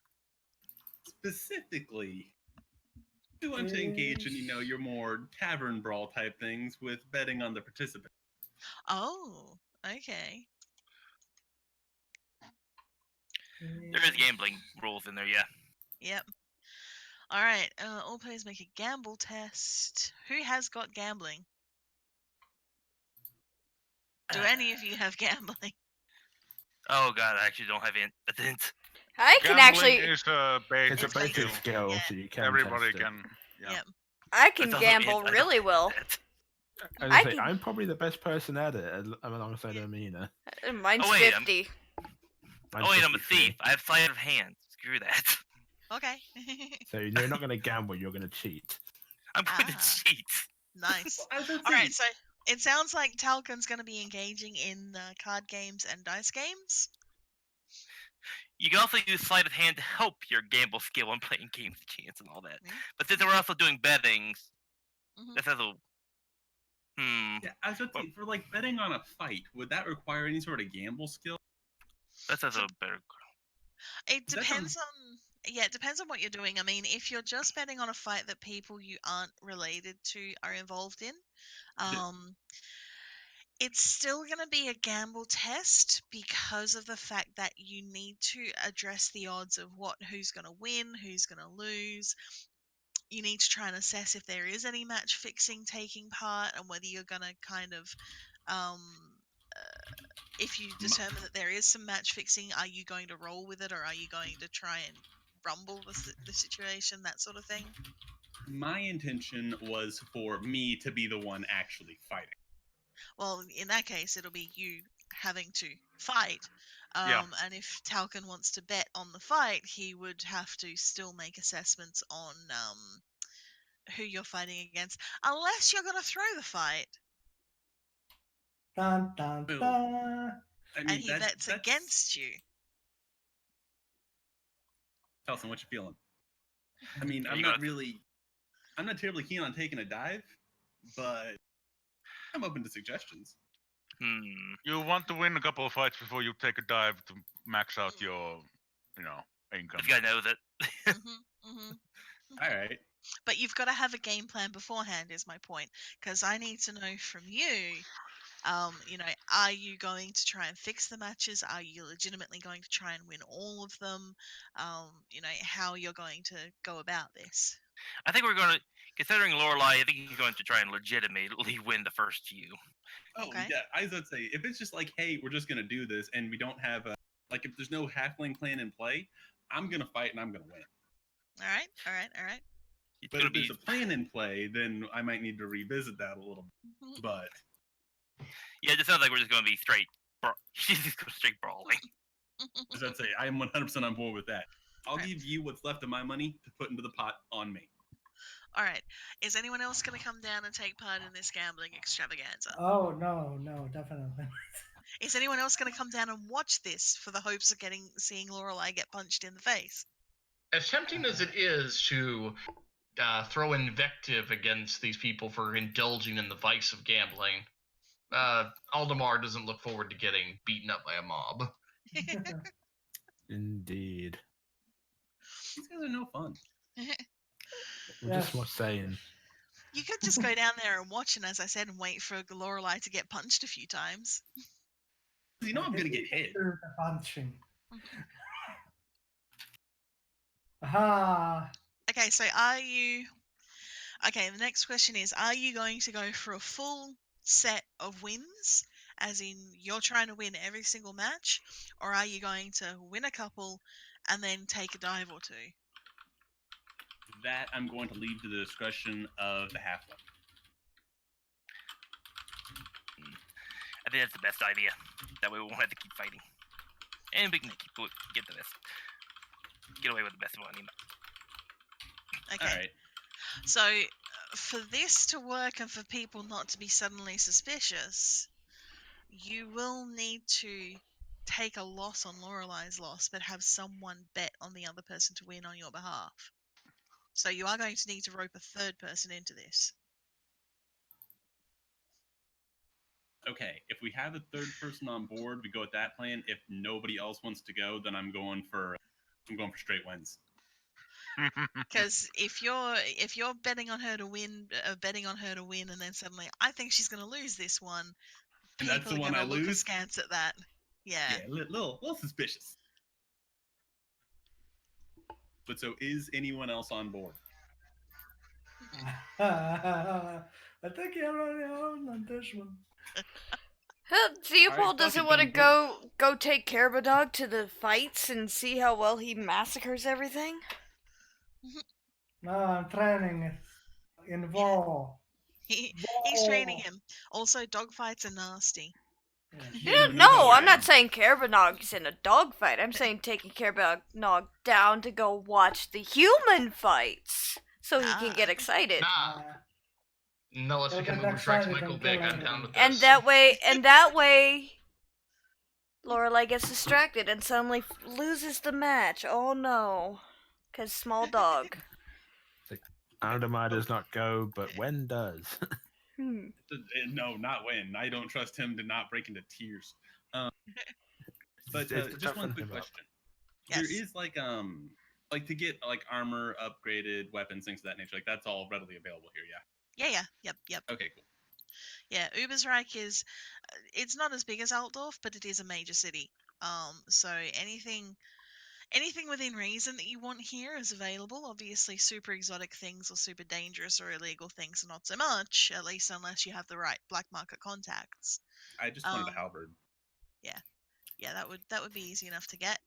Specifically, we want to engage in, your more tavern brawl type things with betting on the participant. Oh, okay. There is gambling rules in there, yeah. Yep. All right. All players make a gamble test. Who has got gambling? Do any of you have gambling? Oh god, I actually don't have it. I can Gambling actually. is a basic It's a basic skill. skill, Yeah. so you can Everybody test it. can. Yeah. Yep. I can It doesn't gamble mean I really don't well. have it. I can- I'm probably the best person at it, alongside Amina. Mine's Oh, wait, 50. I'm Oh wait, I'm a 53. thief. I have sleight of hand. Screw that. Okay. So you're not going to gamble, you're going to cheat. I'm going Ah. to cheat. Nice. As a All right. thief, So it sounds like Talcon's going to be engaging in card games and dice games. You can also use sleight of hand to help your gamble skill when playing games of chance and all that. Yeah. But since we're also doing bettings, Mhm. that's also yeah, as a thief, for like betting on a fight, would that require any sort of gamble skill? that's also better. It That depends on it depends on what you're doing. I mean, if you're just betting on a fight that people you aren't related to are involved in, it's still going to be a gamble test because of the fact that you need to address the odds of who's going to win, who's going to lose. You need to try and assess if there is any match fixing taking part and whether you're going to kind of if you determine that there is some match fixing, are you going to roll with it or are you going to try and rumble the situation, that sort of thing? My intention was for me to be the one actually fighting. Well, in that case, it'll be you having to fight. Yeah. And if Talcon wants to bet on the fight, he would have to still make assessments on who you're fighting against, unless you're going to throw the fight. Dun, dun, Boom. dun. I And mean, he bets that's against you. Felson, what you feeling? I mean, Are I'm you not gonna- terribly keen on taking a dive, but I'm open to suggestions. You want to win a couple of fights before you take a dive to max out your, income. This guy knows it. All right. But you've got to have a game plan beforehand, is my point. Because I need to know from you, are you going to try and fix the matches? Are you legitimately going to try and win all of them? How you're going to go about this. I think we're going to, considering Lorelai, I think he's going to try and legitimately win the first few. Oh, Okay. yeah. I was going to say, if it's just like, hey, we're just going to do this, and we don't have if there's no halfling clan in play, I'm going to fight and I'm going to win. All right. It's But going if to be, there's a plan in play, then I might need to revisit that a little bit. But yeah, it just sounds like we're just going to be straight, just go straight brawling. as I'd say, I am 100% on board with that. I'll Right. give you what's left of my money to put into the pot on me. All right. Is anyone else going to come down and take part in this gambling extravaganza? Oh, no, definitely. Is anyone else going to come down and watch this for the hopes of seeing Lorelai get punched in the face? As tempting as it is to throw invective against these people for indulging in the vice of gambling, Aldemar doesn't look forward to getting beaten up by a mob. Indeed. These guys are no fun. We're just more saying. You could just go down there and watch, and as I said, and wait for Lorelai to get punched a few times. You know I'm going to get hit. The punching. Aha. Okay, so Okay, the next question is, are you going to go for a full set of wins, as in you're trying to win every single match, or are you going to win a couple and then take a dive or two? That I'm going to leave to the discretion of the halfling. I think that's the best idea. That way we won't have to keep fighting. And we can get away with the best money. Okay. All right. So, for this to work and for people not to be suddenly suspicious, you will need to take a loss on Lorelai's loss, but have someone bet on the other person to win on your behalf. So you are going to need to rope a third person into this. Okay, if we have a third person on board, we go with that plan. If nobody else wants to go, then I'm going for straight wins. Because if you're betting on her to win, and then suddenly I think she's going to lose this one, And that's people the are one going I to look lose? askance at that. Yeah. Yeah, little suspicious. But so is anyone else on board? I think you're on your own on this one. Theobald Alright, doesn't fuck it, want to then go take care of a dog to the fights and see how well he massacres everything. No, I'm training in war. He's training him. Also, dogfights are nasty. Yes. Yeah, No, I'm worries. not saying care of a dog's in a dog fight. I'm saying taking care of a dog down to go watch the human fights so he can get excited. Nah. No, let's Well, become then Uber Strikes excited Michael and Vick. kill I'm down with everything. this. And that way, Lorelai gets distracted and suddenly loses the match. Oh no. Because small dog. Aldemar does not go, but Wen does. No, not when. I don't trust him to not break into tears. But It's just one toughen quick him up. question. Yes. There is like to get like armor, upgraded weapons, things of that nature. Like that's all readily available here. Yeah. Yep. Okay, cool. Yeah, Ubersreich is, it's not as big as Altdorf, but it is a major city. So anything within reason that you want here is available. Obviously, super exotic things or super dangerous or illegal things, not so much. At least unless you have the right black market contacts. I just wanted a halberd. Yeah, that would be easy enough to get.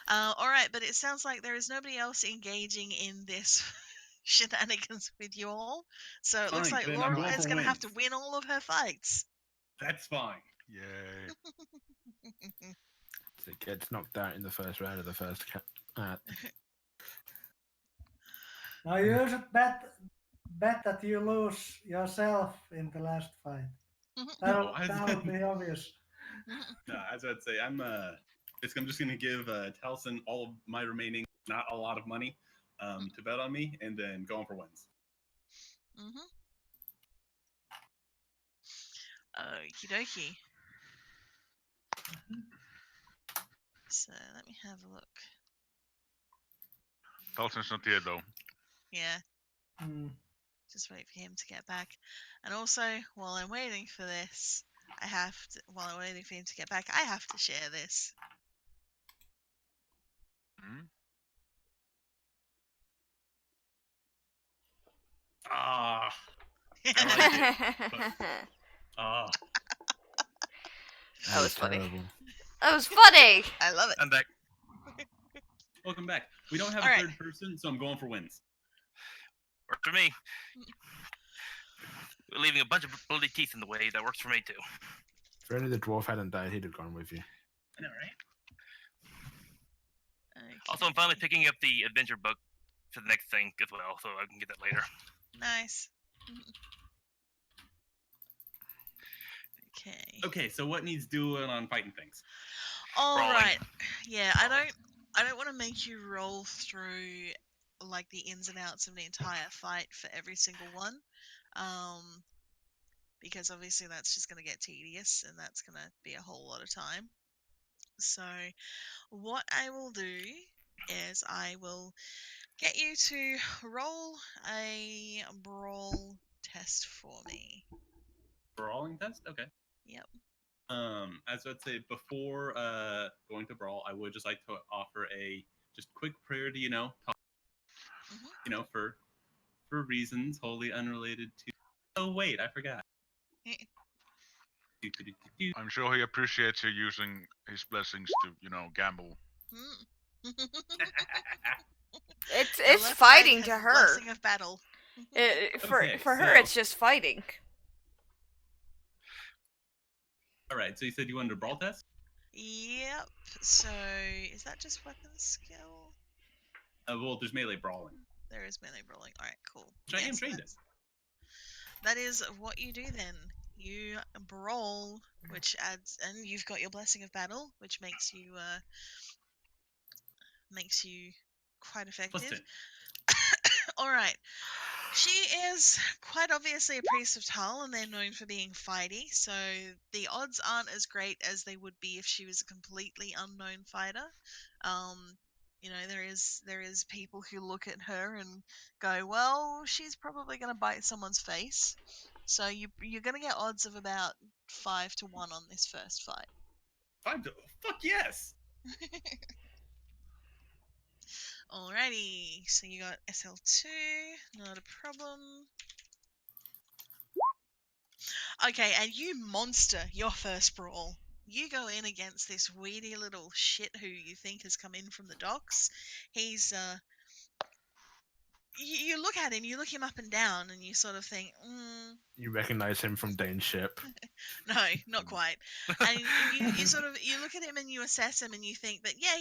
All right, but it sounds like there is nobody else engaging in this shenanigans with you all. So it looks Fine, like then I'm going Lorelai is for going to have to wins. win all of her fights. That's fine. Yay. So it gets knocked out in the first round of the first Now you should bet that you lose yourself in the last fight. No, That'll be obvious. No, as I'd say, I'm just gonna give Taliesin all of my remaining, not a lot of money, to bet on me, and then go on for wins. Okie dokie. So let me have a look. Dalton's not here though. Yeah, Hmm. just wait for him to get back. And also, while I'm waiting for this, while I'm waiting for him to get back, I have to share this. Hmm? Ah, that That was funny. terrible. That was funny. I love it. I'm back. welcome back. We don't have All a right. third person, so I'm going for wins. Works for me. We're leaving a bunch of bloody teeth in the way. That works for me too. If only the dwarf hadn't died, he'd have gone with you. I know, right? Also, I'm finally picking up the adventure book for the next thing as well, so I can get that later. Nice. Okay. Okay, so what needs doing on fighting things? All Brawling. right. Yeah, I don't want to make you roll through like the ins and outs of the entire fight for every single one, because obviously that's just going to get tedious and that's going to be a whole lot of time. So what I will do is I will get you to roll a brawl test for me. Brawling test? Okay. Yep. As I'd say, before going to brawl, I would just like to offer a just quick prayer to for reasons wholly unrelated to. Oh wait, I forgot. I'm sure he appreciates you using his blessings to, gamble. It's The left fighting leg to has the her. Blessing of battle. For her, so- it's just fighting. All right, so you said you wanted a brawl test? Yep. So is that just weapon skill? Well, there's melee brawling. There is melee brawling. All right, cool. Which I am Yes, trained in. that is what you do then. You brawl, which adds, and you've got your blessing of battle, which makes you quite effective. +10. All right. She is quite obviously a priest of Tal, and they're known for being fighty, so the odds aren't as great as they would be if she was a completely unknown fighter. There is people who look at her and go, well, she's probably going to bite someone's face. So you're going to get odds of about 5 to 1 on this first fight. Fuck yes! Alrighty, so you got SL2, not a problem. Okay, and you monster your first brawl. You go in against this weedy little shit who you think has come in from the docks. He's you look at him, you look him up and down, and you sort of think, You recognize him from Dane's ship. no, not quite. And you sort of you look at him and you assess him, and you think that yeah,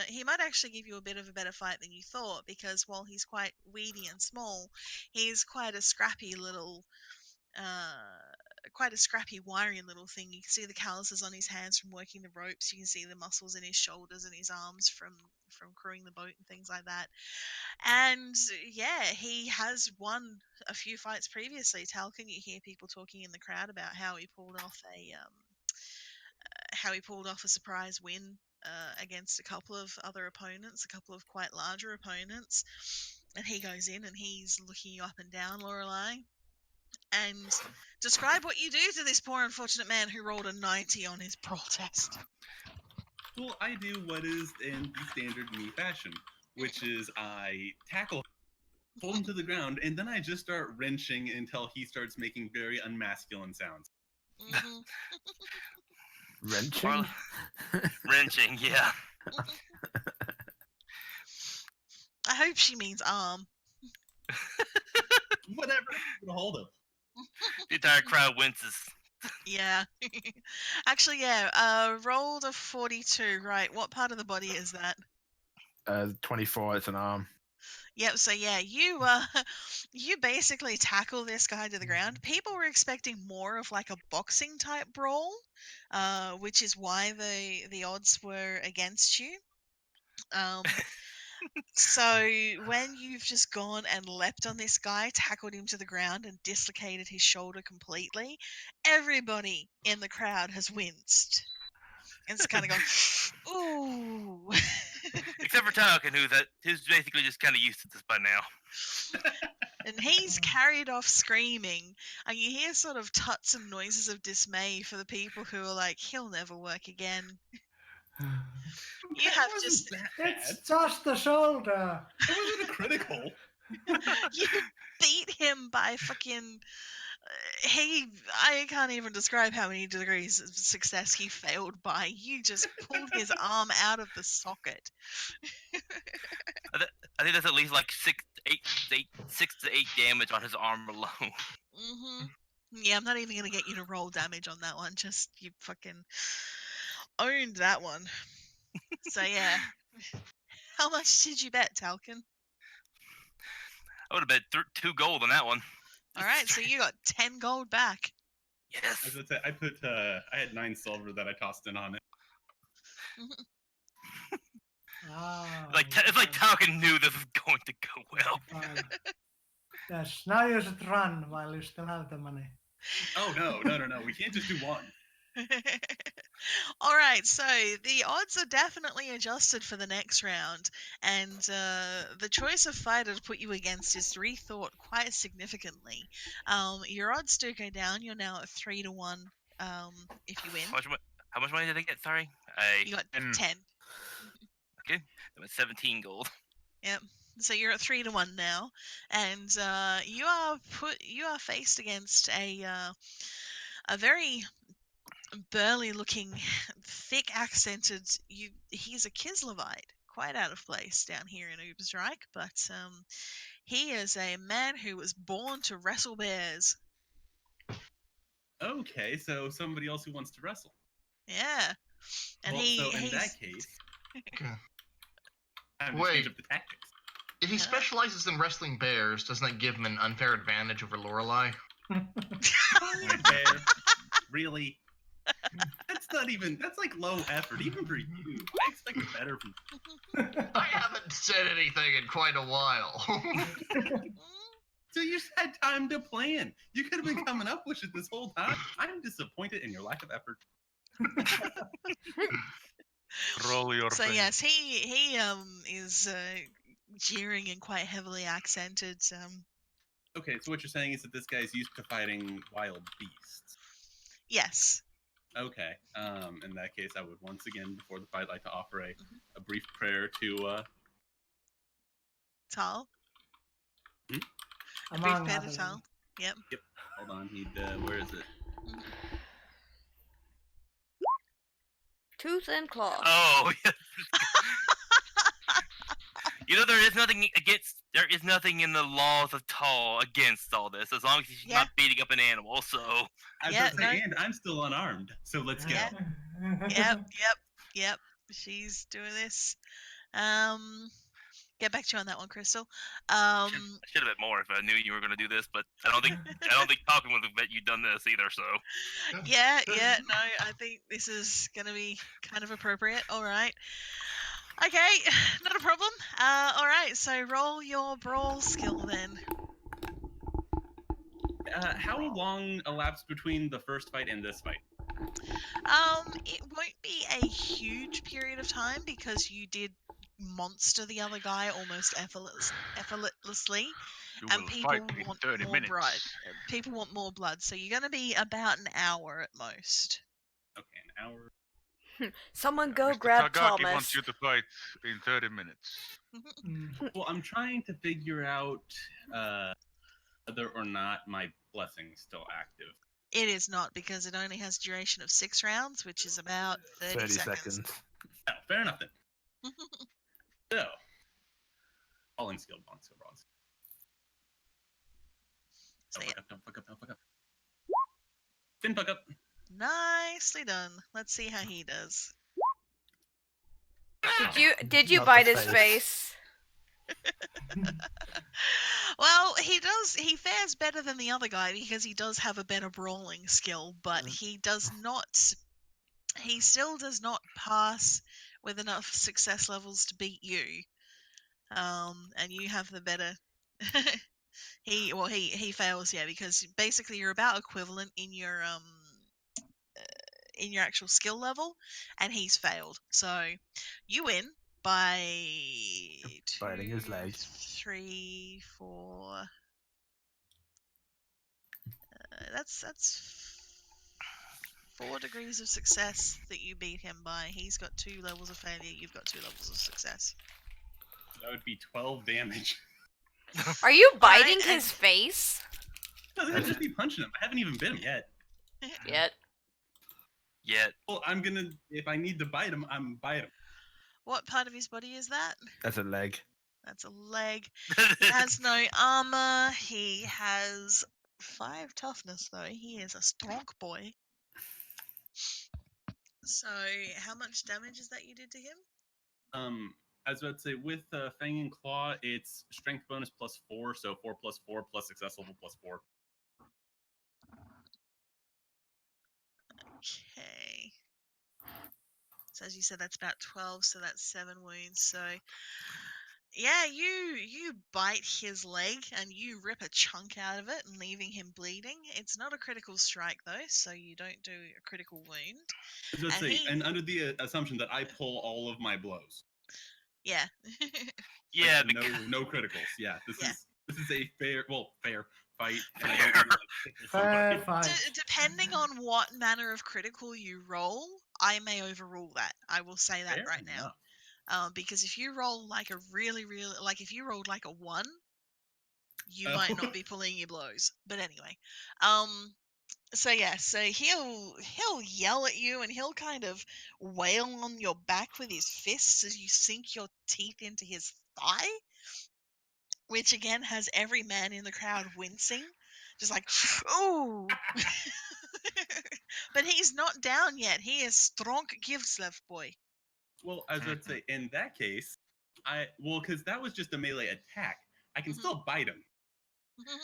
he might actually give you a bit of a better fight than you thought, because while he's quite weedy and small, he's quite a scrappy little. Quite a scrappy, wiry little thing. You can see the calluses on his hands from working the ropes. You can see the muscles in his shoulders and his arms from crewing the boat and things like that. And yeah, he has won a few fights previously. Talcon, you hear people talking in the crowd about how he pulled off a surprise win against a couple of other opponents, a couple of quite larger opponents. And he goes in and he's looking you up and down, Lorelei. And describe what you do to this poor unfortunate man who rolled a 90 on his brawl test. Well, I do what is in the standard me fashion, which is I tackle, pull him to the ground, and then I just start wrenching until he starts making very unmasculine sounds. Mm-hmm. Wrenching? Wrenching, yeah. I hope she means arm. Whatever, get a hold of. The entire crowd winces. Yeah. Actually, yeah. Rolled a 42. Right. What part of the body is that? 24 is an arm. Yep. So yeah, you basically tackle this guy to the ground. People were expecting more of like a boxing type brawl, which is why the odds were against you. So when you've just gone and leapt on this guy, tackled him to the ground, and dislocated his shoulder completely, everybody in the crowd has winced. And it's kind of gone, ooh. Except for Talcon, who's basically just kind of used to this by now. And he's carried off screaming, and you hear sort of tuts and noises of dismay for the people who are like, he'll never work again. You have just It's just the shoulder. It wasn't critical. you beat him by fucking I can't even describe how many degrees of success he failed by. You just pulled his arm out of the socket. I think that's at least like 6 to 8 damage on his arm alone. Yeah, I'm not even gonna get you to roll damage on that one. Just you fucking owned that one. So yeah. How much did you bet, Talcon? I would have bet 2 gold on that one. All right, so you got 10 gold back. Yes. I was gonna say, I had 9 silver that I tossed in on it. It's like Talcon knew this was going to go well. Yes, now you should run while you still have the money. Oh no! We can't just do one. All right, so the odds are definitely adjusted for the next round, and the choice of fighter to put you against is rethought quite significantly. Your odds do go down. You're now at 3 to 1 if you win. How much money did I get? Sorry, You got 10. Okay, that was 17 gold. Yep. So you're at 3 to 1 now, and you are faced against a very burly-looking, thick-accented. He's a Kislevite, quite out of place down here in Ubersreich, but he is a man who was born to wrestle bears. Okay, so somebody else who wants to wrestle. Yeah, and well, he's in that case, Okay. time to Wait. change up the tactics. If he specializes in wrestling bears, doesn't that give him an unfair advantage over Lorelei? Bear, really? That's like low effort, even for you. I expected better from you. I haven't said anything in quite a while. So you just had time to plan. You could have been coming up with it this whole time. I'm disappointed in your lack of effort. Roll your So thing. yes, he is jeering and quite heavily accented. Okay, so what you're saying is that this guy's used to fighting wild beasts. Yes. Okay. In that case, I would once again, before the fight, like to offer a brief prayer to Tal. Hmm? A brief prayer to Tal. Yep. Hold on. Where is it? Tooth and claw. Oh, yes. There is nothing in the laws of Tal against all this, as long as he's not beating up an animal. So And I'm still unarmed, so let's go. Yep. She's doing this. Get back to you on that one, Crystal. I should have bet more if I knew you were going to do this, but I don't think Talcon would have bet you'd done this either. So yeah, no, I think this is going to be kind of appropriate. All right. Okay, not a problem. All right, so roll your brawl skill then. How long elapsed between the first fight and this fight? It won't be a huge period of time because you did monster the other guy almost effortlessly, You and will people fight in want 30 more minutes. blood. People want more blood, so you're going to be about an hour at most. Okay, an hour. Someone go Mr. grab Tagaki Thomas. wants you to fight in 30 minutes. Well, I'm trying to figure out whether or not my blessing's still active. It is not, because it only has duration of 6 rounds, which is about 30 seconds. Oh, fair enough then. So, falling skill, bronze skill, bronze. So, Don't fuck up. Didn't fuck up. Nicely done. Let's see how he does. Did you Not bite the his face? Well, he fares better than the other guy because he does have a better brawling skill, but he still does not pass with enough success levels to beat you. And you have the better. He fails, yeah, because basically you're about equivalent in your actual skill level, and he's failed. So you win by Biting his 2, leg. 3, 4. That's 4 degrees of success that you beat him by. He's got 2 levels of failure. You've got 2 levels of success. That would be 12 damage. Are you biting Alright, his face? No, that would just be punching him. I haven't even bit him yet. Yet. Yet. Well, I'm gonna. If I need to bite him, I'm bite him. What part of his body is that? That's a leg. That's a leg. He has no armor. He has 5 toughness, though. He is a strong boy. So, how much damage is that you did to him? I was about to say, with Fang and Claw, it's strength bonus +4, so 4 + 4 plus success level +4. Okay. So as you said, that's about 12, so that's 7 wounds. So yeah, you bite his leg and you rip a chunk out of it and leaving him bleeding. It's not a critical strike though, so you don't do a critical wound. I was about to say, and under the assumption that I pull all of my blows. Yeah. Yeah, Like, because no criticals. Yeah, this is a fair fight. And I Fair. don't really, like, tickle Fair somebody. fight. Depending on what manner of critical you roll, I may overrule that. I will say that Fair right now. enough. Because if you roll like a really, like if you rolled like a 1, you might not be pulling your blows. But anyway, so yeah, so he'll yell at you and he'll kind of wail on your back with his fists as you sink your teeth into his thigh, which again has every man in the crowd wincing, just like, ooh. But he's not down yet. He is strong Givslev boy. Well, I was about to say, in that case, because that was just a melee attack. I can Mhm. still bite him.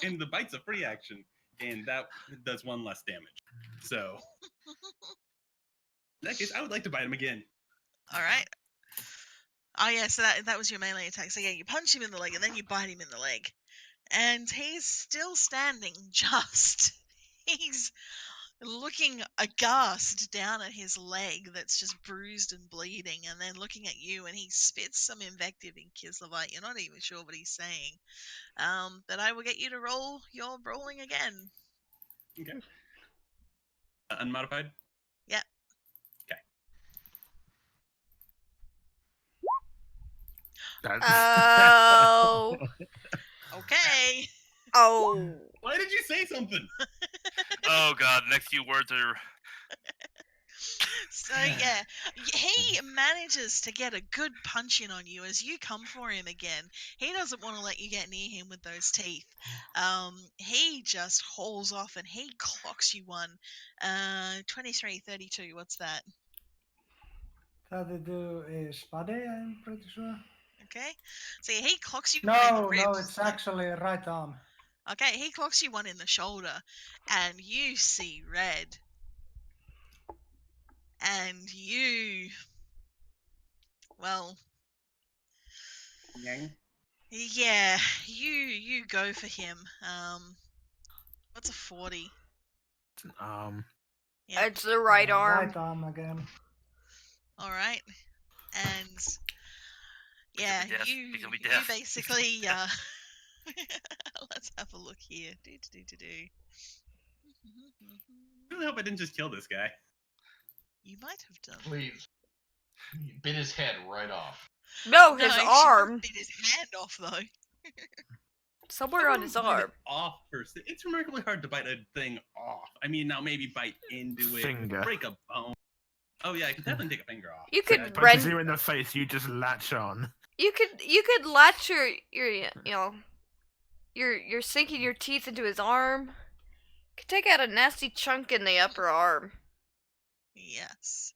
And the bite's a free action, and that does 1 less damage. So, in that case, I would like to bite him again. All right. Oh yeah, so that was your melee attack. So yeah, you punch him in the leg and then you bite him in the leg. And he's still standing, he's looking aghast down at his leg that's just bruised and bleeding, and then looking at you, and he spits some invective in Kislevite. You're not even sure what he's saying. But I will get you to roll your brawling again. Okay. Unmodified? Yep. Okay. Oh. Okay. Oh. Why did you say something? oh god, the next few words are So yeah, he manages to get a good punch in on you as you come for him again. He doesn't want to let you get near him with those teeth. He just hauls off and he clocks you one. 23-32. What's that? 32 is body, I'm pretty sure. Okay. So yeah, he clocks you one in the No, ribs. it's actually right arm. Okay, he clocks you one in the shoulder, and you see red. And you, well, yeah, you go for him. What's a 40? It's an arm. Yep. It's the right arm. Right arm again. All right, and yeah, death. you It's gonna be death. basically let's have a look here. Do. I really hope I didn't just kill this guy. You might have done. Please. You bit his head right off. No, No, his she arm. bit his hand off though. Somewhere on his I wouldn't bite arm. it off per se. It's remarkably hard to bite a thing off. I mean, now maybe bite into it, Finger. break a bone. Oh yeah, I could definitely take a finger off. You So could it punches rend. you in the face, you just latch on. You could latch your you're sinking your teeth into his arm. Could take out a nasty chunk in the upper arm. Yes.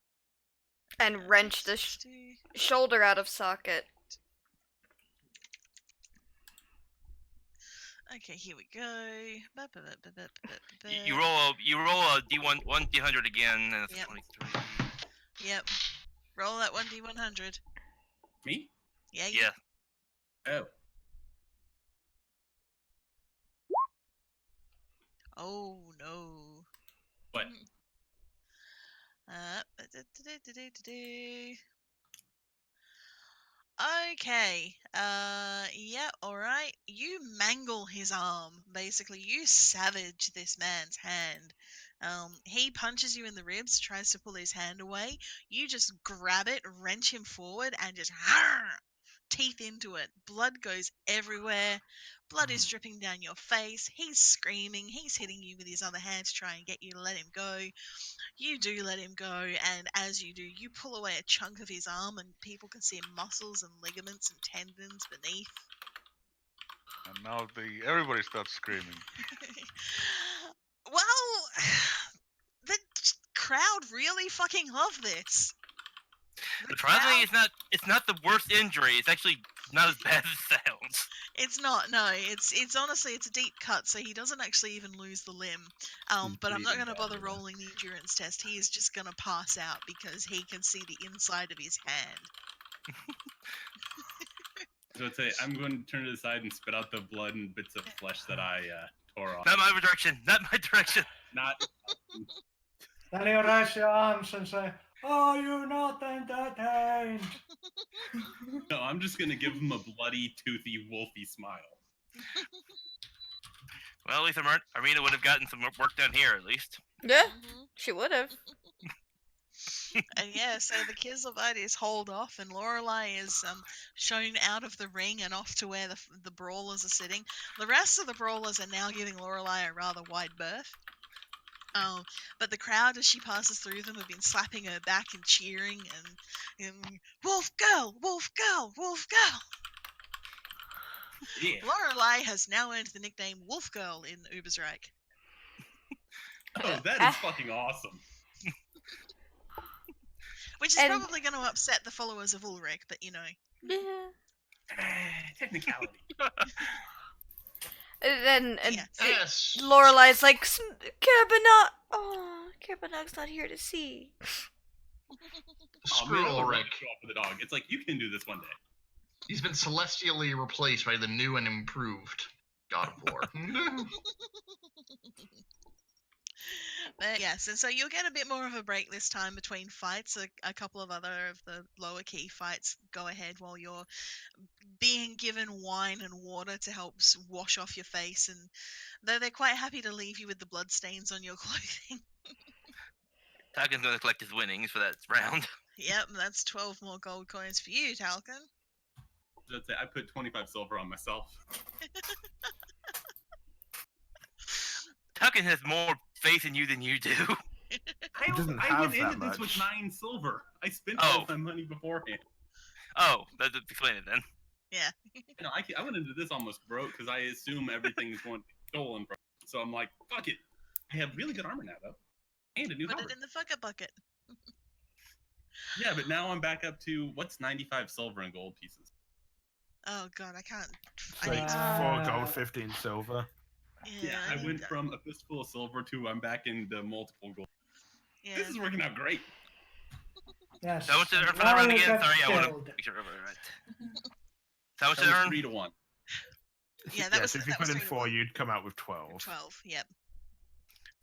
And wrench the 60. shoulder out of socket. Okay, here we go. You roll a D1 D100 again, and it's Yep. 23. Yep. Roll that 1d100. Me? Yeah, you. Yeah. Oh. Oh no. What? Okay. Yeah, alright. You mangle his arm. Basically, you savage this man's hand. He punches you in the ribs, tries to pull his hand away. You just grab it, wrench him forward, and just teeth into it. Blood goes everywhere. Blood is dripping down your face. He's screaming. He's hitting you with his other hand to try and get you to let him go. You do let him go, and as you do, you pull away a chunk of his arm, and people can see muscles and ligaments and tendons beneath. And now everybody starts screaming. Well, the crowd really fucking love this. Surprisingly, it's not the worst injury. It's actually not as bad as it sounds. It's not. No, it's honestly it's a deep cut, so he doesn't actually even lose the limb. But I'm not bleeding going to bother badly, then. rolling the endurance test. He is just going to pass out because he can see the inside of his hand. So I'd say I'm going to turn to the side and spit out the blood and bits of flesh that I tore off. Not my direction. Not my direction. Not. Then you raise your arms and say, "Are you not entertained?" No, I'm just going to give him a bloody, toothy, wolfy smile. Well, at least Arena would have gotten some work done here, at least. Yeah, Mm-hmm. she would have. And yeah, so the Kizilbite is hauled off, and Lorelei is shown out of the ring and off to where the brawlers are sitting. The rest of the brawlers are now giving Lorelei a rather wide berth. But the crowd, as she passes through them, have been slapping her back and cheering and "Wolf girl, wolf girl, wolf girl." Yeah. Lorelei has now earned the nickname Wolf Girl in Ubersreich. Oh, that is fucking awesome. Which is And- probably going to upset the followers of Ulrich, but you know. Yeah. Technicality. And Yes. Yes. Lorelei's like, Kerbanok. Oh, Kerbanok's not here to see. Screw man, I'll Ulrich. show up with a dog. It's like, you can do this one day. He's been celestially replaced by the new and improved God of War. But yes, and so you'll get a bit more of a break this time between fights. A couple of other of the lower key fights go ahead while you're being given wine and water to help wash off your face, and they're quite happy to leave you with the bloodstains on your clothing. Talkin's going to collect his winnings for that round. Yep, that's 12 more gold coins for you, Talcon. So I'd say I put 25 silver on myself. Talkin has more faith in you than you do. doesn't I have went that into this with much. 9 silver. I spent Oh. all my money beforehand. Oh, that doesn't explain it then. Yeah. You know, I went into this almost broke because I assume everything is going to be stolen from me. So I'm like, fuck it. I have really good armor now, though. And a new Put helmet. it in the fucker bucket. Yeah, but now I'm back up to, what's 95 silver and gold pieces? Oh god, I can't. It's like 4 gold, 15 silver. Yeah, I need went that. from a fistful of silver to I'm back into multiple gold. Yeah. This is working out great. Yes. So how much did I earn for now that round you again? get Sorry, I want to killed. make sure I remember right. So how much That did I was earn? 3 to 1. Yeah, that was- so if you that was put in 3 to 4, 1. you'd come out with 12. 12, yep.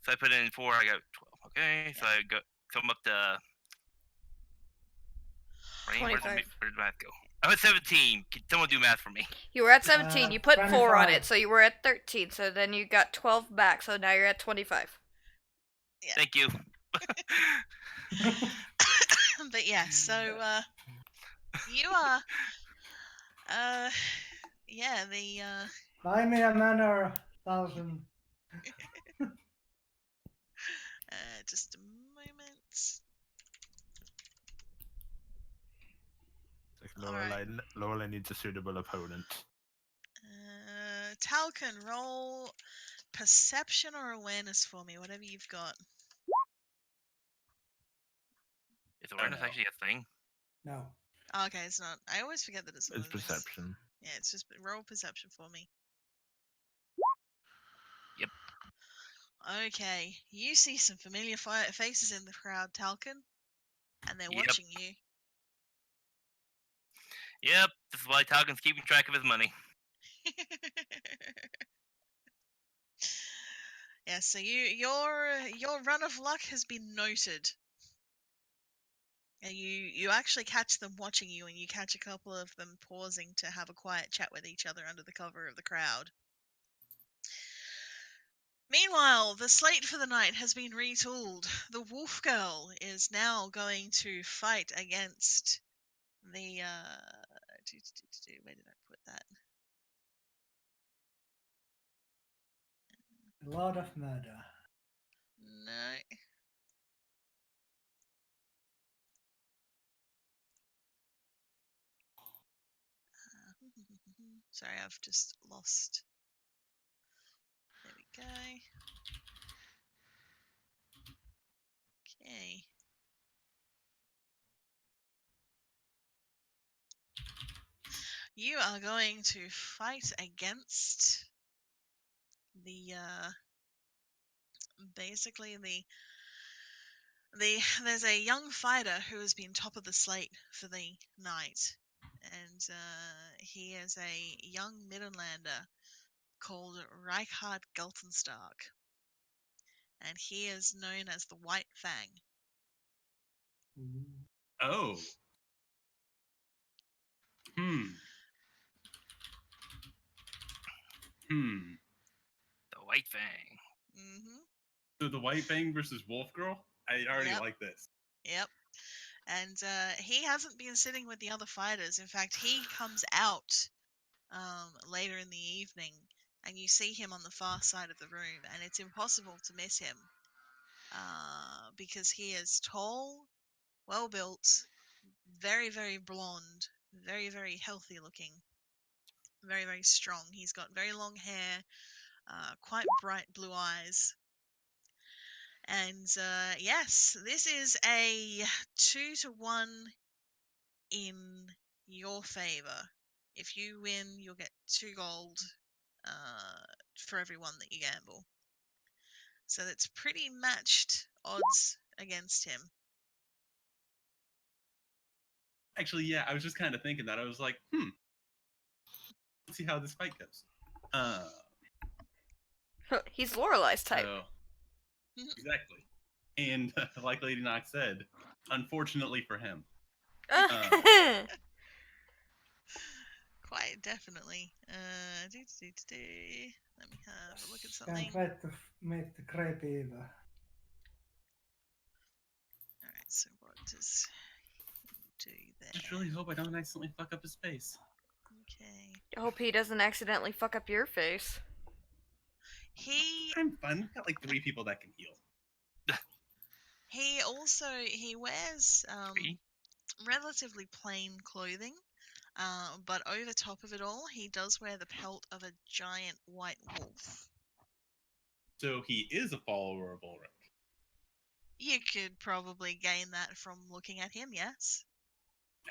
So I put in 4, I got 12. Okay, so I come up to... Where did 25. the math go? I'm at 17. Can someone do math for me? You were at 17. You put 4 on 25. it, so you were at 13. So then you got 12 back. So now you're at 25. Thank you. But yeah, so you are yeah, the Buy me a manor, 1,000. just a moment. Like Lorelei needs a suitable opponent. Talcon, roll perception or awareness for me, whatever you've got. Is awareness no. actually a thing? No. Okay, it's not. I always forget that it's one It's of those. perception. Yeah, it's just roll perception for me. Yep. Okay, you see some familiar faces in the crowd, Talcon, and they're Yep. watching you. Yep. This is why Talcon's keeping track of his money. Yeah, so your run of luck has been noted. And you actually catch them watching you, and you catch a couple of them pausing to have a quiet chat with each other under the cover of the crowd. Meanwhile, the slate for the night has been retooled. The Wolf Girl is now going to fight against the where did I put that? A lot of murder. No. Sorry, I've just lost. There we go. Okay. You are going to fight against the basically there's a young fighter who has been top of the slate for the night, and he is a young Midlandlander called Reikland Galtenstark, and he is known as the White Fang. Oh. The White Fang. Mm-hmm. So the White Fang versus Wolf Girl? I already Yep. like this. Yep. And he hasn't been sitting with the other fighters. In fact, he comes out later in the evening, and you see him on the far side of the room, and it's impossible to miss him because he is tall, well built, very, very blonde, very, very healthy looking, very, very strong. He's got very long hair, quite bright blue eyes. And yes, this is a 2-1 in your favor. If you win, you'll get 2 gold for every one that you gamble. So that's pretty matched odds against him. Actually, yeah, I was just kind of thinking that. I was like, let's see how this fight goes. He's Lorelai's type. So, exactly. And like Lady Nox said, unfortunately for him. Quite definitely. Let me have a look at something. Can't wait to meet the Grey Beaver. Alright, so what does he do there? Just really hope I don't accidentally fuck up his face. Okay. I hope he doesn't accidentally fuck up your face. I'm fine. We've got like 3 people that can heal. He wears relatively plain clothing, but over top of it all, he does wear the pelt of a giant white wolf. So he is a follower of Ulrich. You could probably gain that from looking at him, yes.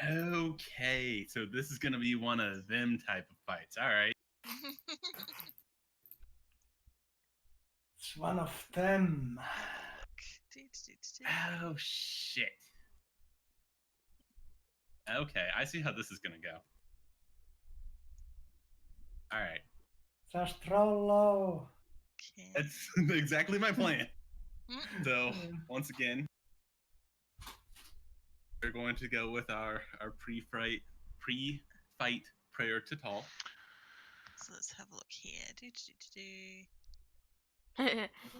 Okay, so this is gonna be one of them type of fights. All right. It's one of them. Oh shit. Okay, I see how this is gonna go. All right. Just roll low. Okay. That's exactly my plan. So once again, we're going to go with our pre-fight prayer to Tal. So let's have a look here.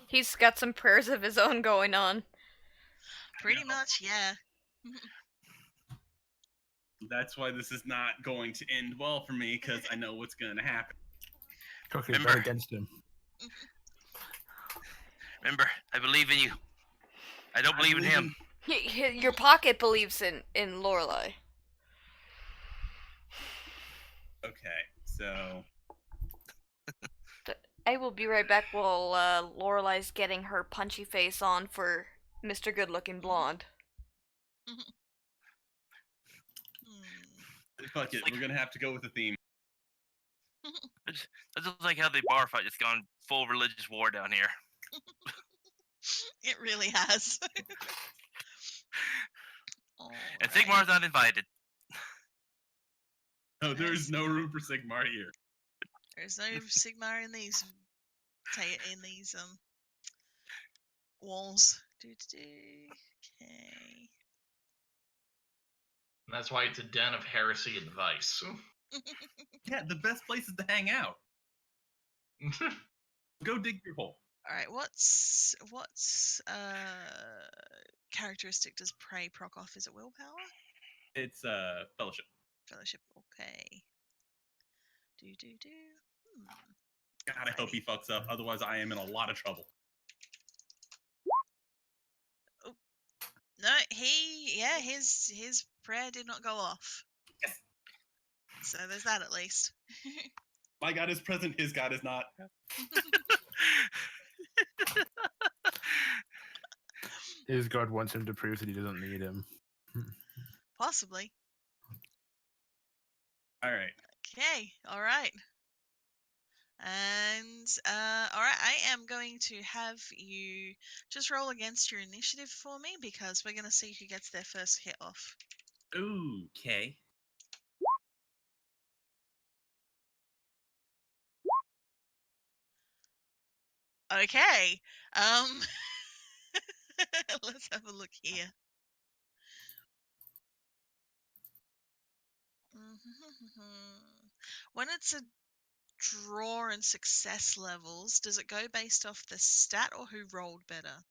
He's got some prayers of his own going on. Pretty much, yeah. That's why this is not going to end well for me, because I know what's going to happen. Talking about against him. Remember, I believe in you. I don't believe in him. Your pocket believes in Lorelai. Okay, so I will be right back while Lorelai's getting her punchy face on for Mr. Good Looking Blonde. Fuck it, we're gonna have to go with the theme. That's just like how the bar fight just gone full religious war down here. It really has. And Sigmar's not invited. No, there's no room for Sigmar here. There's no Sigmar in these walls. Okay. That's why it's a den of heresy and vice. Yeah, the best places to hang out. Go dig your hole. All right. What's characteristic does prey proc off? Is it willpower? It's fellowship. Fellowship. Okay. Do. God, I hope he fucks up. Otherwise, I am in a lot of trouble. No, his prayer did not go off. Yes. So there's that at least. My God is present. His God is not. His God wants him to prove that he doesn't need him. Possibly. All right. Okay. All right. And all right, I am going to have you just roll against your initiative for me because we're going to see who gets their first hit off. Okay. Okay. Let's have a look here. When it's a draw and success levels, does it go based off the stat or who rolled better?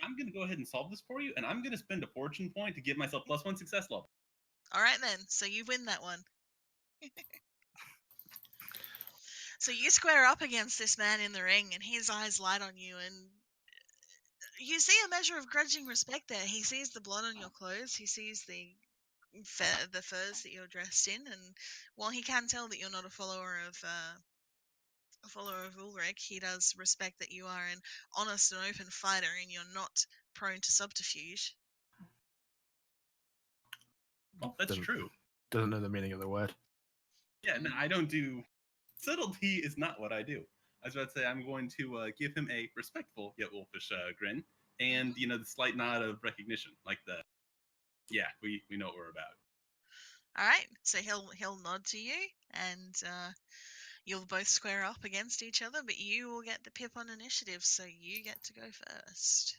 I'm going to go ahead and solve this for you, and I'm going to spend a fortune point to give myself +1 success level. All right, then. So you win that one. So you square up against this man in the ring, and his eyes light on you, and you see a measure of grudging respect there. He sees the blood on your clothes. He sees the furs that you're dressed in, and while he can tell that you're not a follower of Ulrich, he does respect that you are an honest and open fighter, and you're not prone to subterfuge. Well, that's true. Doesn't know the meaning of the word. Yeah, no, I don't do... Subtlety is not what I do. I was about to say I'm going to give him a respectful yet wolfish grin, and the slight nod of recognition, like the, yeah, we know what we're about. All right, so he'll nod to you, and you'll both square up against each other, but you will get the pip on initiative, so you get to go first.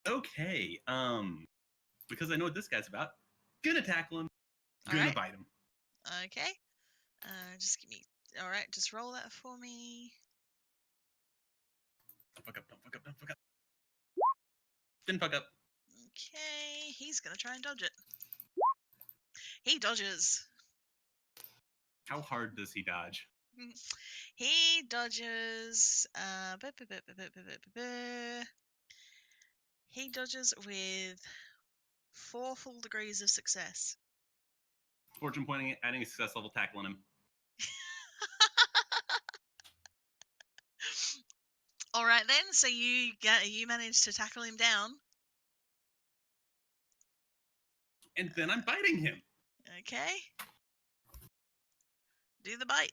Okay, because I know what this guy's about, gonna tackle him, gonna bite him. Okay, just give me. All right, just roll that for me. Don't fuck up. Didn't fuck up. Okay, he's gonna try and dodge it. He dodges. How hard does he dodge? He dodges. He dodges with 4 full degrees of success. Fortune pointing, adding a success level, tackling him. All right then. So you manage to tackle him down. And then I'm biting him. Okay. Do the bite.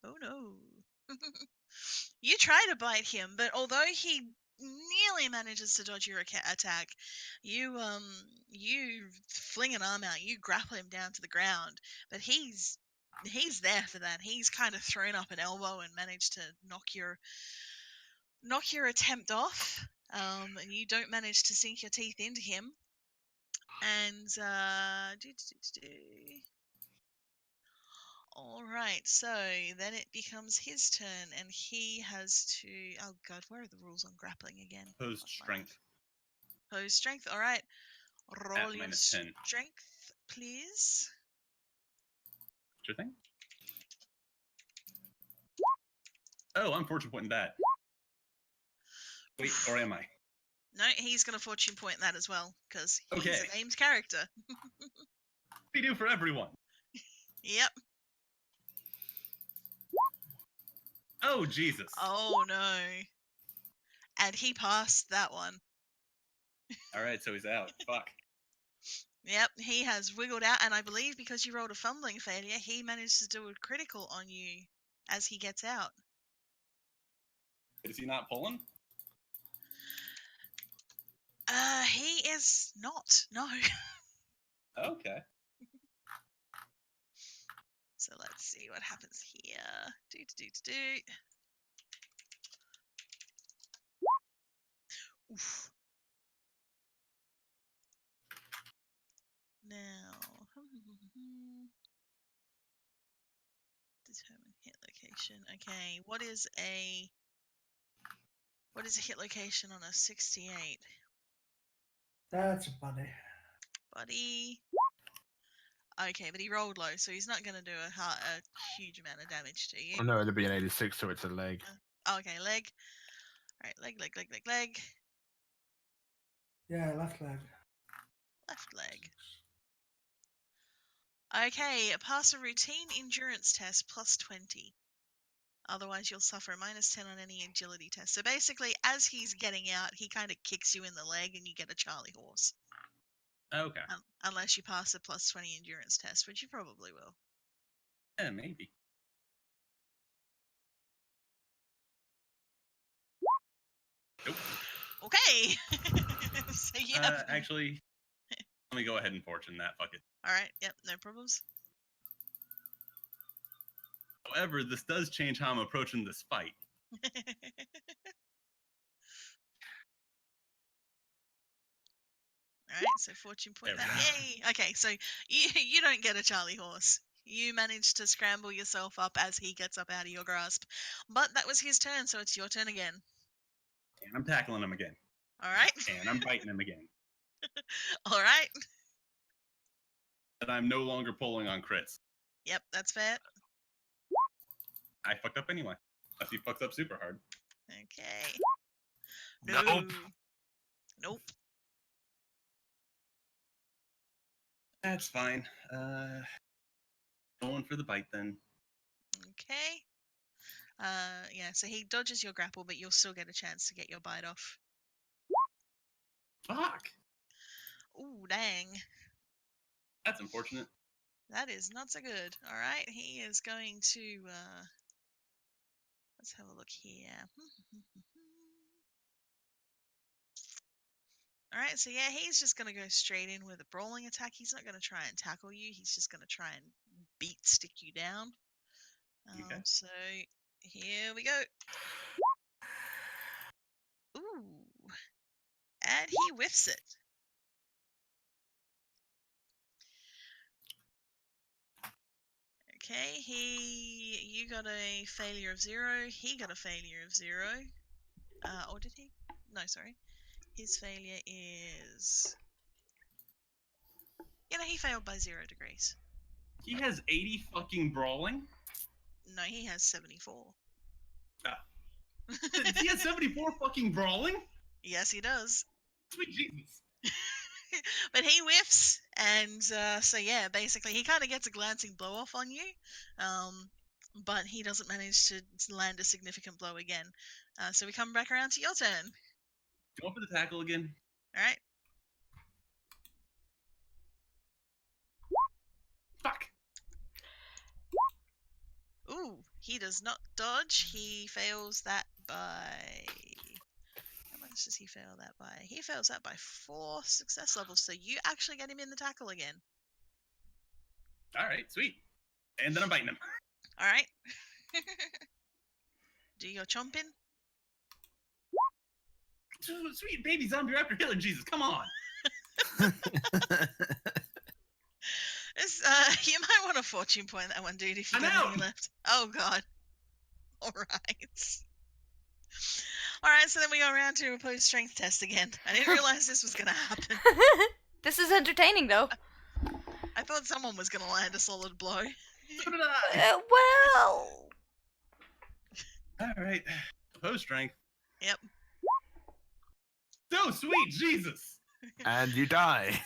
Oh no. You try to bite him, but although he nearly manages to dodge your attack, you fling an arm out, you grapple him down to the ground, but he's there for that. He's kind of thrown up an elbow and managed to knock your attempt off. And you don't manage to sink your teeth into him. And all right, so then it becomes his turn, and he has to. Oh God, where are the rules on grappling again? Opposed strength. Opposed strength. All right, roll your -10. strength, please. Sure thing. Oh, I'm fortune pointing that. Wait, or am I? No, he's going to fortune point that as well, because he's Okay. a named character. We do for everyone. Yep. Oh, Jesus. Oh no. And he passed that one. All right, so he's out. Fuck. Yep, he has wiggled out, and I believe because you rolled a fumbling failure, he managed to do a critical on you as he gets out. Is he not pulling? He is not. No. Okay. So let's see what happens here. Do. Oof. Now, determine hit location. Okay, what is a hit location on a 68? That's a buddy. Buddy. Okay, but he rolled low, so he's not going to do a huge amount of damage to you. Oh, no, it'd be an 86, so it's a leg. Okay, leg. Alright, leg. Yeah, left leg. Left leg. Okay, pass a routine endurance test plus 20. Otherwise, you'll suffer a minus 10 on any agility test. So basically, as he's getting out, he kind of kicks you in the leg and you get a Charlie horse. Okay. Unless you pass a plus 20 endurance test, which you probably will. Yeah, maybe. Nope. Okay! So you have... Actually, let me go ahead and fortune that. Fuck it. Alright, yep, no problems. However, this does change how I'm approaching this fight. Alright, so fortune point There that. we Yay! Okay, so you don't get a Charlie horse. You manage to scramble yourself up as he gets up out of your grasp. But that was his turn, so it's your turn again. And I'm tackling him again. Alright? And I'm biting him again. Alright. And I'm no longer pulling on crits. Yep, that's fair. I fucked up anyway. Unless he fucks up super hard. Okay. Nope. Nope. That's fine. Going for the bite then. Okay. Yeah, so he dodges your grapple, but you'll still get a chance to get your bite off. Fuck. Ooh, dang. That's unfortunate. That is not so good. Alright, he is going to, let's have a look here. Alright, so yeah, he's just going to go straight in with a brawling attack. He's not going to try and tackle you. He's just going to try and stick you down. Okay. So, here we go. Ooh. And he whiffs it. Okay, you got a failure of 0. He got a failure of 0. Or did he? No, sorry. His failure is... You know, he failed by 0 degrees. He has 80 fucking brawling? No, he has 74. He has 74 fucking brawling? Yes, he does. Sweet Jesus. But he whiffs, and so yeah, basically he kind of gets a glancing blow off on you, but he doesn't manage to land a significant blow again. So we come back around to your turn. Going for the tackle again. All right. Fuck. Ooh, he does not dodge. He fails that by... How much does he fail that by? He fails that by 4 success levels, so you actually get him in the tackle again. Alright, sweet. And then I'm biting him. Alright. Do your chomping. Sweet baby zombie raptor healer, Jesus, come on. You might want to fortune point that one, dude, if you I'm got any out. left. Oh, God. Alright. Alright, so then we go around to opposed strength test again. I didn't realize this was going to happen. This is entertaining, though. I thought someone was going to land a solid blow. So did I. Well... Alright. Opposed strength. Yep. So sweet, Jesus. And you die.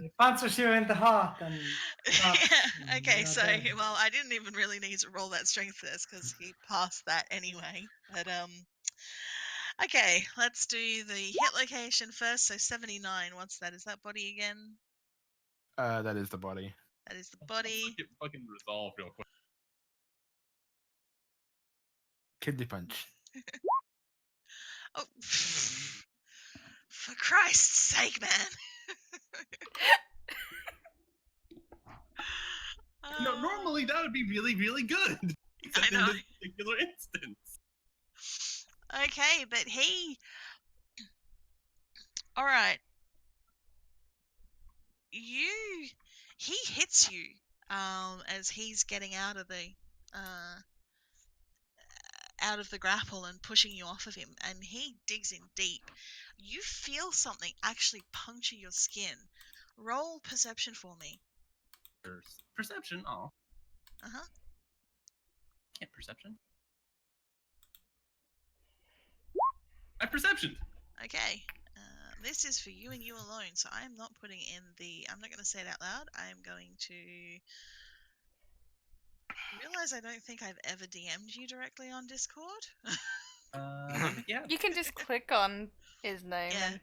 He punches you in the heart and stops. and Okay, you're so dead. well, I didn't even really need to roll that strength test because he passed that anyway. But okay, let's do the hit location first. So 79. What's that? Is that body again? That is the body. That is the body. Get fucking resolved real quick. Kidney punch. Oh, for Christ's sake, man! No, normally that would be really, really good. Except know. in this particular instance. Okay, but he. All right. He hits you as he's getting out of the grapple and pushing you off of him, and he digs in deep. You feel something actually puncture your skin. Roll perception for me. Perception? Oh. Uh-huh. Can't perception. I perception. Okay. This is for you and you alone, so I am not putting in the. I'm not going to say it out loud. I am going to realize I don't think I've ever DM'd you directly on Discord. Yeah. You can just click on his name. Yeah.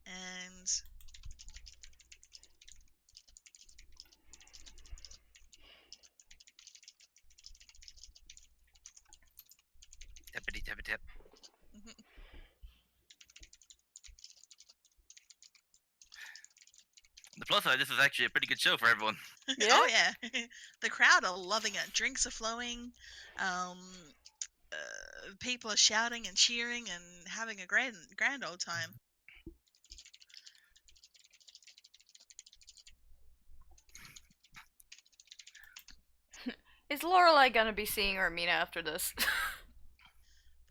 And And Tippity tippity tip. The plus side, this is actually a pretty good show for everyone. Yeah? oh yeah, the crowd are loving it. Drinks are flowing. People are shouting and cheering and having a grand old time. Is Lorelai gonna be seeing Ermina after this?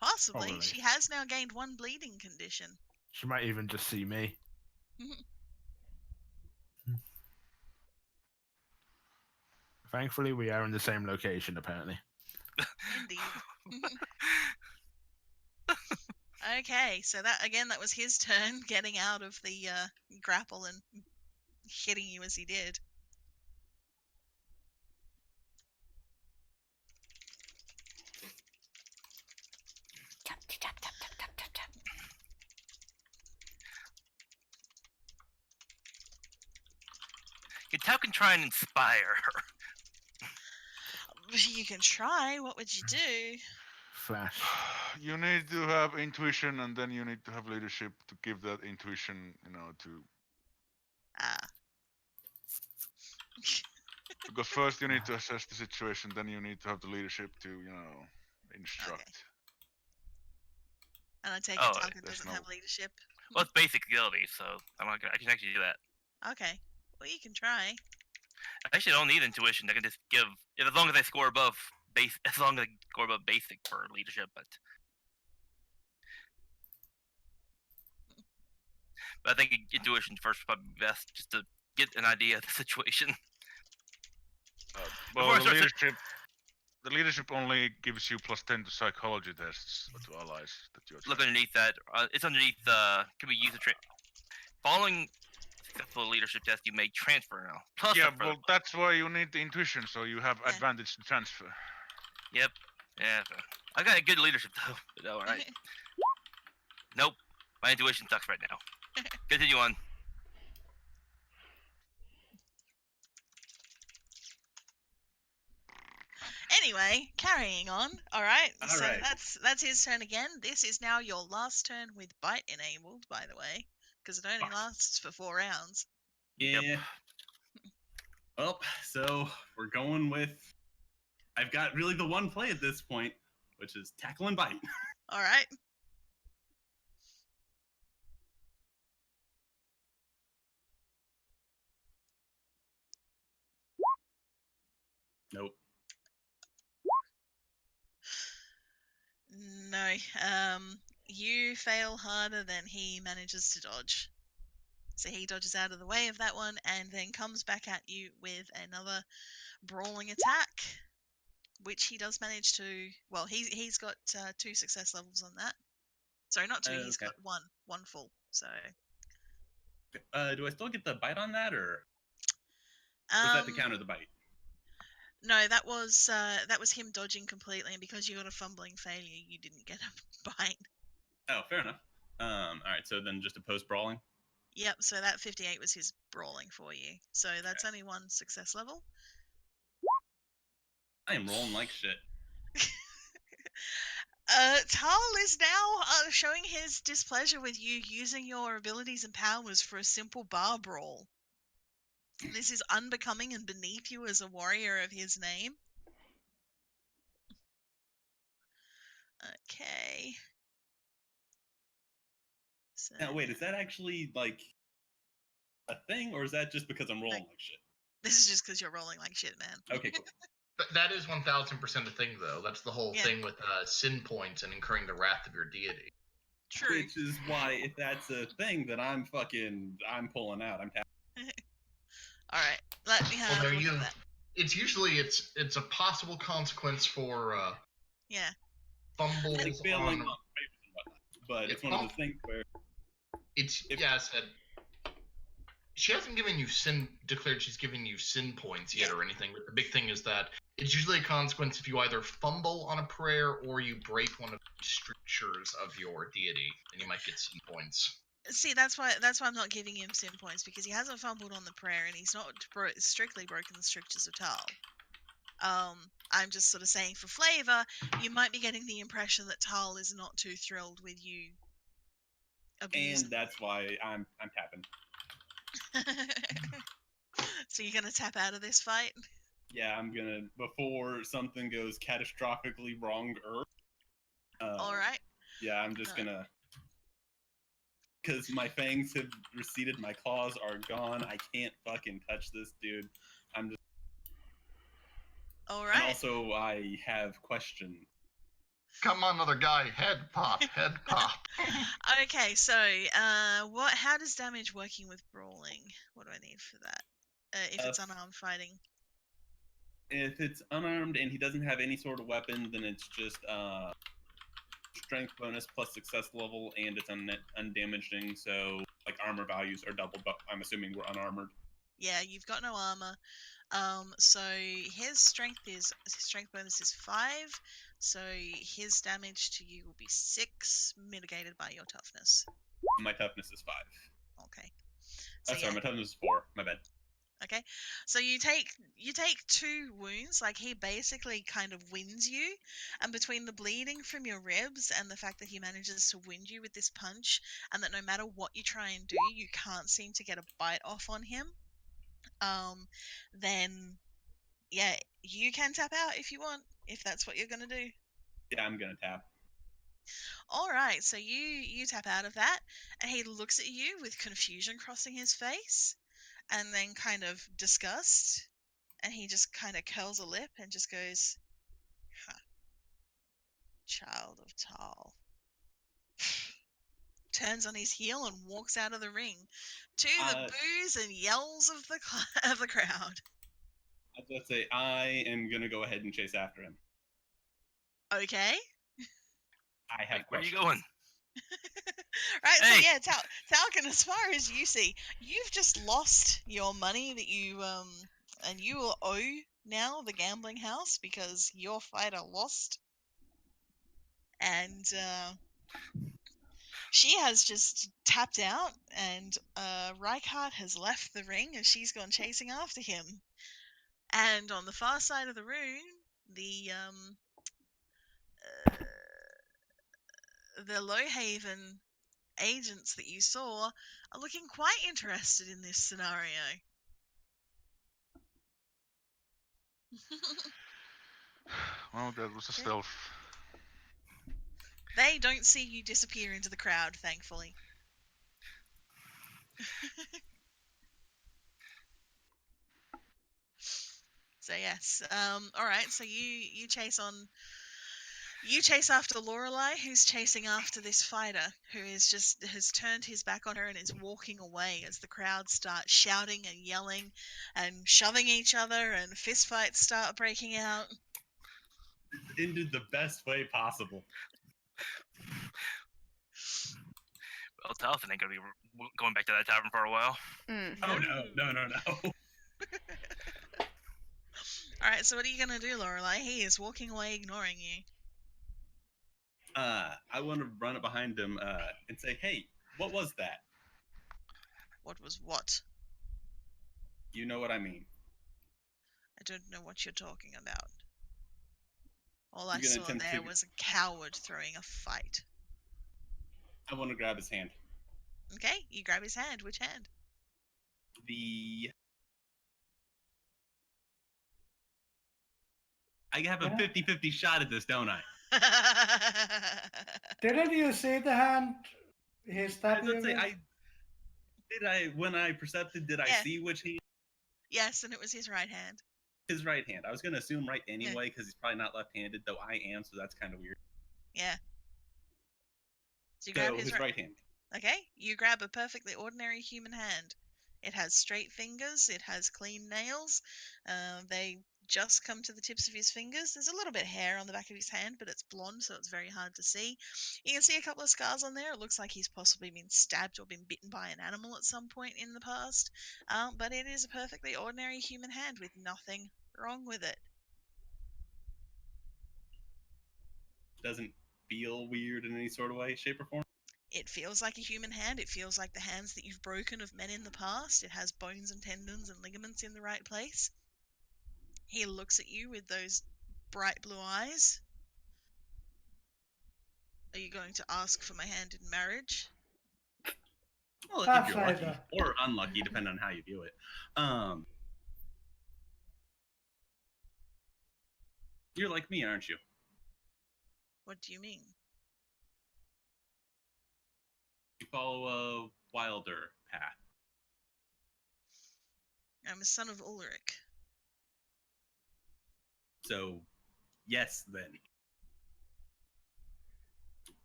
Possibly, Probably. she has now gained 1 bleeding condition. She might even just see me. Thankfully, we are in the same location, apparently. Indeed. Okay, so that was his turn, getting out of the grapple and hitting you as he did. Tap, tap, tap, tap, tap, tap, tap. Tau can try and inspire her. You can try. What would you do? Flash. You need to have intuition, and then you need to have leadership to give that intuition, to. Because first you need to assess the situation, then you need to have the leadership to, instruct. Okay. And I take Oh, it Tucker there's doesn't no- have leadership. Well, it's basic ability, so I can actually do that. Okay. Well, you can try. I actually don't need intuition. I can just give, as long as I score above as long as I score above basic for leadership. But I think intuition first would probably be best, just to get an idea of the situation. Well, Before I the start leadership only gives you +10 to psychology tests to allies that you're. Look underneath that. It's underneath. Can we use following successful leadership test? You may transfer now. Plus Yeah, a further- well, that's why you need the intuition, so you have Yeah. advantage to transfer. Yep. Yeah. I got a good leadership though. But all right. Nope. My intuition sucks right now. Continue on. Anyway, carrying on. All right. All So right. that's his turn again. This is now your last turn with bite enabled, by the way, because it only Fuck. lasts for 4 rounds. Yeah. Well, so we're going with. I've got really the one play at this point, which is tackle and bite. All right. Nope. No. You fail harder than he manages to dodge. So he dodges out of the way of that one and then comes back at you with another brawling attack, which he does manage to. Well, he's got 2 success levels on that. Sorry, not 2. He's Okay. got one full. So Do I still get the bite on that, or was that to counter the bite? No, that was him dodging completely, and because you got a fumbling failure, you didn't get a bite. Oh, fair enough. All right, so then just a post brawling. Yep. So that 58 was his brawling for you. So that's only one success level. I am rolling like shit. Tal is now showing his displeasure with you using your abilities and powers for a simple bar brawl. This is unbecoming and beneath you as a warrior of his name. Okay. So, Now, wait, is that actually like a thing, or is that just because I'm rolling like shit? This is just because you're rolling like shit, man. Okay, cool. That is 1000% a thing, though. That's the whole thing with sin points and incurring the wrath of your deity. True. Which is why, if that's a thing, then I'm pulling out. I'm tapping. All right, let me have a look at that. It's usually it's a possible consequence for yeah, fumbles like failing on on papers and whatnot. But it's one of those things where I said she hasn't given you declared she's giving you sin points yet or anything, but the big thing is that it's usually a consequence if you either fumble on a prayer or you break one of the strictures of your deity, and you might get sin points. See, that's why I'm not giving him sin points, because he hasn't fumbled on the prayer and he's not strictly broken the strictures of Tal. I'm just sort of saying for flavor, you might be getting the impression that Tal is not too thrilled with you abusing. And that's why I'm tapping. So you're gonna tap out of this fight? Yeah, I'm gonna, before something goes catastrophically wrong. All right. Yeah, I'm just gonna, because my fangs have receded, my claws are gone. I can't fucking touch this dude. I'm just. All right. And also, I have questions. Come on, other guy, head pop, head pop. Okay, so how does damage working with brawling? What do I need for that? If it's unarmed fighting. If it's unarmed and he doesn't have any sort of weapon, then it's just strength bonus plus success level, and it's undamaging. So like armor values are double, but I'm assuming we're unarmored. Yeah, you've got no armor. So his strength bonus is 5. So his damage to you will be 6, mitigated by your toughness. My toughness is 5. Okay. So, sorry, my toughness is 4. My bad. Okay, so you take 2 wounds. Like, he basically kind of wins you, and between the bleeding from your ribs and the fact that he manages to wind you with this punch, and that no matter what you try and do, you can't seem to get a bite off on him, then yeah, you can tap out if you want, if that's what you're gonna do. Yeah, I'm gonna tap. All right, so you tap out of that, and he looks at you with confusion crossing his face, and then kind of disgust, and he just kind of curls a lip and just goes, huh. Child of Tal. Turns on his heel and walks out of the ring to the boos and yells of the crowd. I was about to say, I am gonna go ahead and chase after him. Okay. I have Where are you questions. going? Right, Hey. so yeah, Talcon, as far as you see, you've just lost your money that you and you will owe now the gambling house because your fighter lost, and she has just tapped out, and Reikland has left the ring and she's gone chasing after him. And on the far side of the room, the Lowhaven agents that you saw are looking quite interested in this scenario. Well, that was a stealth. They don't see you disappear into the crowd, thankfully. So yes, all right. So you chase after Lorelei, who's chasing after this fighter, who has turned his back on her and is walking away as the crowd start shouting and yelling and shoving each other, and fistfights start breaking out. It ended the best way possible. Well, South and ain't gonna be going back to that tavern for a while. Oh no. All right, so what are you gonna do, Lorelei? He is walking away, ignoring you. I want to run up behind him and say, "Hey, what was that?" What was what? You know what I mean. I don't know what you're talking about. All I You're gonna saw attempt there to- was a coward throwing a fight. I want to grab his hand. Okay, you grab his hand. Which hand? I have a 50-50 shot at this, don't I? Didn't you see the hand he I stabbed was you about to say, with? when I percepted, did I Yeah. see which hand? Yes, and it was his right hand. His right hand. I was gonna assume right anyway, because he's probably not left-handed, though I am, so that's kind of weird. Yeah. So you grab So his his right hand. Okay, you grab a perfectly ordinary human hand. It has straight fingers, it has clean nails. They just come to the tips of his fingers. There's a little bit of hair on the back of his hand, but it's blonde, so it's very hard to see. You can see a couple of scars on there. It looks like he's possibly been stabbed or been bitten by an animal at some point in the past. But it is a perfectly ordinary human hand with nothing wrong with it. Doesn't feel weird in any sort of way, shape, or form. It feels like a human hand. It feels like the hands that you've broken of men in the past. It has bones and tendons and ligaments in the right place. He looks at you with those bright blue eyes. Are you going to ask for my hand in marriage? Well, if That's you're right, lucky or unlucky, depending on how you view it. You're like me, aren't you? What do you mean? You follow a wilder path. I'm a son of Ulrich. So, yes, then.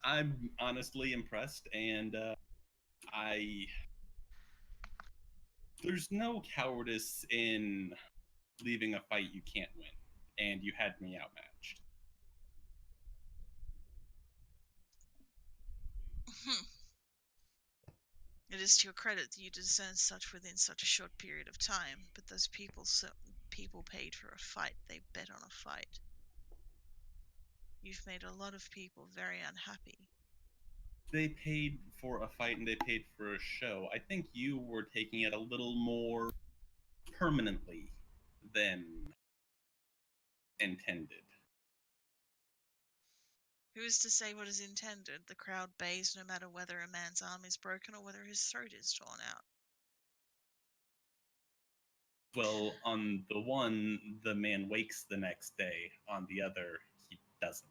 I'm honestly impressed, and there's no cowardice in leaving a fight you can't win, and you had me outmatched. It is to your credit that you discern such within such a short period of time, but those people paid for a fight. They bet on a fight. You've made a lot of people very unhappy. They paid for a fight and they paid for a show. I think you were taking it a little more permanently than intended. Who is to say what is intended? The crowd bays no matter whether a man's arm is broken or whether his throat is torn out. Well, on the one, the man wakes the next day. On the other, he doesn't.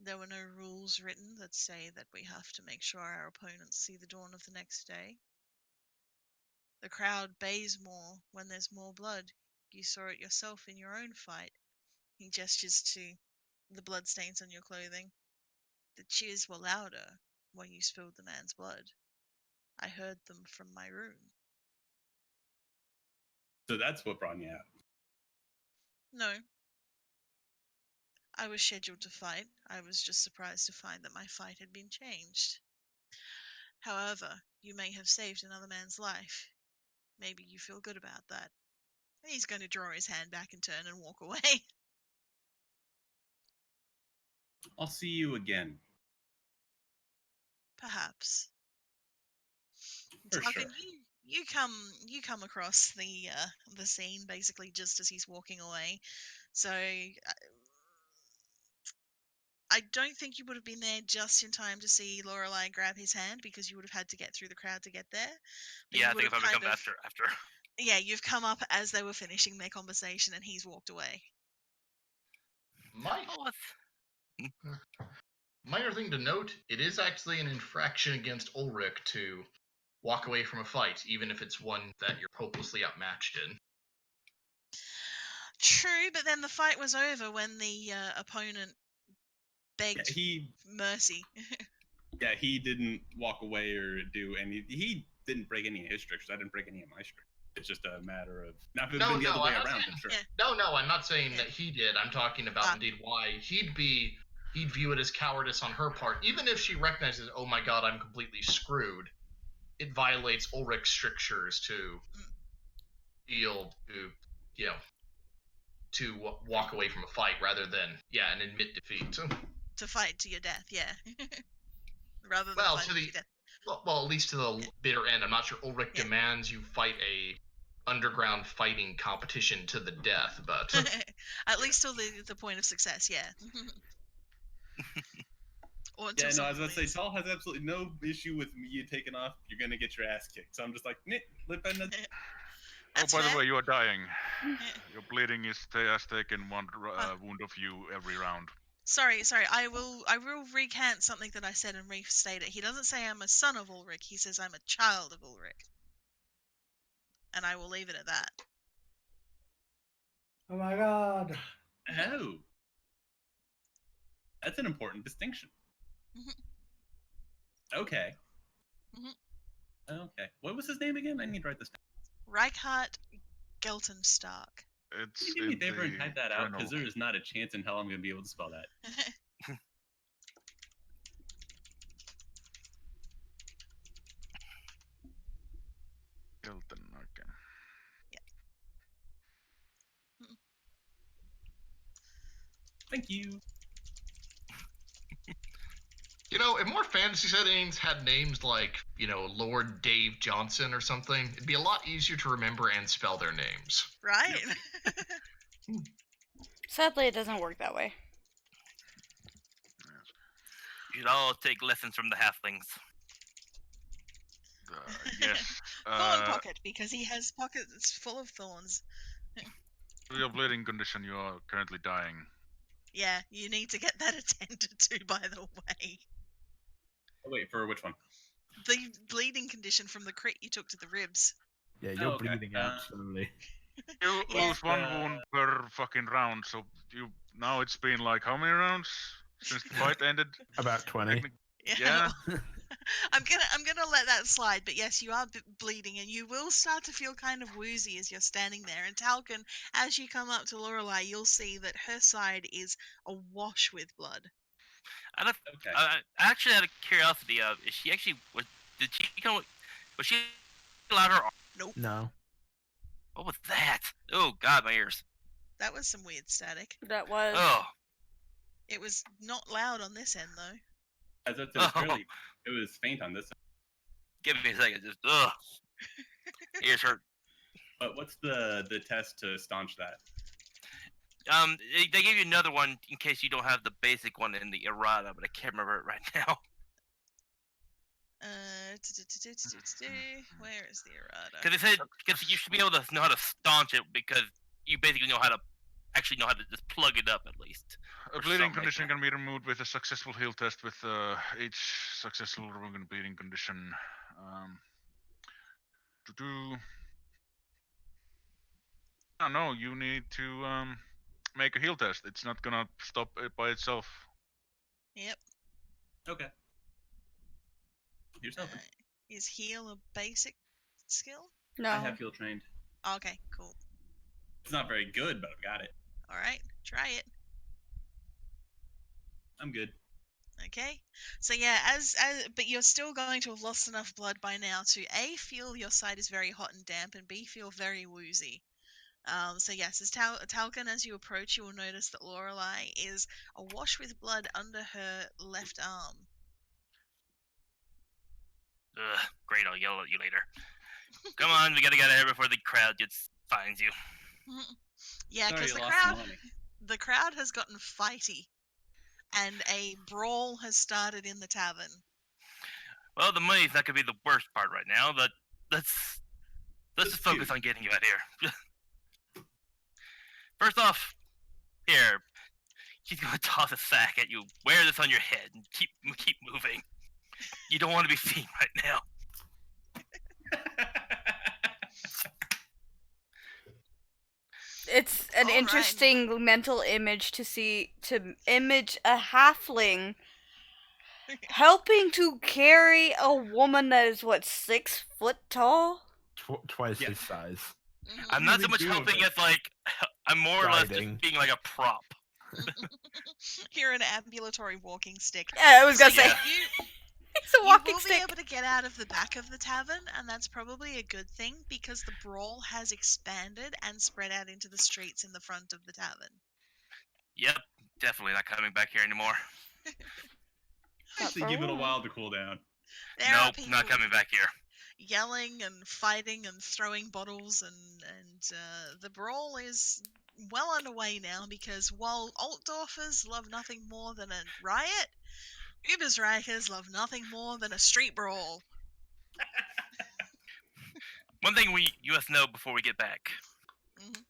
There were no rules written that say that we have to make sure our opponents see the dawn of the next day. The crowd bays more when there's more blood. You saw it yourself in your own fight. He gestures to the bloodstains on your clothing. The cheers were louder when you spilled the man's blood. I heard them from my room. So that's what brought you out. No. I was scheduled to fight. I was just surprised to find that my fight had been changed. However, you may have saved another man's life. Maybe you feel good about that. He's going to draw his hand back and turn and walk away. I'll see you again. Perhaps. For Tarkin, sure. you come across the scene basically just as he's walking away. So I don't think you would have been there just in time to see Lorelei grab his hand because you would have had to get through the crowd to get there. But Yeah, you I would think if have I kind become of- after. Yeah, you've come up as they were finishing their conversation and he's walked away. Minor thing to note, it is actually an infraction against Ulrich to walk away from a fight, even if it's one that you're hopelessly outmatched in. True, but then the fight was over when the opponent begged mercy. Yeah, he didn't walk away or do any. He didn't break any of his tricks. I didn't break any of my tricks. It's just a matter of not been the other way around. I'm sure. Yeah. No, I'm not saying Yeah. that he did. I'm talking about Ah. indeed why he'd be he'd view it as cowardice on her part. Even if she recognizes, oh my god, I'm completely screwed, it violates Ulrich's strictures to yield to walk away from a fight rather than, and admit defeat. To fight to your death, yeah. Rather than Well, fight to your death. well, at least to the bitter end. I'm not sure Ulrich demands you fight a underground fighting competition to the death, but At least till the point of success, yeah. Or until I was about to say, leaves. Tall has absolutely no issue with you taking off. You're gonna get your ass kicked. So I'm just like, lip and That's by the fair. way, you are dying. Your bleeding has taken one wound of you every round. Sorry. I will recant something that I said and restate it. He doesn't say I'm a son of Ulrich. He says I'm a child of Ulrich. And I will leave it at that. Oh my god. Oh. That's an important distinction. Okay. Okay. What was his name again? I need to write this down. Reikland Geltenstark. It's Can you do me a favor and type that out? journal. Because there is not a chance in hell I'm going to be able to spell that. Hilton, okay. Thank you. if more fantasy settings had names like, Lord Dave Johnson or something, it'd be a lot easier to remember and spell their names. Right? Sadly, it doesn't work that way. You should all take lessons from the halflings. Yes. Thorn pocket, because he has pockets full of thorns. To your bleeding condition, you are currently dying. Yeah, you need to get that attended to, by the way. Oh, wait, for which one? The bleeding condition from the crit you took to the ribs. Yeah, you're okay. bleeding out slowly. You Yeah. lose one wound per fucking round, so now it's been like how many rounds since the fight ended? About 20. Yeah. I'm gonna let that slide, but yes, you are bleeding, and you will start to feel kind of woozy as you're standing there. And Talcon, as you come up to Lorelei, you'll see that her side is awash with blood. Okay. Actually, out of curiosity, is she actually did she come? Was she allowed her? Nope. No. What was that? Oh God, my ears. That was some weird static. That was. Oh, It was not loud on this end, though. As it was fairly, it was faint on this. give me a second. Just ears hurt. But what's the test to staunch that? They gave you another one in case you don't have the basic one in the errata, but I can't remember it right now. Where is the errata? Because they said you should be able to know how to staunch it because you basically know how to just plug it up at least. A Or bleeding something like condition that. can be removed with a successful heal test with each successful removing bleeding condition. No, you need to make a heal test. It's not gonna stop it by itself. Yep. Okay. Here's something. Is heal a basic skill? No. I have heal trained. Okay, cool. It's not very good, but I've got it. All right, try it. I'm good. Okay. So yeah, but you're still going to have lost enough blood by now to A, feel your side is very hot and damp, and B, feel very woozy. So yes, as Talcon, as you approach, you will notice that Lorelei is awash with blood under her left arm. Ugh, great, I'll yell at you later. Come on, we gotta get out of here before the crowd finds you. Yeah, Sorry, because you the lost crowd some money. the crowd has gotten fighty, and a brawl has started in the tavern. Well, the money's not gonna be the worst part right now, but let's just focus cute. on getting you out of here. First off, here, she's gonna toss a sack at you. Wear this on your head and keep moving. You don't want to be seen right now. It's an All right. interesting mental image to image a halfling helping to carry a woman that is 6 foot tall. Twice Yeah. his size. Mhm. I'm not so Really much do helping it. as I'm more or less Guiding. just being like a prop. You're an ambulatory walking stick. Yeah, I was gonna So say. yeah. It's a You walking will be stick. able to get out of the back of the tavern, and that's probably a good thing because the brawl has expanded and spread out into the streets in the front of the tavern. Yep. Definitely not coming back here anymore. Not Actually, for give it a long. while to cool down. There are Nope, people not coming back here. yelling and fighting and throwing bottles, and the brawl is well underway now because while Altdorfers love nothing more than a riot, Ubersreichers love nothing more than a street brawl. One thing you must know before we get back. Mhm.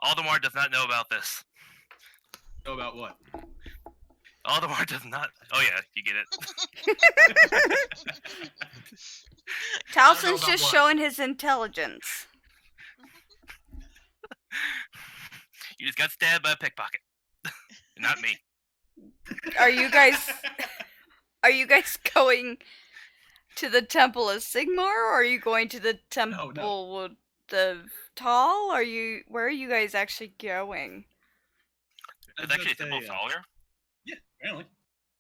Aldemar does not know about this. Know about what? Aldemar does not. Oh yeah, you get it. Towson's about just what? showing his intelligence. You just got stabbed by a pickpocket. Not me. Are you guys going to the Temple of Sigmar, or are you going to the Temple with the Tall? Where are you guys actually going? There's actually a temple taller. Yeah, apparently.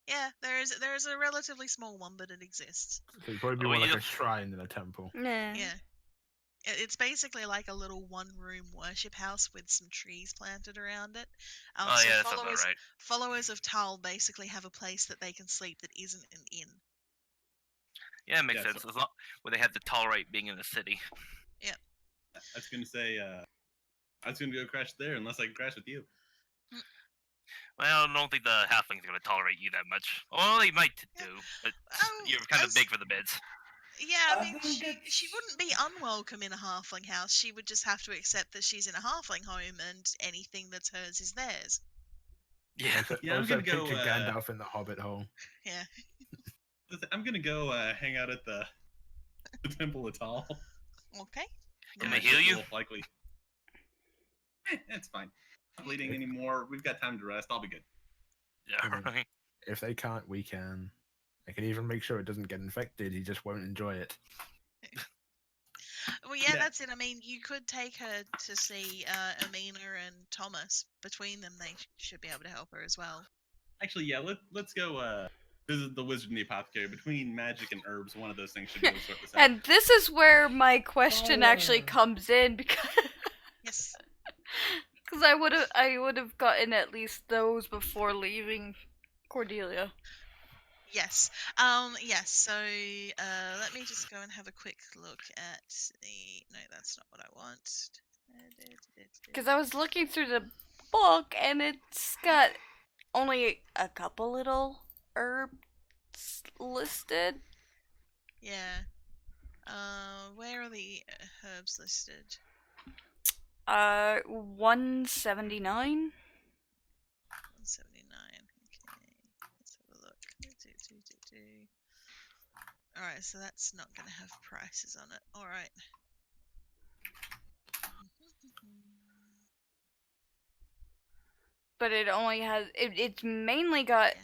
Yeah, there's a relatively small one, but it exists. So it'd probably be Oh, more like yeah. a shrine than a temple. Nah. Yeah. It's basically like a little one-room worship house with some trees planted around it. Oh So yeah, that sounds about right. followers of Tal basically have a place that they can sleep that isn't an inn. Yeah, it makes Yeah, sense. As long where they have to tolerate being in the city. I was gonna say, I was gonna go crash there unless I can crash with you. Well, I don't think the halfling's gonna tolerate you that much. Well, they might do, but you're kind of big for the beds. Yeah, I I mean, think she wouldn't be unwelcome in a halfling house. She would just have to accept that she's in a halfling home and anything that's hers is theirs. Yeah. Yeah, I'm Also, gonna go, picture Gandalf in the Hobbit hole. Yeah. I'm gonna go hang out at the Temple of Tal. Okay. Can My they heal you? will Likely. It's fine. Not bleeding anymore. We've got time to rest. I'll be good. Yeah. Right. If they can't, we can. I can even make sure it doesn't get infected. He just won't enjoy it. Well, yeah, Yeah. that's it. I mean, you could take her to see Amina and Thomas. Between them, they should be able to help her as well. Actually, yeah. Let's go visit the wizard and the apothecary. Between magic and herbs, one of those things should be able to sort this out. And this is where my question actually Oh. comes in because Yes. I would have gotten at least those before leaving Cordelia. Yes. Yes. So, let me just go and have a quick look at the. No, that's not what I want. Because I was looking through the book and it's got only a couple little herbs listed. Yeah. Where are the herbs listed? 179. 179. Okay. Let's have a look. Alright, so that's not going to have prices on it. Alright. But it only has it's mainly got Yeah.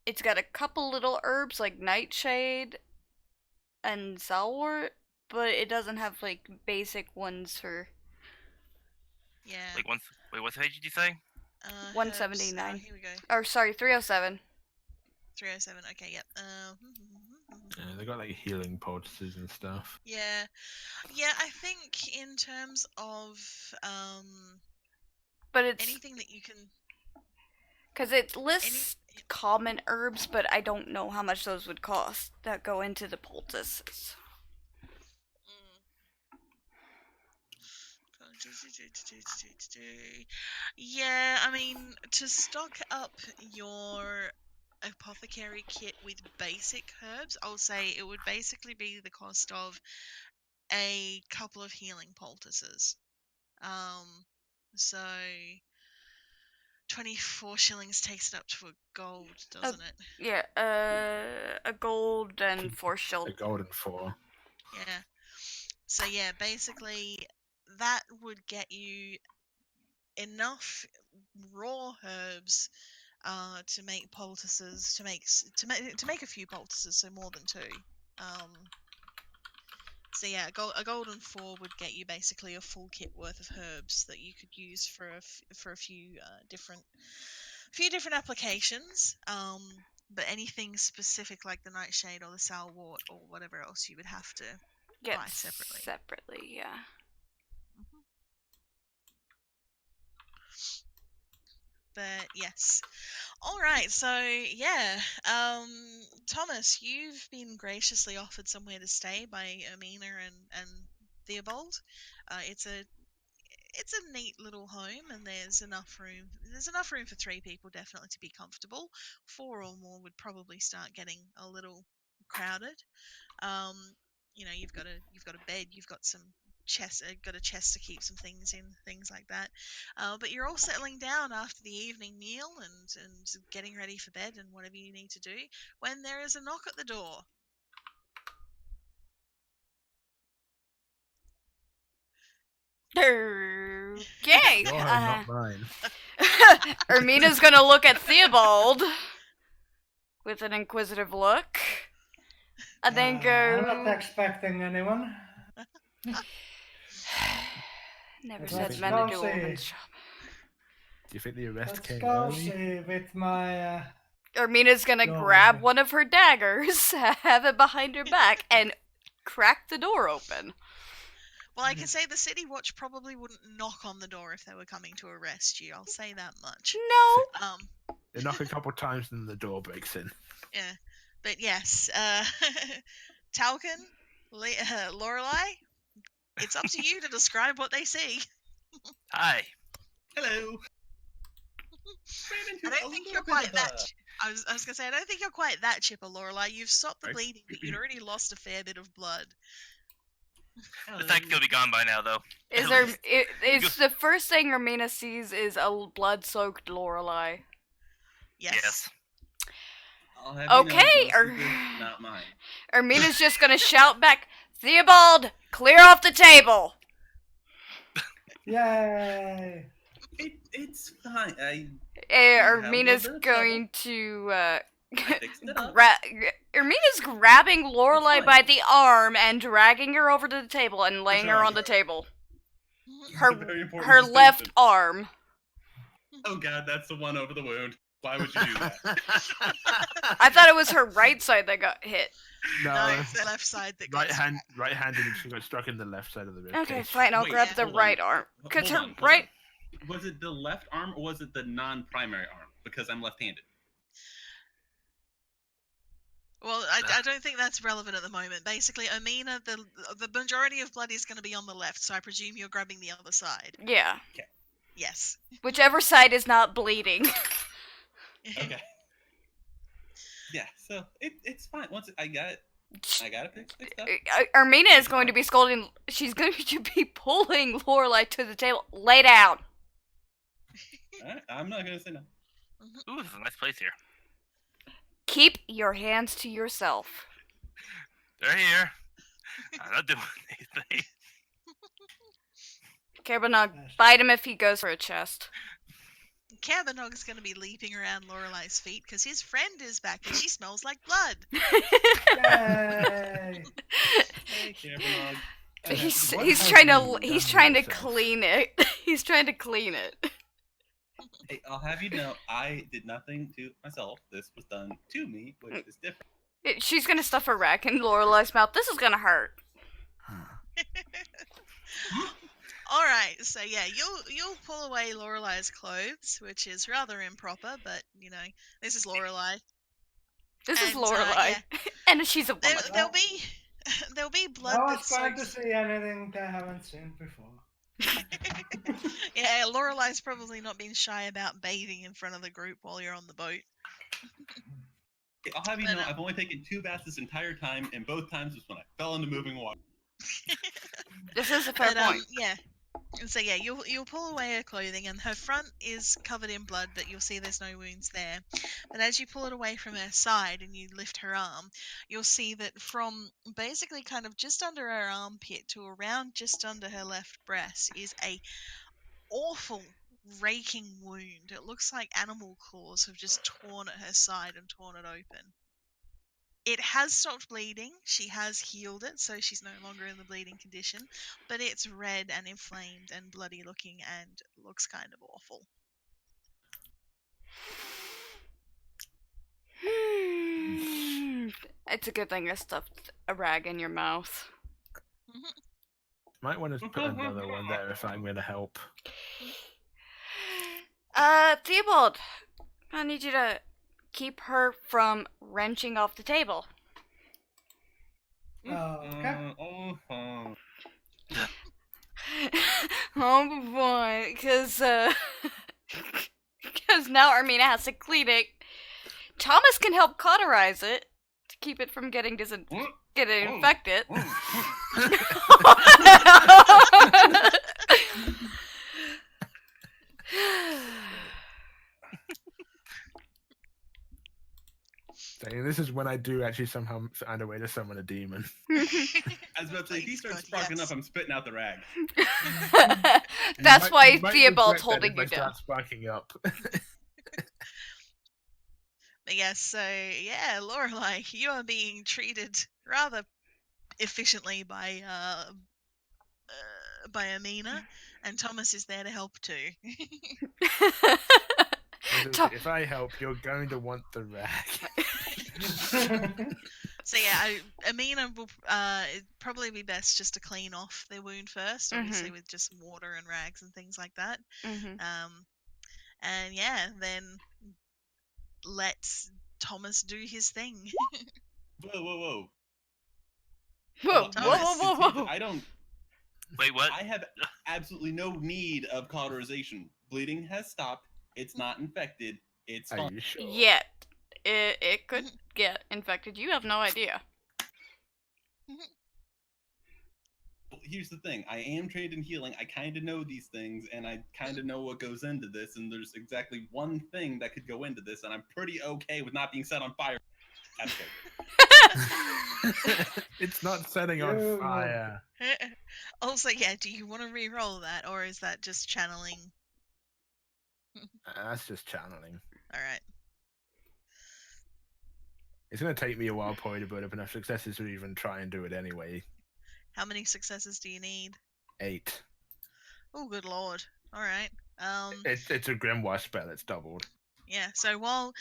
it's got a couple little herbs like nightshade and sourwort, but it doesn't have like basic ones for Yeah. Like wait, what page did you say? 179. Herbs. Here we go. or sorry, 307. 307. Okay, yep. Yeah, they got like healing poultices and stuff. Yeah. Yeah, I think in terms of But it's anything that you can because it lists common herbs, but I don't know how much those would cost that go into the poultices. Yeah, I mean, to stock up your apothecary kit with basic herbs, I'll say it would basically be the cost of a couple of healing poultices. So 24 shillings takes it up to a gold, doesn't it? Yeah, a gold and 4 A shield. golden 4. Yeah. So yeah, basically that would get you enough raw herbs to make poultices, to make a few poultices, so more than 2. So yeah, a golden 4 would get you basically a full kit worth of herbs that you could use for a few different applications. But anything specific like the nightshade or the salwort or whatever else, you would have to Get buy separately. Separately, yeah. But yes. All right, so yeah, Thomas, you've been graciously offered somewhere to stay by Amina and Theobald. It's a neat little home, and there's enough room. There's enough room for 3 people, definitely, to be comfortable. 4 or more would probably start getting a little crowded. You've got a bed, you've got some got a chest to keep some things in, things like that. But you're all settling down after the evening meal and getting ready for bed and whatever you need to do when there is a knock at the door. Okay. Your home, not mine. Ermina's gonna look at Theobald with an inquisitive look, and then I'm not go. expecting anyone. Never Let's said go men to do see. women's shop. Do you think the arrest Let's came go early? see with my. Ermina's gonna No, grab okay. one of her daggers, have it behind her back, and crack the door open. Well, I can say the City Watch probably wouldn't knock on the door if they were coming to arrest you. I'll say that much. No. They knock a couple times and the door breaks in. Yeah, but yes, Talcon, Lorelei, it's up to you to describe what they see. Hi. Hello. I don't think you're quite that. I was gonna say I don't think you're quite that chipper, Lorelei. You've stopped the Right. bleeding, but you'd already lost a fair bit of blood. The fact could be gone by now, though. Is At there? least. It's the first thing Ermina sees is a blood-soaked Lorelei. Yes. I'll have you know, Okay, most of this is not mine. Ermina's just gonna shout back, Theobald, clear off the table! Yay! It's fine. I Ermina's bit of going to, fixed it up. Ermina's grabbing Lorelei fine. by the arm and dragging her over to the table and laying her Sure. on the table. It's a Her very important her left distinction. arm. Oh god, that's the one over the wound. Why would you do that? I thought it was her right side that got hit. No, No, it's the left side that right gets. handed and she got struck in the left side of the rib Okay, cage. fine, I'll Wait, grab yeah, the hold on. right arm. Because Hold her on, hold right... on. Was it the left arm or was it the non-primary arm? Because I'm left-handed. Well, I don't think that's relevant at the moment. Basically, Amina, the majority of blood is going to be on the left, so I presume you're grabbing the other side. Yeah. Yes. Whichever side is not bleeding. Okay. Yeah, so it's fine. Once I got it fixed up. Ermina is going to be scolding. She's going to be pulling Lorelei to the table. Lay down. Alright, I'm not gonna say no. Ooh, this is a nice place here. Keep your hands to yourself. They're here. I'm not doing anything. Kerbanog, bite him if he goes for a chest. Cabinog's going to be leaping around Lorelei's feet because his friend is back and she smells like blood. Yay! Hey, Cabernog. He's trying to yourself? clean it. He's trying to clean it. Hey, I'll have you know, I did nothing to myself. This was done to me, which is different. She's gonna stuff a rack in Lorelei's mouth. This is gonna hurt. All right, so yeah, you'll pull away Lorelei's clothes, which is rather improper, but you know this is Lorelei. This is And, Lorelei, yeah. and she's a woman. There'll be blood No one's that's going to soaked. see anything they haven't seen before. Yeah, Lorelei's probably not been shy about bathing in front of the group while you're on the boat. Hey, I'll have you But, know, I've only taken 2 baths this entire time, and both times was when I fell into moving water. This is a fair But point. yeah. And so yeah, you'll pull away her clothing, and her front is covered in blood, but you'll see there's no wounds there. But as you pull it away from her side and you lift her arm, you'll see that from basically kind of just under her armpit to around just under her left breast is a awful raking wound. It looks like animal claws have just torn at her side and torn it open. It has stopped bleeding. She has healed it, so she's no longer in the bleeding condition. But it's red and inflamed and bloody looking and looks kind of awful. It's a good thing I stuffed a rag in your mouth. Might want to put another one there if I'm going to help. Theobald, I need you to keep her from wrenching off the table. Okay. Oh boy, because now Armina has to clean it. Thomas can help cauterize it to keep it from getting infected. Saying this is when I do actually somehow find a way to summon a demon. I was about to say, if he starts sparking up, I'm spitting out the rag. That's why You might Theobald's regret that holding if you I down. start sparking up. But yes, so yeah, Lorelai, you are being treated rather efficiently by Amina, and Thomas is there to help too. If I help, you're going to want the rag. So yeah, Amina will it'd probably be best just to clean off their wound first, obviously with just some water and rags and things like that. And yeah, then let Thomas do his thing. Whoa. Whoa, Thomas. I don't. Wait, what? I have absolutely no need of cauterization. Bleeding has stopped. It's not infected. It's Are fine. you sure? Yet. It could get infected. You have no idea. Here's the thing. I am trained in healing. I kind of know these things, and I kind of know what goes into this. And there's exactly one thing that could go into this, and I'm pretty okay with not being set on fire. That's good. It's not setting on fire. Also, yeah, do you want to re-roll that, or is that just channeling? That's just channeling. All right. It's going to take me a while probably to build up enough successes to even try and do it anyway. How many successes do you need? 8. Oh, good lord. All right. It's a grimoire spell. It's doubled. Yeah. So while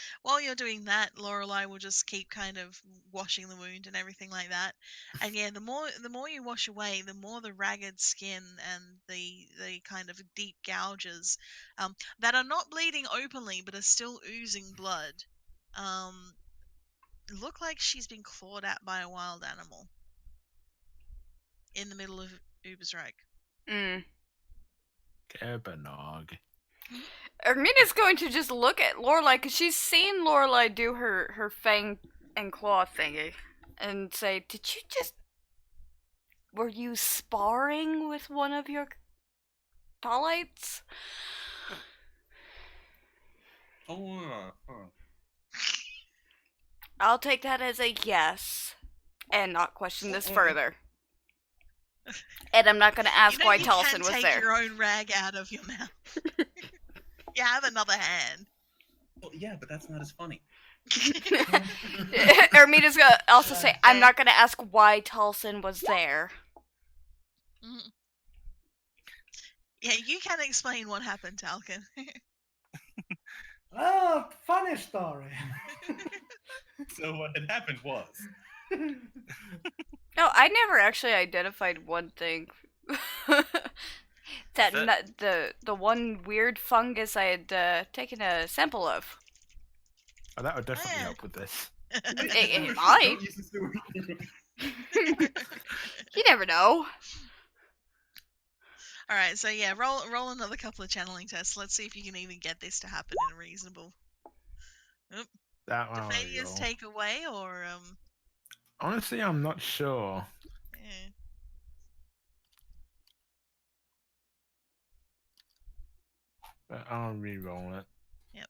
you're doing that, Lorelai will just keep kind of washing the wound and everything like that. And yeah, the more you wash away, the more the ragged skin and the kind of deep gouges, that are not bleeding openly but are still oozing blood, look like she's been clawed at by a wild animal in the middle of Ubersreich. Kerbanog. Ermina's going to just look at Lorelai because she's seen Lorelai do her fang and claw thingy and say, "Did you just... Were you sparring with one of your Thalites?" I'll take that as a yes and not question this further. And I'm not going to ask why Taliesin was take there. Your own rag out of your mouth. You have another hand. Well, yeah, but that's not as funny. Ermina's going to also say, I'm not going to ask why Taliesin was there. Yeah, you can explain what happened, Talcon. Oh, funny story. So what had happened was... No, I never actually identified one thing. The one weird fungus I had taken a sample of. Oh, that would definitely help with this. It might. You never know. Alright, so yeah, roll another couple of channeling tests. Let's see if you can even get this to happen in a reasonable... Oop. That one. Do failures take away, or... Honestly, I'm not sure. Yeah. But I'll re-roll it. Yep.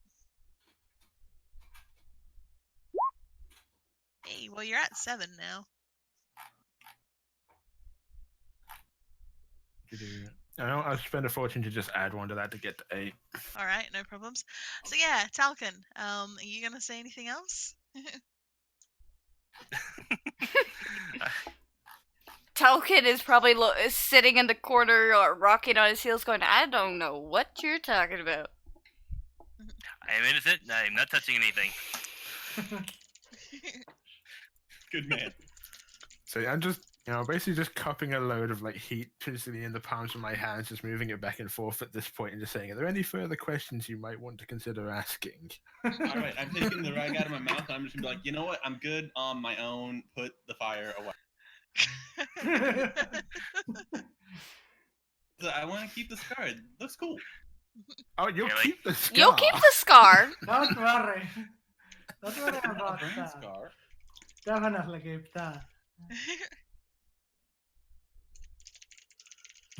Hey, well, you're at 7 now. I'll spend a fortune to just add one to that to get to 8. Alright, no problems. So yeah, Talcon, are you gonna say anything else? Talkin is probably is sitting in the corner or rocking on his heels going, I don't know what you're talking about. I am innocent. I am not touching anything. Good man. So I'm just, basically just cupping a load of like heat principally in the palms of my hands, just moving it back and forth at this point, and just saying, "Are there any further questions you might want to consider asking?" All right, I'm taking the rag out of my mouth. And I'm just gonna be like, you know what? I'm good on my own. Put the fire away. I want to keep the scar. It looks cool. Oh, you'll Yeah, like- keep the scar. You'll keep the scar. Don't worry. Don't worry Not a about burn that. scar. Definitely keep that.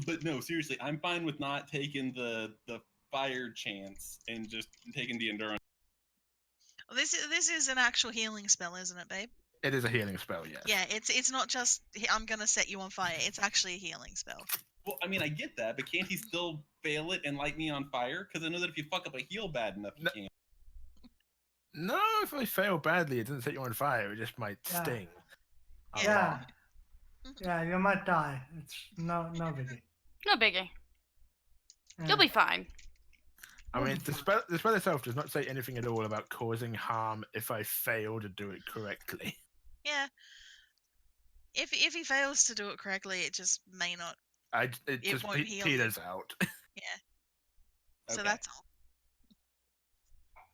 But no, seriously, I'm fine with not taking the fire chance and just taking the endurance. Well, this is an actual healing spell, isn't it, babe? It is a healing spell, yes. Yeah, it's not just I'm gonna set you on fire. It's actually a healing spell. Well, I mean, I get that, but can't he still fail it and light me on fire? Because I know that if you fuck up a heal bad enough, you No. can't. No, if I fail badly, it doesn't set you on fire. It just might Yeah. sting. a Yeah. lot. Yeah, you might die. It's no biggie. No biggie. Yeah. You'll be fine. I mean, the spell itself does not say anything at all about causing harm if I fail to do it correctly. Yeah. If he fails to do it correctly, it just may not. It just won't heal you. peters out. Yeah. So Okay. that's all.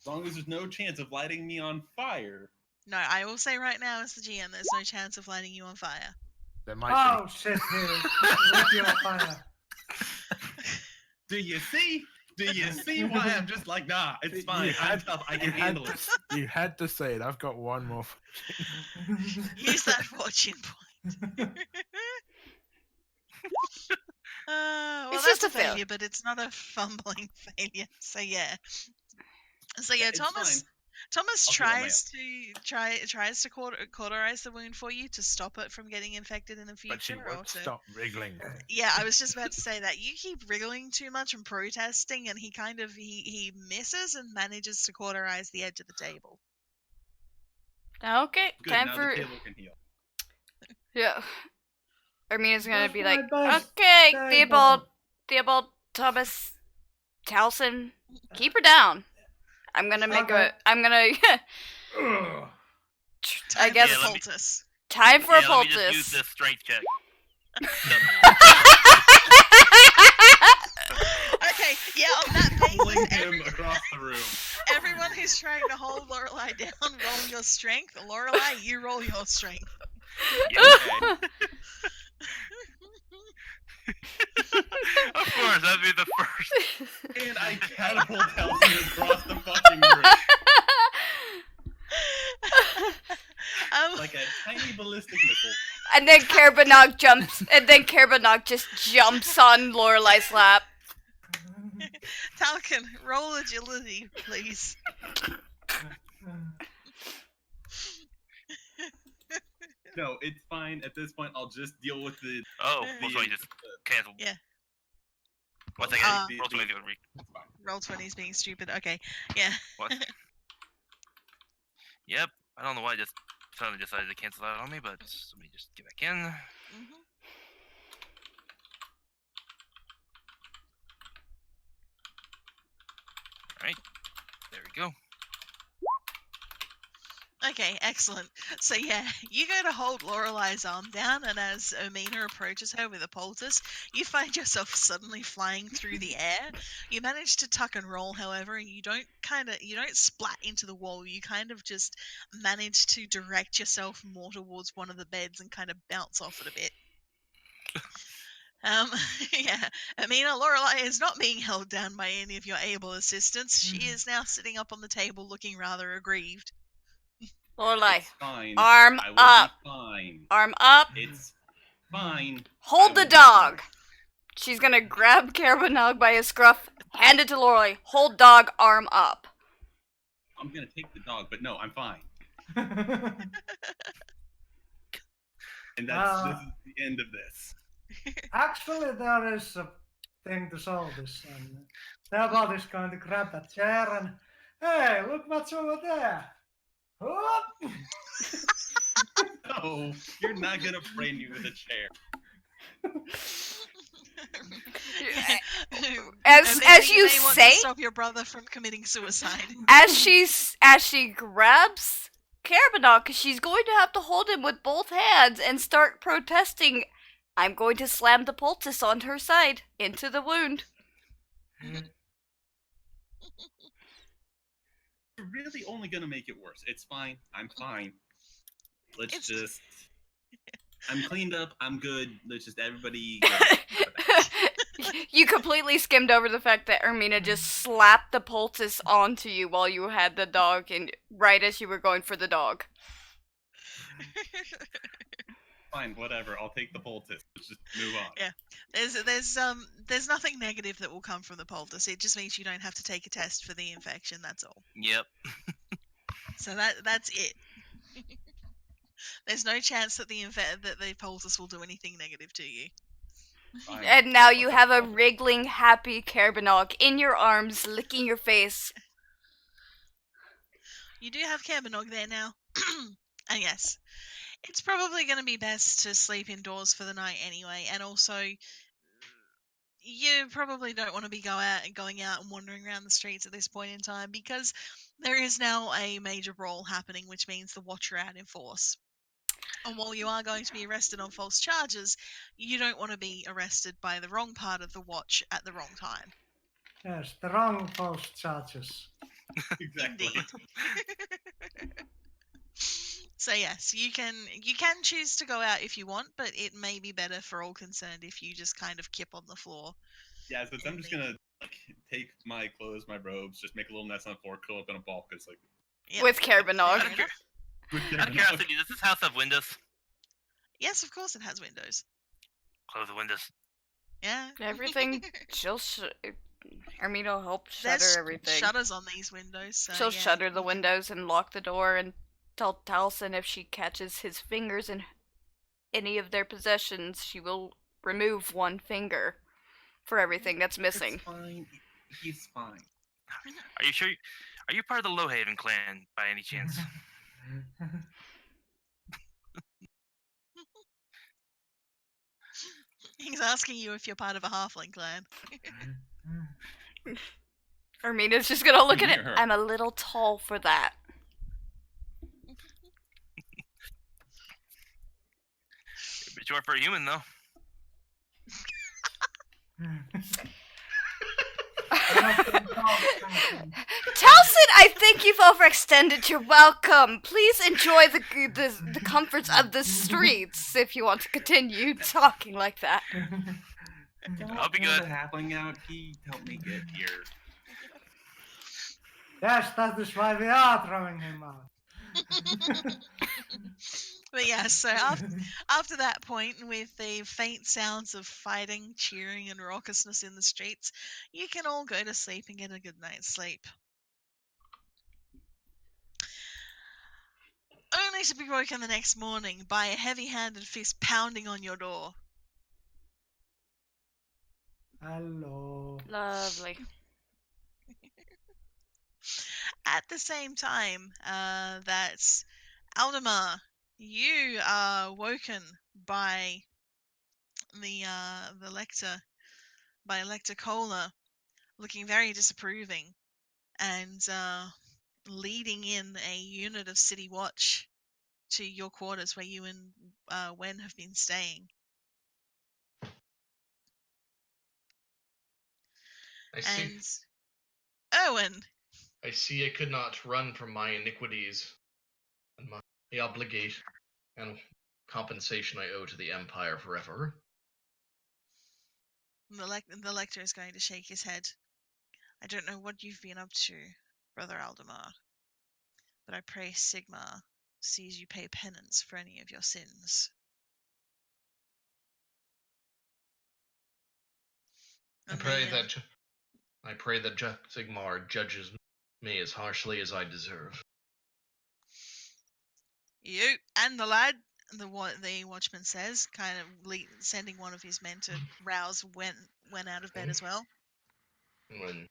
As long as there's no chance of lighting me on fire. No, I will say right now as the GM, there's no chance of lighting you on fire. There might Oh shit! Here, with your fire. Do you see? Do you see why I'm just like, nah, it's fine. I'm tough. I can handle it. You had to say it. I've got one more. Use that fortune point. Well, It's that's just a fail. failure, but it's not a fumbling failure. So yeah. So yeah, It's Thomas. fine. Thomas I'll do it on my tries to cauterize the wound for you to stop it from getting infected in the future. But she or won't to... stop wriggling. Yeah, I was just about to say that you keep wriggling too much and protesting, and he kind of he misses and manages to cauterize the edge of the table. Okay, Good, time now for the table can heal. yeah. Armina's gonna That's be my like, best okay, table." Theobald, Thomas, Towson, keep her down. I'm gonna make Okay. I'm gonna. Ugh. I guess Yeah, let me- poultice. Time for a Yeah, let me just use poultice. this strength check. Okay, yeah, on that Pulling basis, him across the room. everyone who's trying to hold Lorelai down, roll your strength. Lorelai, you roll your strength. Okay. Of course, that'd be the first. And I catapult Helson across the fucking room. Like a tiny ballistic missile. And then Kerbanog jumps, and then Kerbanog just jumps on Lorelai's lap. Talcon, roll agility, please. No, it's fine. At this point, I'll just deal with the. Oh, well, so I just cancel. Yeah. One second. Uh, Roll 20 gonna read. It's fine. Roll 20's being stupid. Okay, yeah. What? Yep. I don't know why I just suddenly decided to cancel that on me, but let me just get back in. Mhm. Alright. There we go. Okay, excellent. So yeah, you go to hold Lorelai's arm down, and as Omina approaches her with a poultice, you find yourself suddenly flying through the air. You manage to tuck and roll, however, and you don't splat into the wall. You kind of just manage to direct yourself more towards one of the beds and kind of bounce off it a bit. Yeah, Omina, Lorelai is not being held down by any of your able assistants. She is now sitting up on the table looking rather aggrieved. Lorelai, It's fine. arm I will up. be fine. Arm up. It's fine. Hold I the will be dog. fine. She's gonna grab Kerbanog by his scruff, hand it to Lorelai. Hold dog, arm up. I'm gonna take the dog, but no, I'm fine. And this is the end of this. Actually, there is a thing to solve this. And Theobald is going to grab that chair and, hey, look what's over there. Whoop! No, you're not gonna brain me with a chair. As Maybe you may want say, to stop your brother from committing suicide. as she grabs Carbonok, she's going to have to hold him with both hands and start protesting. I'm going to slam the poultice on her side into the wound. You're really only gonna make it worse. It's fine. I'm fine. Let's just. I'm cleaned up. I'm good. Let's just everybody. You completely skimmed over the fact that Ermina just slapped the poultice onto you while you had the dog, and right as you were going for the dog. Fine, whatever. I'll take the poultice. Let's just move on. Yeah. There's nothing negative that will come from the poultice. It just means you don't have to take a test for the infection. That's all. Yep. So that's it. There's no chance that the poultice will do anything negative to you. Fine. And now you I'll have take a the poultice. wriggling, happy Carbonok in your arms, licking your face. You do have Cabernog there now. And yes, it's probably going to be best to sleep indoors for the night anyway. And also, you probably don't want to be going out and wandering around the streets at this point in time because there is now a major brawl happening, which means the Watch are out in force. And while you are going to be arrested on false charges, you don't want to be arrested by the wrong part of the Watch at the wrong time. Yes, the wrong false charges. Exactly. Indeed. So yes, you can choose to go out if you want, but it may be better for all concerned if you just kind of kip on the floor. Yeah, so I'm just gonna take my clothes, my robes, just make a little mess on the floor, curl up in a ball, because like. Yep. With Carbonnog. Fair enough. Out of curiosity, does this house have windows? Yes, of course it has windows. Close the windows. Yeah. Everything, Ermina will help There's shutter everything. shutters on these windows, so She'll yeah, shutter the you can- windows and lock the door and tell Taliesin if she catches his fingers in any of their possessions, she will remove one finger for everything that's missing. It's fine. He's fine. Are you sure? Are you part of the Lowhaven clan by any chance? He's asking you if you're part of a halfling clan. Ermina's just gonna look at Near it. her. I'm a little tall for that. But short for a human, though. Taliesin, I think you've overextended your welcome. Please enjoy the comforts of the streets if you want to continue talking like that. I'll be good. The halfling out. He helped me get here. Yes, that is why we are throwing him out. But yeah, so after that point, with the faint sounds of fighting, cheering, and raucousness in the streets, you can all go to sleep and get a good night's sleep. Only to be woken the next morning by a heavy-handed fist pounding on your door. Hello. Lovely. At the same time, that's Aldemar, you are woken by the lector, by Lector Cola, looking very disapproving, and leading in a unit of City Watch to your quarters where you and Wen have been staying. I see. And Owen, I see I could not run from my iniquities and my obligation and compensation I owe to the Empire forever. the lector is going to shake his head. I don't know what you've been up to, Brother Aldemar, but I pray Sigmar sees you pay penance for any of your sins. I And pray the, that Sigmar judges me as harshly as I deserve. you and the lad, the watchman says, kind of sending one of his men to rouse Wen out of bed as well. When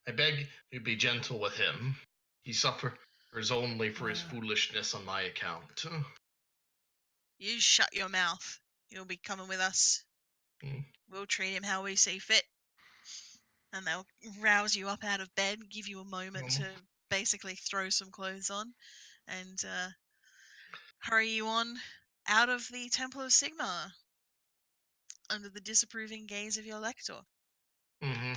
I beg you be gentle with him. He suffered Is only for his foolishness on my account. You shut your mouth. You'll be coming with us. We'll treat him how we see fit. And they'll rouse you up out of bed, give you a moment to basically throw some clothes on, and hurry you on out of the Temple of Sigmar under the disapproving gaze of your lector. Mm-hmm.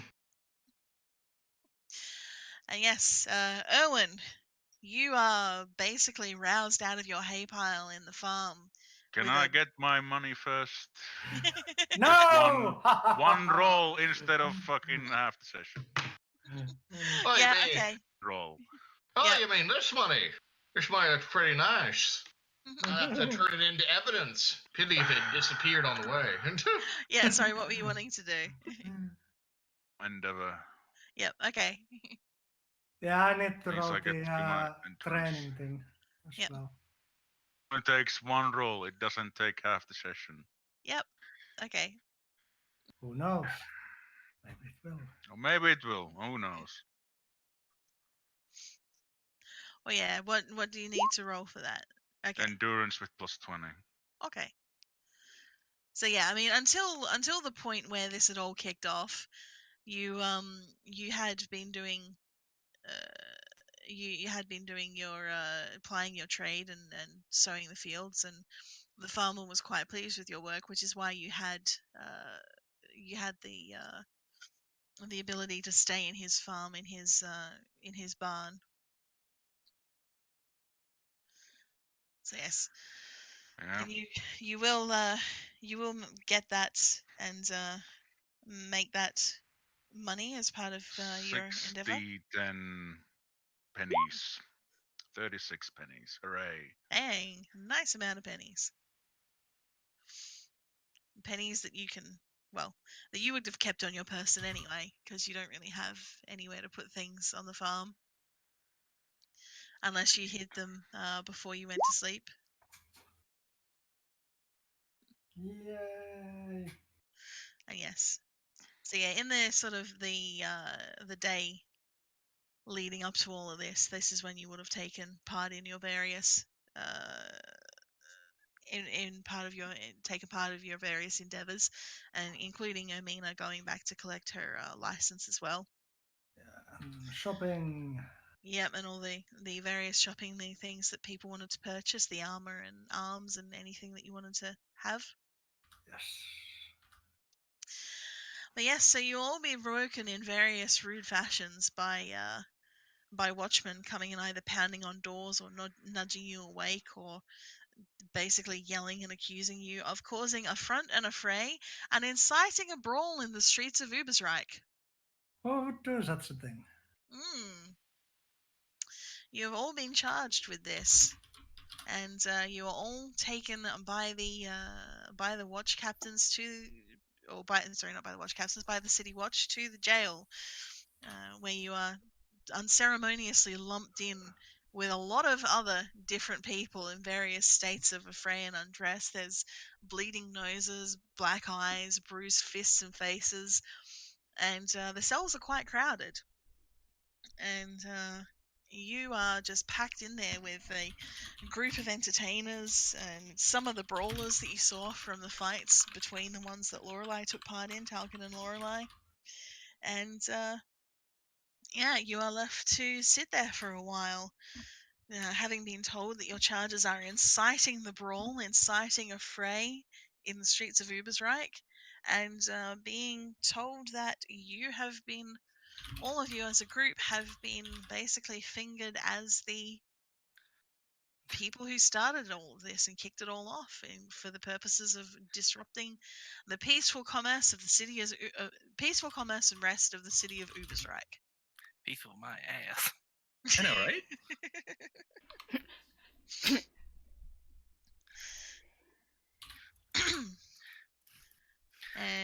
And yes, Erwin, you are basically roused out of your hay pile in the farm. Can with I a- get my money first? No! One roll instead of fucking half the session. Oh, Yeah, you mean, okay. Roll. Oh, Yeah. you mean this money? This money looks pretty nice. I have to turn it into evidence. Pity if it disappeared on the way. Yeah, sorry, what were you wanting to do? Endeavor. Yep, okay. Yeah, I need to Means roll I get the to my entrance. training thing as Yep. well. It takes one roll. It doesn't take half the session. Yep, okay. Who knows? Maybe it will. Or maybe it will. Who knows? Well, yeah, what do you need to roll for that? Okay. Endurance with +20. Okay. So yeah, I mean, until the point where this had all kicked off, you had been doing you had been doing your applying your trade and sowing the fields, and the farmer was quite pleased with your work, which is why you had the ability to stay in his farm in his barn. So yes, Yeah. and you will get that and make that money as part of your endeavor. 10 pennies. 36 pennies. Hooray. Dang, nice amount of pennies. Pennies that you can, well, that you would have kept on your person anyway, because you don't really have anywhere to put things on the farm. Unless you hid them before you went to sleep. Yay! And yes. So yeah, in the sort of the day leading up to all of this is when you would have taken part in your various taken part of your various endeavors, and including Ermina going back to collect her license as well. Yeah, shopping. Yep, and all the various shopping things that people wanted to purchase, the armor and arms and anything that you wanted to have. Yes. But yes, so you'll all be woken in various rude fashions by watchmen coming and either pounding on doors or nudging you awake, or basically yelling and accusing you of causing affront and affray and inciting a brawl in the streets of Ubersreich. Who would do such a thing? You have all been charged with this, and you are all taken by the watch captains by the city watch to the jail, where you are unceremoniously lumped in with a lot of other different people in various states of affray and undress. There's bleeding noses, black eyes, bruised fists and faces, and the cells are quite crowded. And you are just packed in there with a group of entertainers and some of the brawlers that you saw from the fights between the ones that Lorelei took part in, Talcon and Lorelei. And yeah, you are left to sit there for a while, having been told that your charges are inciting the brawl, inciting a fray in the streets of Ubersreich, and being told that all of you as a group have been basically fingered as the people who started all of this and kicked it all off for the purposes of disrupting the peaceful commerce of the city peaceful commerce and rest of the city of Ubersreich. Peaceful my ass. I know, right?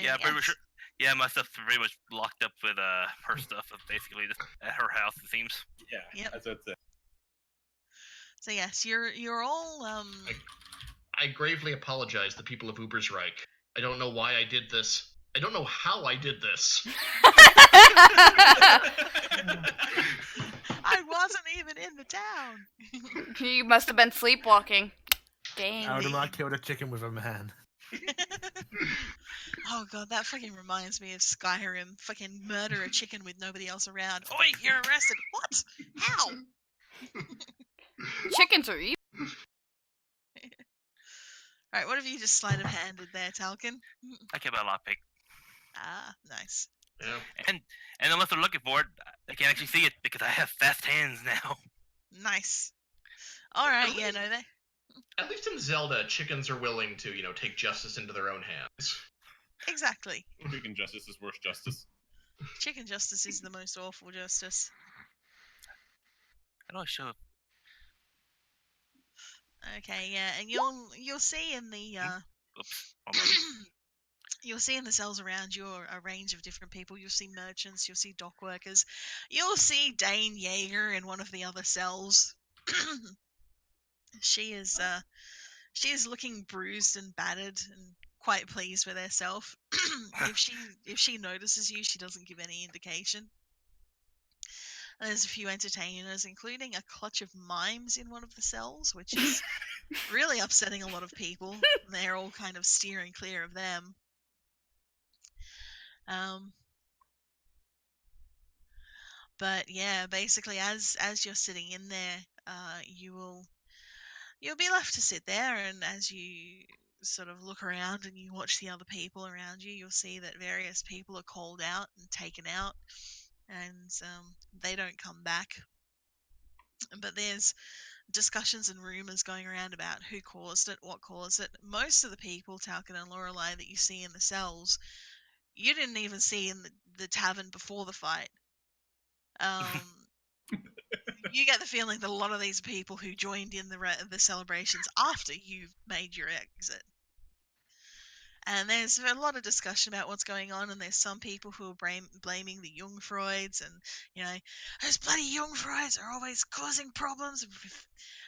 Yeah, pretty much. Yeah, my stuff's pretty much locked up with her stuff, basically just at her house. It seems. Yeah, Yep. that's what it. So yes, you're all I gravely apologize to the people of Ubersreich. I don't know why I did this. I don't know how I did this. I wasn't even in the town. You must have been sleepwalking. Dang. I would have not killed a chicken with a man. Oh god, that fucking reminds me of Skyrim. Fucking murder a chicken with nobody else around. Oi, you're arrested. What? How? Chickens are evil. Alright, what have you just sleight of handed there, Talcon? I kept a lockpick. Ah, nice. Yeah. And unless they're looking for it, they can't actually see it because I have fast hands now. Nice. Alright, At yeah, least- no, they. At least in Zelda, chickens are willing to, take justice into their own hands. Exactly. Chicken justice is worse justice. Chicken justice is the most awful justice. I don't show. Okay, yeah, and you'll see in the Oops. Hold on. you'll see in the cells around you a range of different people. You'll see merchants, you'll see dock workers, you'll see Dane Yeager in one of the other cells. She is looking bruised and battered and quite pleased with herself. if she notices you, she doesn't give any indication. And there's a few entertainers, including a clutch of mimes in one of the cells, which is really upsetting a lot of people. They're all kind of steering clear of them. But yeah, basically, as you're sitting in there, you'll be left to sit there, and as you sort of look around and you watch the other people around you, you'll see that various people are called out and taken out, and they don't come back. But there's discussions and rumors going around about who caused it, what caused it. Most of the people, Talcon and Lorelei, that you see in the cells, you didn't even see in the tavern before the fight. You get the feeling that a lot of these people who joined in the celebrations after you've made your exit. And there's a lot of discussion about what's going on, and there's some people who are blaming the Jungfreuds, and those bloody Jungfreuds are always causing problems.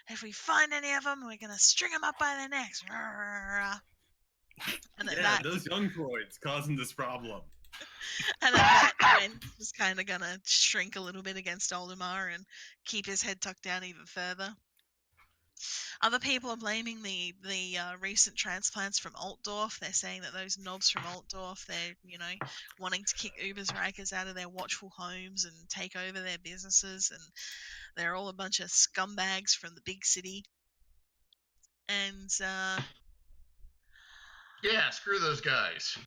If we find any of them, we're gonna string them up by their necks. And Yeah, those young droids causing this problem. And at that point, he's kind of gonna shrink a little bit against Oldemar and keep his head tucked down even further. Other people are blaming the recent transplants from Altdorf. They're saying that those knobs from Altdorf, they're wanting to kick Ubersreichers out of their watchful homes and take over their businesses, and they're all a bunch of scumbags from the big city. And Yeah, screw those guys.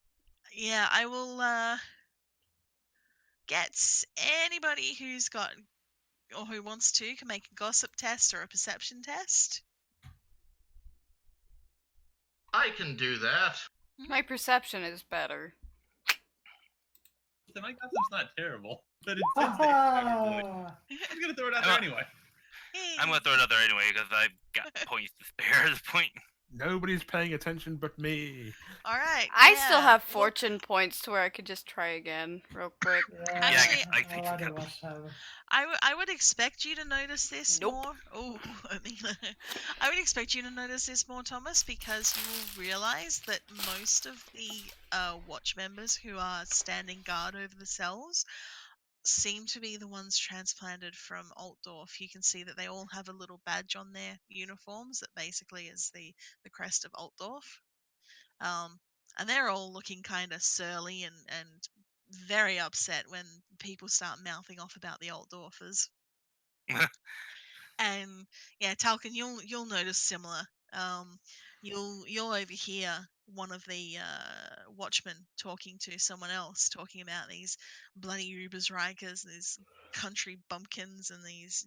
yeah, I will get anybody who's got or who wants to can make a gossip test or a perception test. I can do that. My perception is better. So my gossip's not terrible, but it tends to hit good. I'm gonna throw it out there anyway. I'm gonna throw it out there anyway because I've got points to spare at this point. Nobody's paying attention but me. All right. I still have fortune points to where I could just try again real quick. Actually, I think so. I would expect you to notice this Nope. more. Oh, I would expect you to notice this more, Thomas, because you will realize that most of the watch members who are standing guard over the cells seem to be the ones transplanted from Altdorf. You can see that they all have a little badge on their uniforms that basically is the crest of Altdorf. And they're all looking kind of surly and very upset when people start mouthing off about the Altdorfers. And yeah, Talcon, you'll notice similar. You'll overhear one of the watchmen talking to someone else, talking about these bloody Ubersreichers, these country bumpkins, and these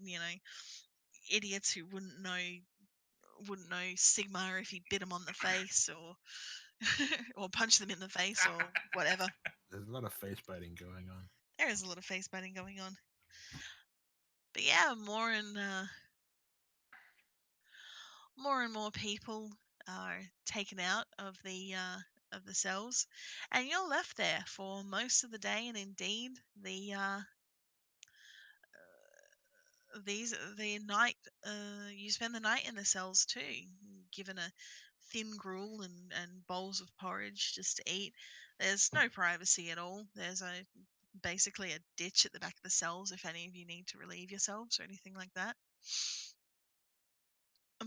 idiots who wouldn't know Sigma if he bit them on the face or or punch them in the face or whatever. There's a lot of face biting going on. There is a lot of face biting going on. But yeah, more and more people are taken out of the cells, and you're left there for most of the day. And indeed, the night you spend the night in the cells too, given a thin gruel and bowls of porridge just to eat. There's no privacy at all. There's basically a ditch at the back of the cells if any of you need to relieve yourselves or anything like that.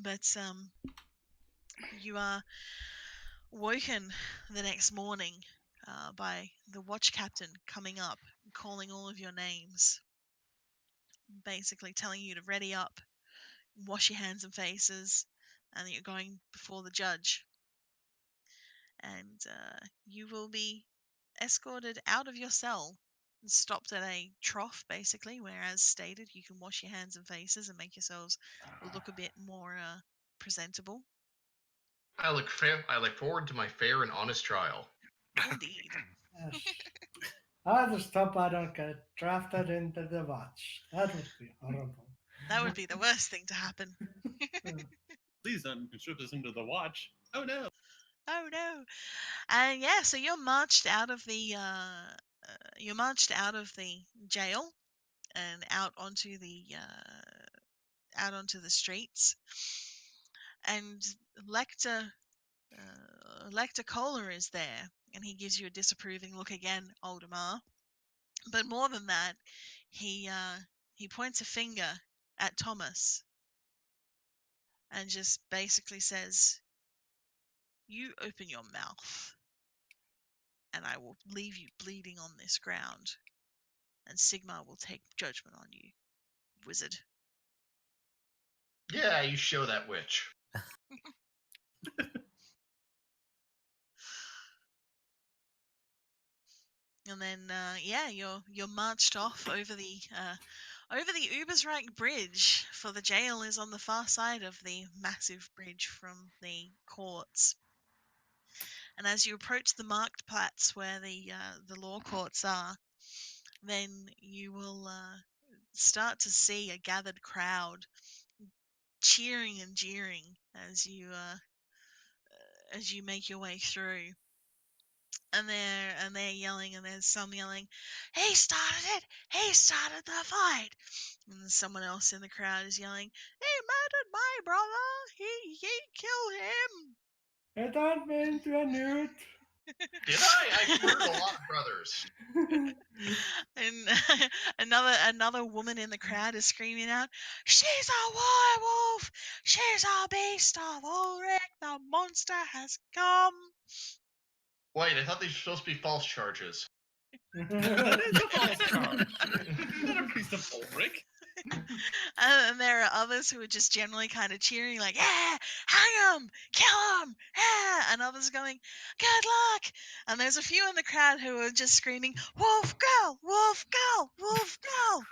But you are woken the next morning by the watch captain coming up, calling all of your names, basically telling you to ready up, wash your hands and faces, and that you're going before the judge. And you will be escorted out of your cell and stopped at a trough, basically, where, as stated, you can wash your hands and faces and make yourselves look a bit more presentable. I look forward to my fair and honest trial. Indeed. Yes. I just hope I don't get drafted into the watch. That would be horrible. That would be the worst thing to happen. Please don't conscript us into the watch. Oh no. Oh no. And yeah, so you're marched out of the jail and out onto the streets. And Lecter Kohler is there, and he gives you a disapproving look again, Oldemar. But more than that, he points a finger at Thomas and just basically says, "You open your mouth, and I will leave you bleeding on this ground, and Sigmar will take judgment on you, wizard." Yeah, you show that witch. And then you're marched off over the Ubersreich Bridge, for the jail is on the far side of the massive bridge from the courts. And as you approach the Marktplatz, where the law courts are, then you will start to see a gathered crowd cheering and jeering as you make your way through. And they're yelling, and there's some yelling, "He started it! He started the fight!" And someone else in the crowd is yelling, "He murdered my brother! He killed him!" I don't mean to newt. Did I? I've murdered a lot of brothers. And another woman in the crowd is screaming out, "She's a werewolf! She's a beast of Ulrich! The monster has come!" Wait, I thought these were supposed to be false charges. That is a false charge. You're not a priest of Ulrich. And there are others who are just generally kind of cheering, like, "Yeah, hang him! Kill him! Yeah!" And others going, "Good luck!" And there's a few in the crowd who are just screaming, "Wolf girl! Wolf girl! Wolf girl!"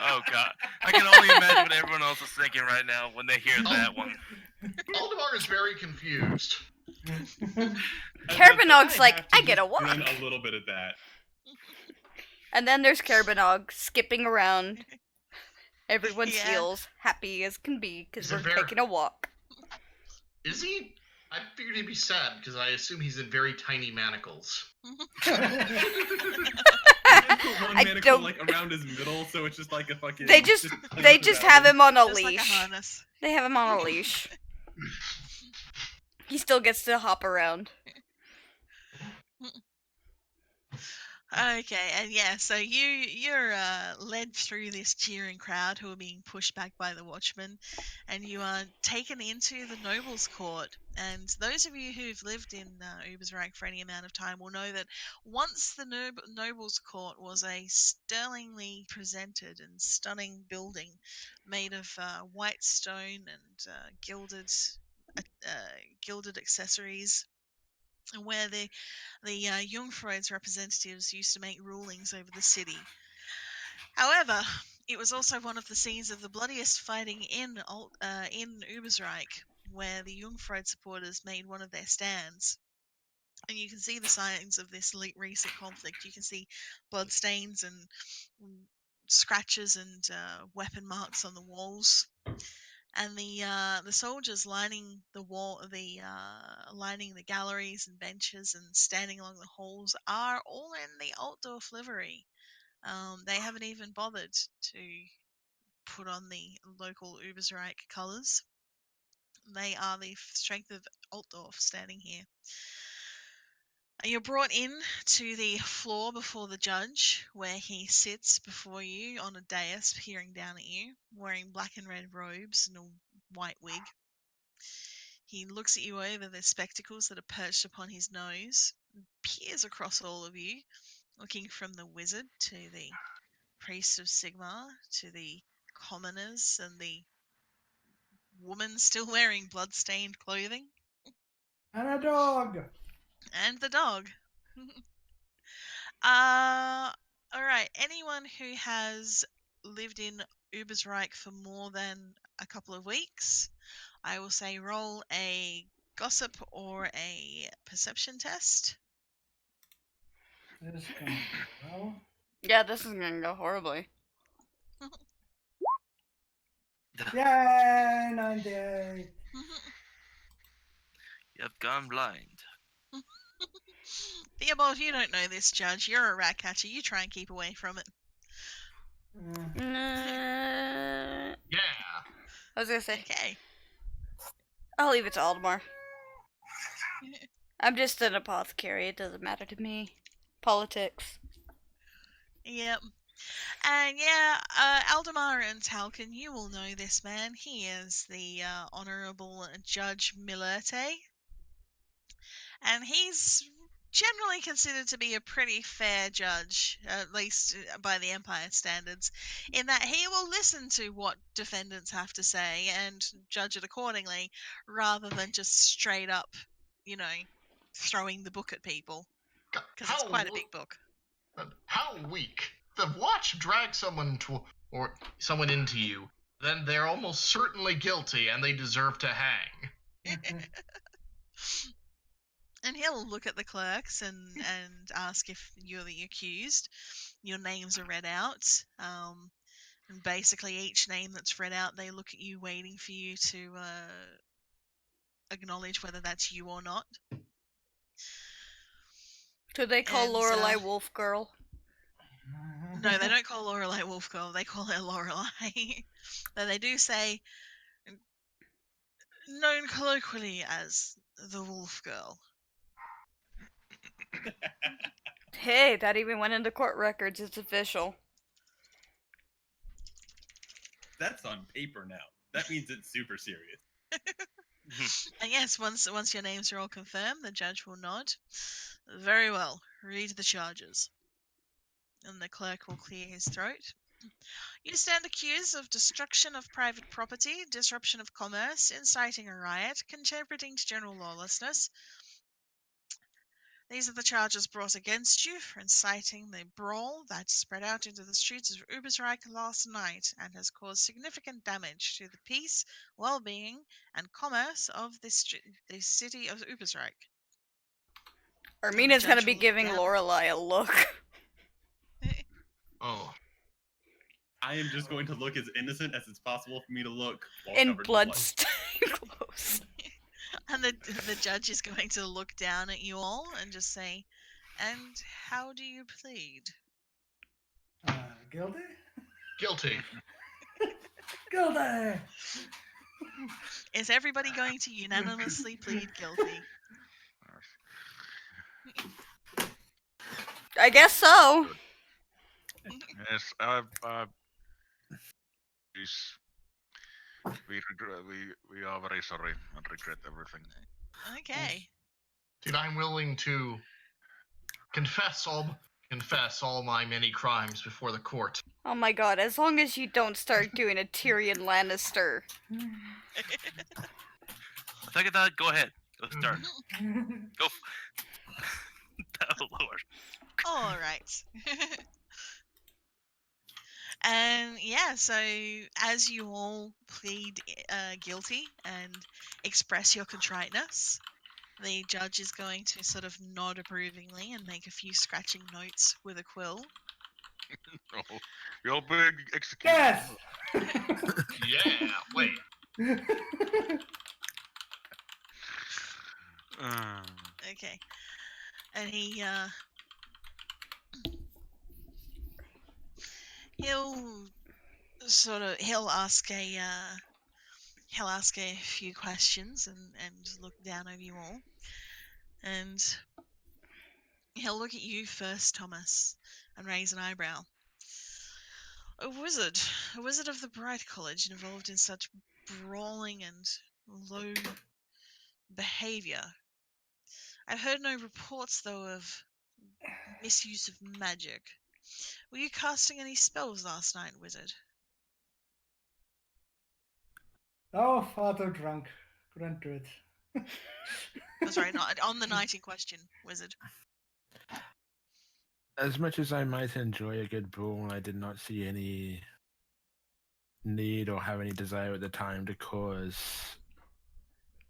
Oh god, I can only imagine what everyone else is thinking right now when they hear that one. Aldemar is very confused. Carbonog's like, have to "I get a just walk." run a little bit of that. And then there's Carbonog skipping around everyone's Yeah. heels, happy as can be, because He's a we're bear. taking a walk. Is he? I figured he'd be sad because I assume he's in very tiny manacles. They put one I manacle don't- like around his middle, so it's just like a fucking. They just have him on a Just like a leash. harness. They have him on a leash. He still gets to hop around. Okay, and yeah, so you're led through this cheering crowd who are being pushed back by the watchmen, and you are taken into the nobles' court. And those of you who've lived in Ubersreich for any amount of time will know that once the nobles' court was a sterlingly presented and stunning building made of white stone and gilded accessories, and where the Jungfrau's representatives used to make rulings over the city. However, it was also one of the scenes of the bloodiest fighting in Ubersreich, where the Jungfrau supporters made one of their stands. And you can see the signs of this recent conflict. You can see blood stains and scratches and weapon marks on the walls. And the soldiers lining the lining the galleries and benches and standing along the halls are all in the Altdorf livery. They haven't even bothered to put on the local Ubersreich colours. They are the strength of Altdorf standing here. You're brought in to the floor before the judge, where he sits before you on a dais, peering down at you, wearing black and red robes and a white wig. He looks at you over the spectacles that are perched upon his nose, peers across all of you, looking from the wizard to the priest of Sigmar to the commoners and the woman still wearing blood-stained clothing. And a dog. And the dog. All right. Anyone who has lived in Ubersreich for more than a couple of weeks, I will say roll a gossip or a perception test. This is gonna go well. Yeah, this is gonna go horribly. Yay, 98. You've gone blind. Theobald, you don't know this, Judge. You're a rat catcher. You try and keep away from it. Nah. Yeah. I was gonna say, Okay. I'll leave it to Aldemar. I'm just an apothecary. It doesn't matter to me. Politics. Yep. And yeah, Aldemar and Talcon, you will know this man. He is the Honourable Judge Milerte. And he's generally considered to be a pretty fair judge, at least by the Empire standards, in that he will listen to what defendants have to say and judge it accordingly, rather than just straight up, throwing the book at people, because it's quite a big book. How weak. If the watch drags someone or someone into you, then they're almost certainly guilty and they deserve to hang. And he'll look at the clerks and ask if you're the accused. Your names are read out. And basically each name that's read out, they look at you waiting for you to acknowledge whether that's you or not. Do they call And, Lorelei Wolf Girl? No, they don't call Lorelei Wolf Girl. They call her Lorelei. Though they do say, known colloquially as the Wolf Girl. Hey, that even went into court records. It's official. That's on paper now. That means it's super serious. And yes, once your names are all confirmed, the judge will nod. Very well. Read the charges. And the clerk will clear his throat. You stand accused of destruction of private property, disruption of commerce, inciting a riot, contributing to general lawlessness. These are the charges brought against you for inciting the brawl that spread out into the streets of Ubersreich last night and has caused significant damage to the peace, well-being, and commerce of the city of Ubersreich. Armina's gonna be will look giving down. Lorelei a look. Oh. I am just going to look as innocent as it's possible for me to look. While In covered blood-stained clothes. And the judge is going to look down at you all and just say, "And how do you plead?" Guilty? Guilty. Guilty! Is everybody going to unanimously plead guilty? I guess so. Yes, we are very sorry and regret everything. Okay. Dude, I'm willing to confess all my many crimes before the court. Oh my god, as long as you don't start doing a Tyrion Lannister. Look at that. Go ahead. Go start. Go. Oh Lord. All right. And yeah, so as you all plead guilty and express your contriteness, the judge is going to sort of nod approvingly and make a few scratching notes with a quill. Oh, you're being executed. Yes! Yeah, wait. Okay. And he'll ask a few questions and look down over you all. And he'll look at you first, Thomas, and raise an eyebrow. A wizard of the Bright College involved in such brawling and low behavior. I've heard no reports, though, of misuse of magic. Were you casting any spells last night, wizard? Oh, father drunk. Couldn't do it. Oh, sorry, not on the night in question, wizard. As much as I might enjoy a good brawl, I did not see any need or have any desire at the time to cause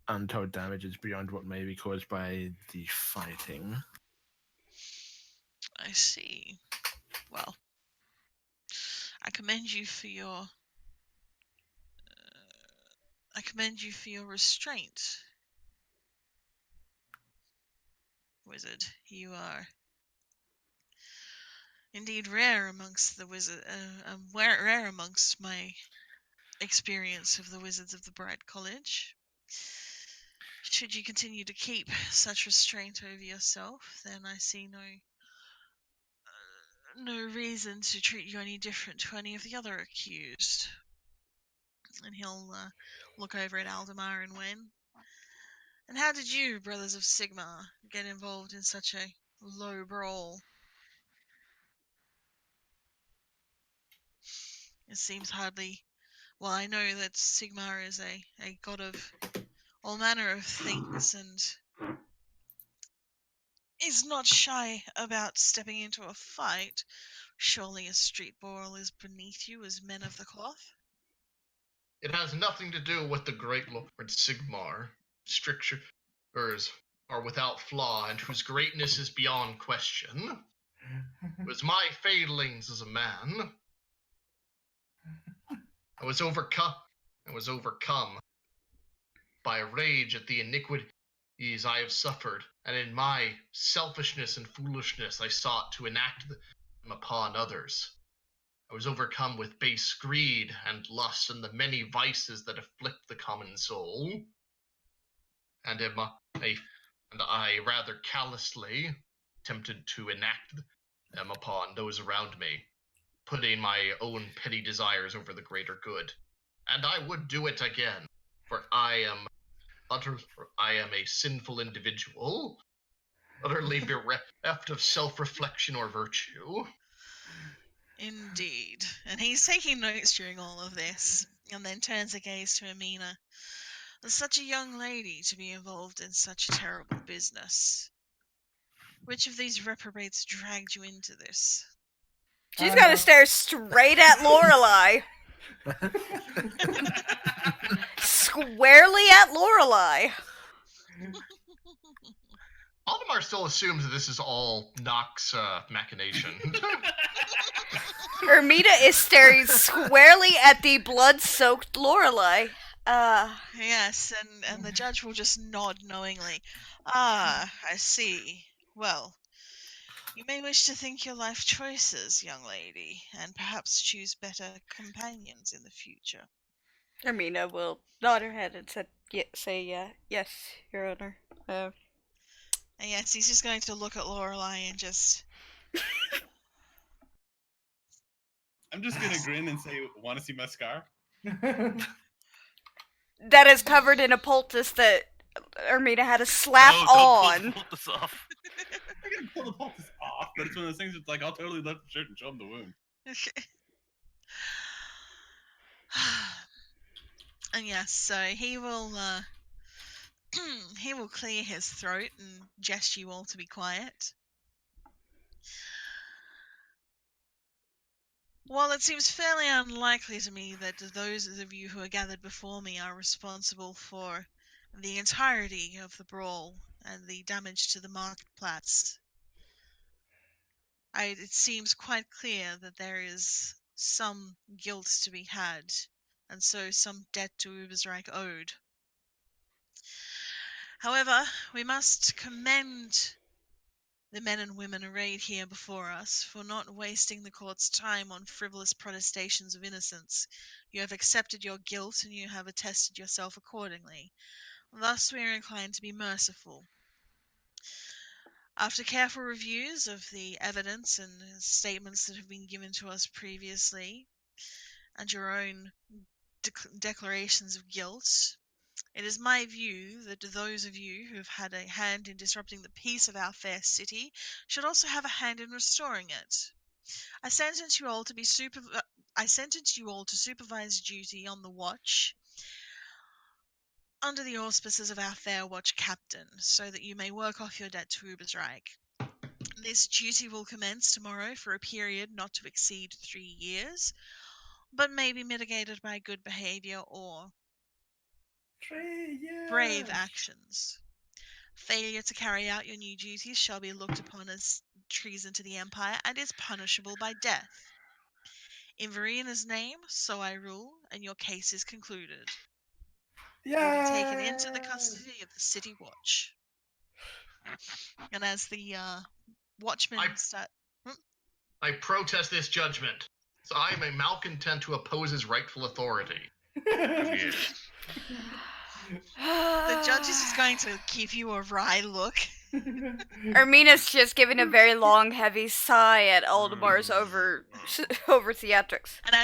untold damages beyond what may be caused by the fighting. I see. Well, I commend you for your restraint, wizard. You are indeed rare amongst the wizard. Rare amongst my experience of the wizards of the Bright College. Should you continue to keep such restraint over yourself, then I see no reason to treat you any different to any of the other accused. And he'll look over at Aldemar and Wen. And how did you, Brothers of Sigma, get involved in such a low brawl? It seems hardly... Well, I know that Sigmar is a god of all manner of things, and is not shy about stepping into a fight. Surely a street brawl is beneath you as men of the cloth? It has nothing to do with the great Lord Sigmar. Strictures are without flaw, and whose greatness is beyond question. It was my failings as a man. I was overcome by rage at the iniquities I have suffered, and in my selfishness and foolishness I sought to enact them upon others. I was overcome with base greed and lust and the many vices that afflict the common soul, and I rather callously attempted to enact them upon those around me, putting my own petty desires over the greater good. And I would do it again, for I am a sinful individual, utterly bereft of self-reflection or virtue. Indeed. And he's taking notes during all of this, and then turns a gaze to Amina. Such a young lady to be involved in such terrible business. Which of these reprobates dragged you into this? She's gotta stare straight at Lorelei. Squarely at Lorelei. Aldemar still assumes that this is all Nox's machination. Ermita is staring squarely at the blood-soaked Lorelei. Yes, and the judge will just nod knowingly. Ah, I see. Well, you may wish to think your life choices, young lady, and perhaps choose better companions in the future. Ermina will nod her head and say yes, Your Honor. And yes, he's just going to look at Lorelei and just... I'm just gonna grin and say, "Want to see my scar?" That is covered in a poultice that Ermina had to slap on. Pull this off. I can pull the poultice off, but it's one of those things. It's like I'll totally lift the shirt and show him the wound. Okay. And yes, so he will he will clear his throat and gesture you all to be quiet. While it seems fairly unlikely to me that those of you who are gathered before me are responsible for the entirety of the brawl and the damage to the marketplace, it seems quite clear that there is some guilt to be had, and so some debt to Ubersreich owed. However, we must commend the men and women arrayed here before us for not wasting the court's time on frivolous protestations of innocence. You have accepted your guilt and you have attested yourself accordingly. Thus we are inclined to be merciful. After careful reviews of the evidence and statements that have been given to us previously, and your own declarations of guilt, it is my view that those of you who have had a hand in disrupting the peace of our fair city should also have a hand in restoring it. I sentence you all to supervise duty on the watch under the auspices of our fair watch captain, so that you may work off your debt to Ubersreich. This duty will commence tomorrow for a period not to exceed 3 years, but may be mitigated by good behavior or 3 years. brave actions. Failure to carry out your new duties shall be looked upon as treason to the Empire and is punishable by death. In Verena's name, so I rule, and your case is concluded. You will be taken into the custody of the City Watch. And as the watchmen start... I protest this judgment. So I am a malcontent who opposes rightful authority. Yes. The judge is just going to give you a wry look. Ermina's just giving a very long, heavy sigh at Aldemar's over theatrics. And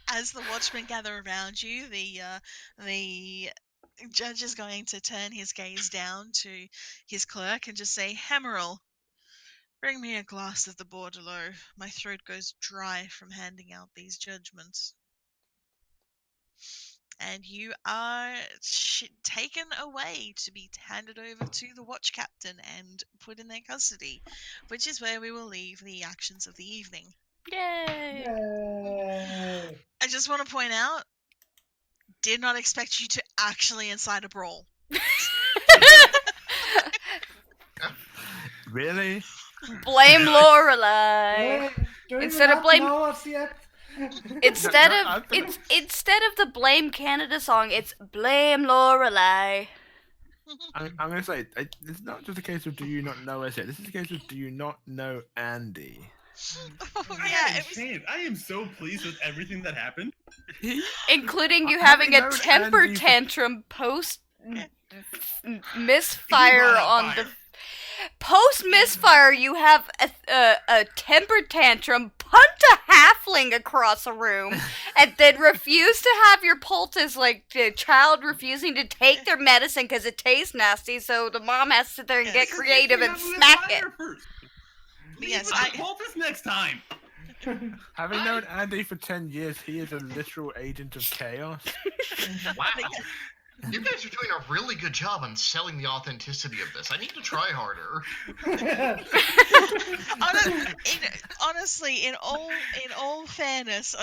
as the watchmen gather around you, the judge is going to turn his gaze down to his clerk and just say, "Hammerl, bring me a glass of the Bordeaux. My throat goes dry from handing out these judgments." And you are taken away to be handed over to the watch captain and put in their custody, which is where we will leave the actions of the evening. Yay! Yay. I just want to point out, did not expect you to actually incite a brawl. Really? Blame Lorelai. Instead of blame- know us yet? Instead No, of I think- instead of the Blame Canada song, it's Blame Lorelai. I'm gonna say it's not just a case of do you not know us yet. This is a case of do you not know Andy. Yeah, I am so pleased with everything that happened. Including you I having a haven't known temper Andy for- tantrum post misfire He brought out on the fire. post misfire. You have a temper tantrum, punt a halfling across a room, and then refuse to have your poultice, like the child refusing to take their medicine because it tastes nasty. So the mom has to sit there and get creative and smack it. Yes, I hold this next time. Having known Andy for 10 years, he is a literal agent of chaos. Wow. You guys are doing a really good job on selling the authenticity of this. I need to try harder. Honestly, in all fairness,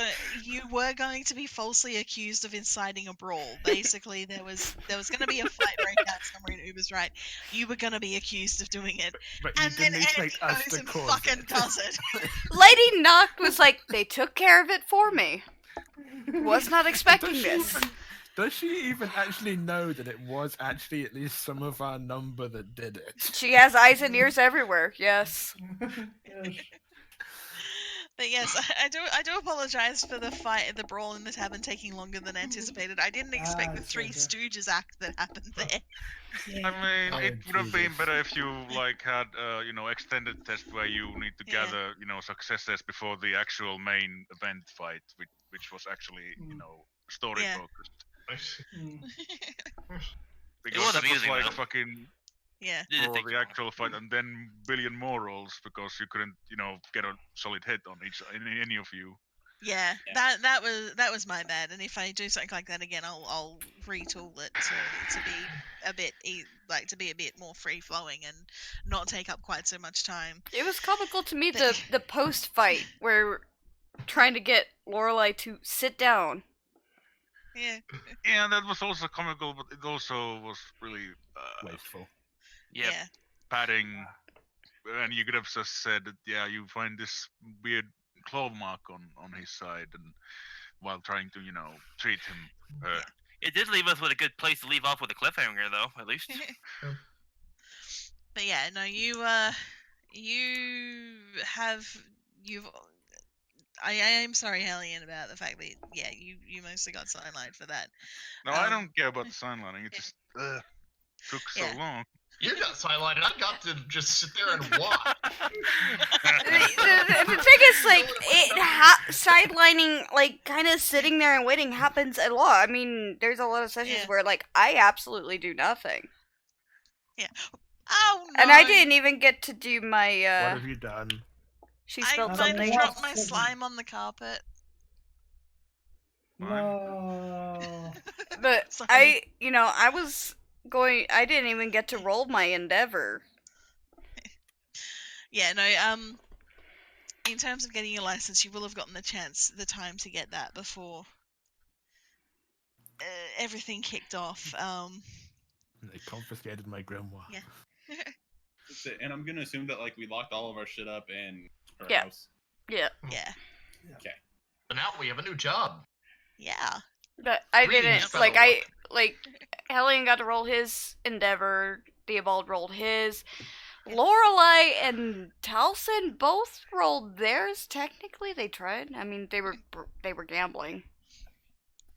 you were going to be falsely accused of inciting a brawl. Basically, there was going to be a fight break out somewhere in Uber's right. You were going to be accused of doing it, But you and then didn't Andy expect us goes to and cause fucking it. does it. Lady Noct was like, they took care of it for me. Was not expecting this. Does she even actually know that it was actually at least some of our number that did it? She has eyes and ears everywhere. Yes. Yes. But yes, I do apologize for the brawl in the tavern taking longer than anticipated. I didn't expect the it's Three okay. Stooges act that happened there. I mean, Oh, it would have been Jesus. better if you like had extended test where you need to Yeah. gather successes before the actual main event fight, which was actually story Yeah. focused. Mm. Because was that was amusing, like though. fucking Yeah. Didn't for take the long. actual fight, and then billion more rolls because you couldn't get a solid hit on any of you. Yeah, Yeah. that was my bad. And if I do something like that again, I'll retool it to be a bit to be a bit more free flowing and not take up quite so much time. It was comical to me, the post fight where trying to get Lorelai to sit down. Yeah. Yeah, that was also comical, but it also was really Wasteful. Yep. Yeah. padding. And you could have just said that, yeah, you find this weird claw mark on his side, and while trying to treat him. It did leave us with a good place to leave off with a cliffhanger, though. At least. But yeah, no, you've I am sorry, Hellion, about the fact that you mostly got sidelined for that. No, I don't care about the sign lining. It just took so Yeah. long. You got sidelined, and I got to just sit there and watch. The thing is, like, sidelining, like, kind of sitting there and waiting happens a lot. I mean, there's a lot of sessions Yeah. where, like, I absolutely do nothing. Oh no! And I didn't even get to do my, What have you done? she I spelled might something. have dropped my Something. slime on the carpet. No. But Sorry. I didn't even get to roll my endeavor. Yeah, no, in terms of getting your license, you will have gotten the time to get that before everything kicked off. They confiscated my grimoire. Yeah. That's it. And I'm gonna assume that like we locked all of our shit up in her Yeah. house. Yeah. Yeah. But now we have a new job. Yeah. But I Greetings, didn't, fellow Hellion got to roll his endeavor, Theobald rolled his. Lorelei and Talson both rolled theirs. Technically, they tried. I mean, they were gambling.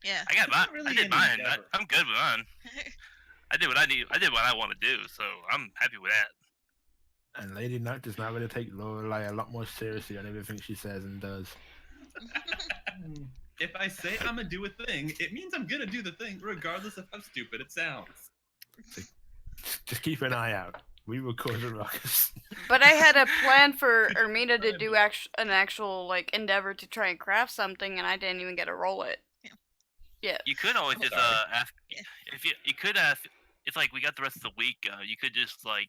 Yeah. I got mine. Not really I did an mine. endeavor. I'm good with mine. I did what I need. I did what I want to do, so I'm happy with that. And Lady Note is now going to take Lorelei a lot more seriously on everything she says and does. Mm. If I say I'm gonna do a thing, it means I'm gonna do the thing, regardless of how stupid it sounds. Just keep an eye out. We will cause a ruckus. But I had a plan for Ermina to do an actual like endeavor to try and craft something, and I didn't even get to roll it. Yeah. You could always I'm just sorry. ask Yeah. if you could ask. It's like we got the rest of the week. You could just like,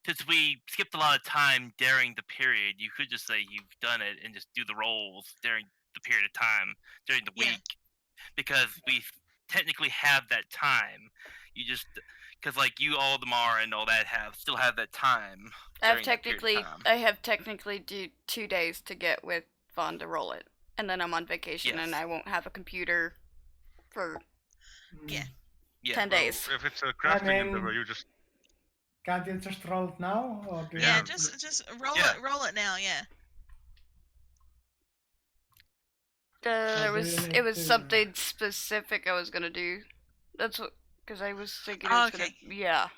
since we skipped a lot of time during the period, you could just say you've done it and just do the rolls during the period of time during the Yeah. week, because we technically have that time. You just because like you all Damar and all that still have that time. I have during that period of technically 2 days to get with Vaughn to roll it, and then I'm on vacation and Yes. I won't have a computer for Yeah. Yeah. 10 days. If it's a crafting mean- endeavor, you just Can't you just roll it now? Or do you Yeah, have to- just roll Yeah. roll it now, yeah. It do you need was to- something specific I was gonna do. That's what, because I was thinking Oh, I was gonna. Yeah.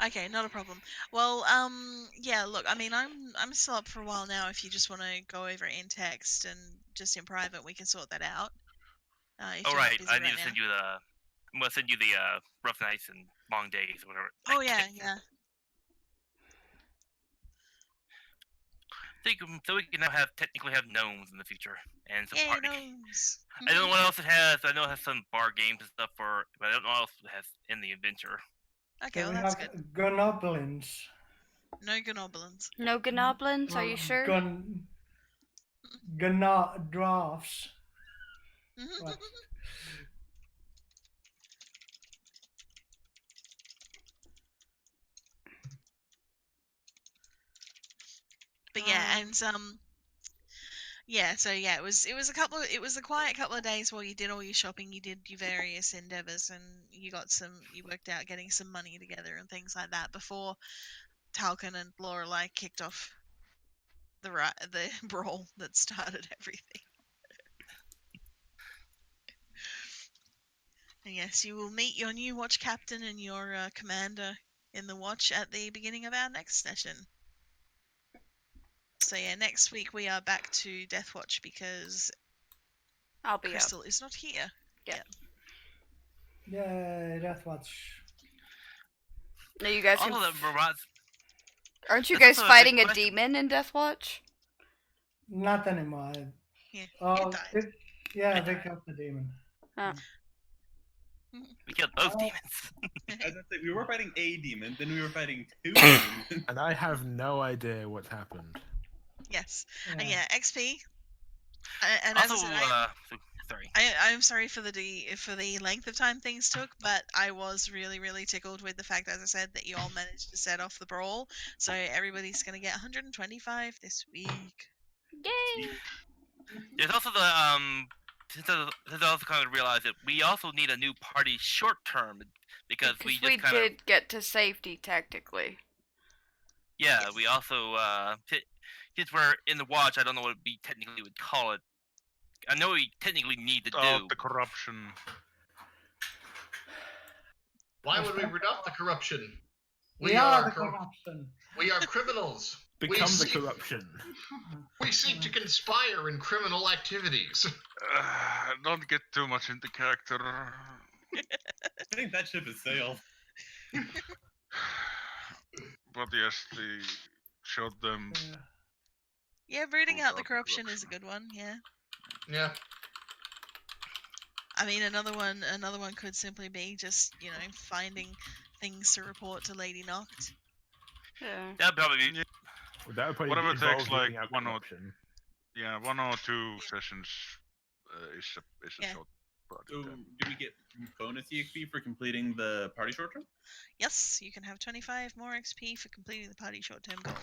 Okay, not a problem. Well, yeah, look, I mean, I'm still up for a while now. If you just want to go over it in text and just in private, we can sort that out. If All you're not right, busy I right need to now. send you the. I'm gonna send you the rough nights and long days or whatever. Oh yeah, yeah. So we can now technically have gnomes in the future and some Yeah, party. gnomes. I don't know what else it has. I know it has some bar games and stuff but I don't know what else it has in the adventure. Okay, Do well we that's have good. goblins? No gnoblins. No gnoblins? Are you sure? Drafts. Mm-hmm. What? But yeah, and yeah, so yeah, it was a quiet couple of days while you did all your shopping, you did your various endeavors, and you worked out getting some money together and things like that before Talcon and Lorelei kicked off the brawl that started everything. And yes, you will meet your new watch captain and your commander in the watch at the beginning of our next session. So yeah, next week we are back to Death Watch because I'll be out. Crystal is not here. Yay, Death Watch. No, you guys All can. of the robots. Aren't you That's guys also a big fighting a question. demon in Death Watch? Not anymore. Yeah, Oh, it died. yeah, they killed the demon. We killed both Oh. demons. As I say, we were fighting a demon, then we were fighting two demons. And I have no idea what's happened. Yes. And yeah, XP. And Also, as I said, sorry. I'm sorry for the length of time things took, but I was really, really tickled with the fact, as I said, that you all managed to set off the brawl. So everybody's gonna get 125 this week. Yay! There's also the Since I also kind of realized that we also need a new party short term because we just kind of did get to safety technically. yeah we also since we're in the watch, I don't know what we technically would call it. I know we technically need to do the corruption. Why would we rid off the corruption? We are the cor- corruption. We are criminals. Become the corruption. We seek to conspire in criminal activities. Don't get too much into character. I think that ship has sailed. But yes, they showed them. Yeah, rooting Root out the out the corruption is a corruption. good one. Yeah. Yeah. I mean, another one could simply be just finding things to report to Lady Noct. Yeah. That'd probably be. Well, that would probably Whatever involve takes, like, rooting out one or- corruption. Yeah, 1 or 2 sessions is a Yeah. short project. So, then. do we get bonus EXP for completing the party short term? Yes, you can have 25 more XP for completing the party short-term goal.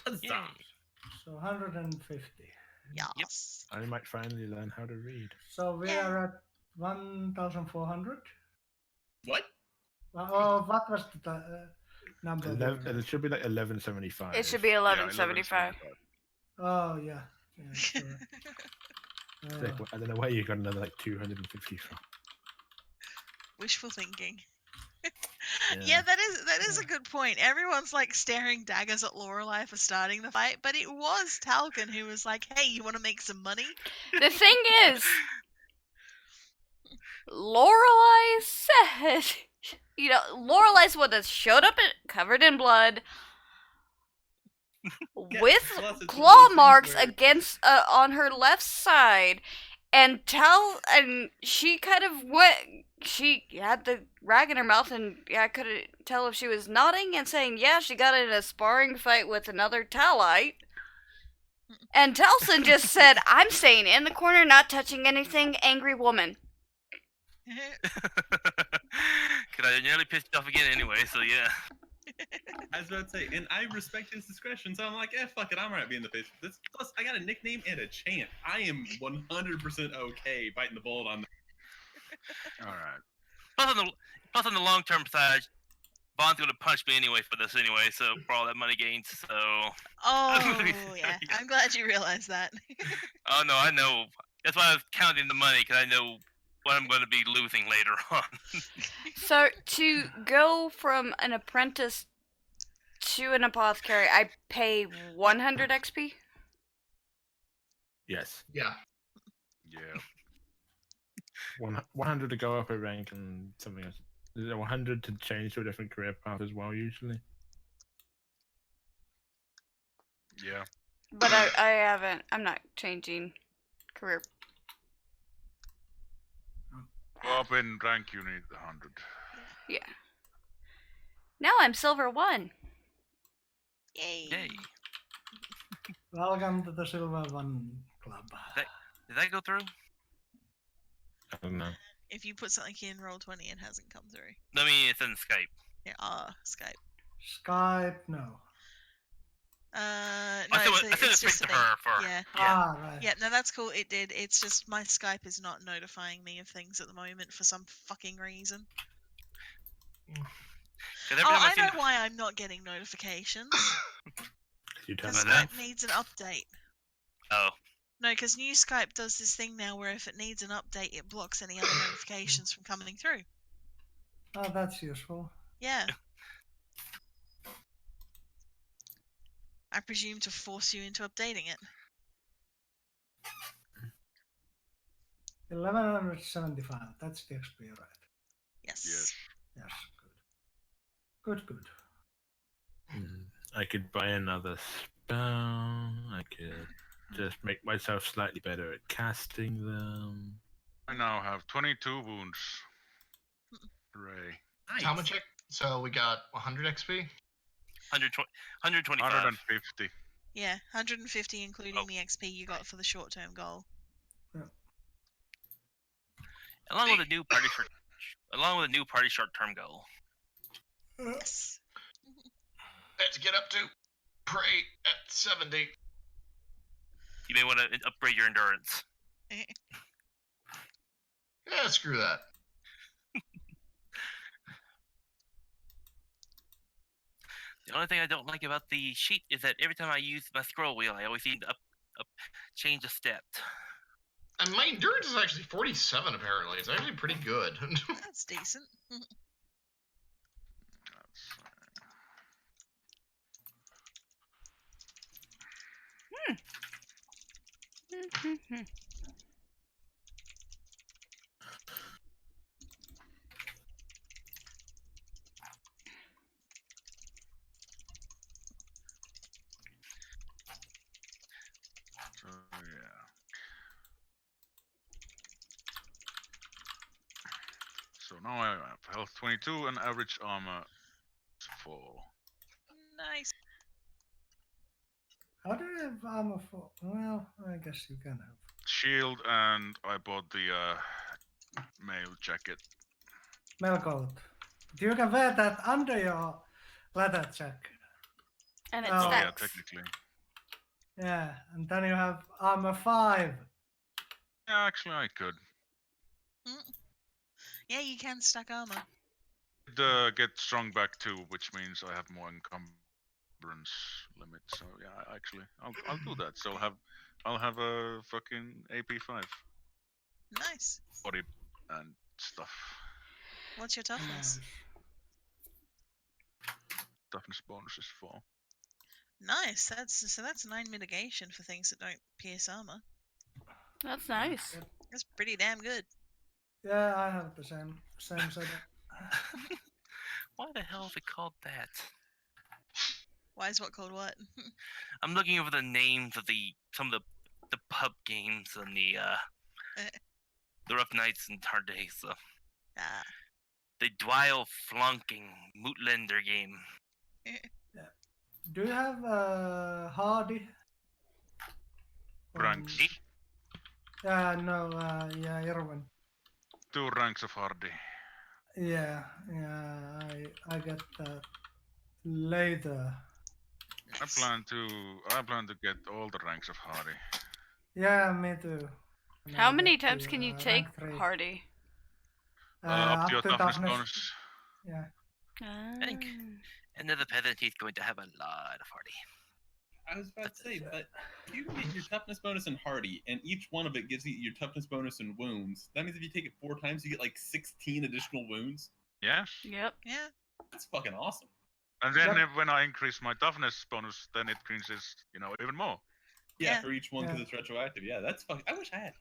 Huzzah! So 150. Yes. I might finally learn how to read. So we Yeah. are at 1,400. What? Oh, what was the number? It should be like 1175. It should be Yeah, 1175. 1175. Oh, yeah. Sure. I don't know where you got another like 250 from. Wishful thinking. Yeah, that is a good point. Everyone's like staring daggers at Lorelei for starting the fight, but it was Talcon who was like, "Hey, you want to make some money?" The thing is, Lorelei said, Lorelei's one that showed up covered in blood, Yeah, with plus it's one of claw those things marks where- against on her left side, and she kind of went. She had the rag in her mouth, and I couldn't tell if she was nodding and saying, "Yeah, she got in a sparring fight with another Talite." And Telson just said, "I'm staying in the corner, not touching anything, angry woman." Cause I nearly pissed you off again anyway, so yeah. I was about to say, and I respect his discretion, so I'm like, fuck it, I'm alright being the face of this. Plus, I got a nickname and a chant. I am 100% okay biting the bullet on that. Alright. Plus on the long term side, Bond's gonna punch me anyway for this anyway, so for all that money gains. So. Oh yeah, I'm glad you realized that. Oh no, I know. That's why I was counting the money, because I know what I'm going to be losing later on. So to go from an apprentice to an apothecary, I pay 100 XP. Yes. Yeah. Yeah. 100 to go up a rank and something else. Is it 100 to change to a different career path as well, usually? Yeah. But I'm not changing career. Go up in rank, you need 100. Yeah. Now I'm silver 1. Yay. Yay. Welcome to the Silver One Club. Did that go through? I don't know. If you put something in Roll20, it hasn't come through. I mean, it's in Skype. Yeah, Skype. Skype, no. No, I it's, sent it it's straight just to me. her for. Yeah. Ah, right. Yeah, no, that's cool. It did. It's just my Skype is not notifying me of things at the moment for some fucking reason. 'Cause every Oh, time I see know why I'm not getting notifications. You tell Because me that? Skype needs an update. Oh. No, because new Skype does this thing now where if it needs an update, it blocks any other notifications from coming through. Oh, that's useful. Yeah. I presume to force you into updating it. 1175. That's the XP, right? Yes. Yes. Yes, good. Good. I could buy another spell. I could just make myself slightly better at casting them. I now have 22 wounds. Hooray. Nice. How much? So we got 100 XP. 125. 150. Yeah, 150 including Oh. the XP you got for the short-term goal. Along with a new party short-term goal. Yes. Let's get up to pray at 70. You may want to upgrade your endurance. Yeah, screw that. The only thing I don't like about the sheet is that every time I use my scroll wheel, I always need to change a step. And my endurance is actually 47, apparently. It's actually pretty good. That's decent. So yeah. So now I have health 22 and average armor 4. Nice. How do you have armor for? Well, I guess you can have. Shield, and I bought the mail jacket. Mail coat. You can wear that under your leather jacket. And it Oh, Oh yeah, stacks. technically. Yeah, and then you have armor 5. Yeah, actually I could. Yeah, you can stack armor. Get strong back too, which means I have more encumbrance limit. So yeah, actually, I'll do that. So I'll have a fucking AP5 Nice. body and stuff. What's your toughness? Toughness bonus is 4. Nice. That's 9 mitigation for things that don't pierce armor. That's nice. That's pretty damn good. Yeah, I have the same setup. Why the hell is it called that? Why is what called what? I'm looking over the names of some of the pub games and the rough nights and hard days. So. Ah. The Dwyle Flunking Mootlander game. Do you have Hardy? Ranks. Me? No, yeah, Irwin. 2 ranks of hardy. Yeah, I get that later. I plan to get all the ranks of hardy. Yeah, me too. And How I many get times to, can you take rank 3. Hardy? Up to your toughness bonus. Yeah. I think another peasant is going to have a lot of hardy. I was about to say, but if you get your toughness bonus in hardy, and each one of it gives you your toughness bonus in wounds, that means if you take it 4 times, you get like 16 additional wounds. Yes. Yep. Yeah. That's fucking awesome. And then Yep. when I increase my toughness bonus, then it increases, even more. Yeah, Yeah. for each one because Yeah. it's retroactive. Yeah, that's fucking. I wish I had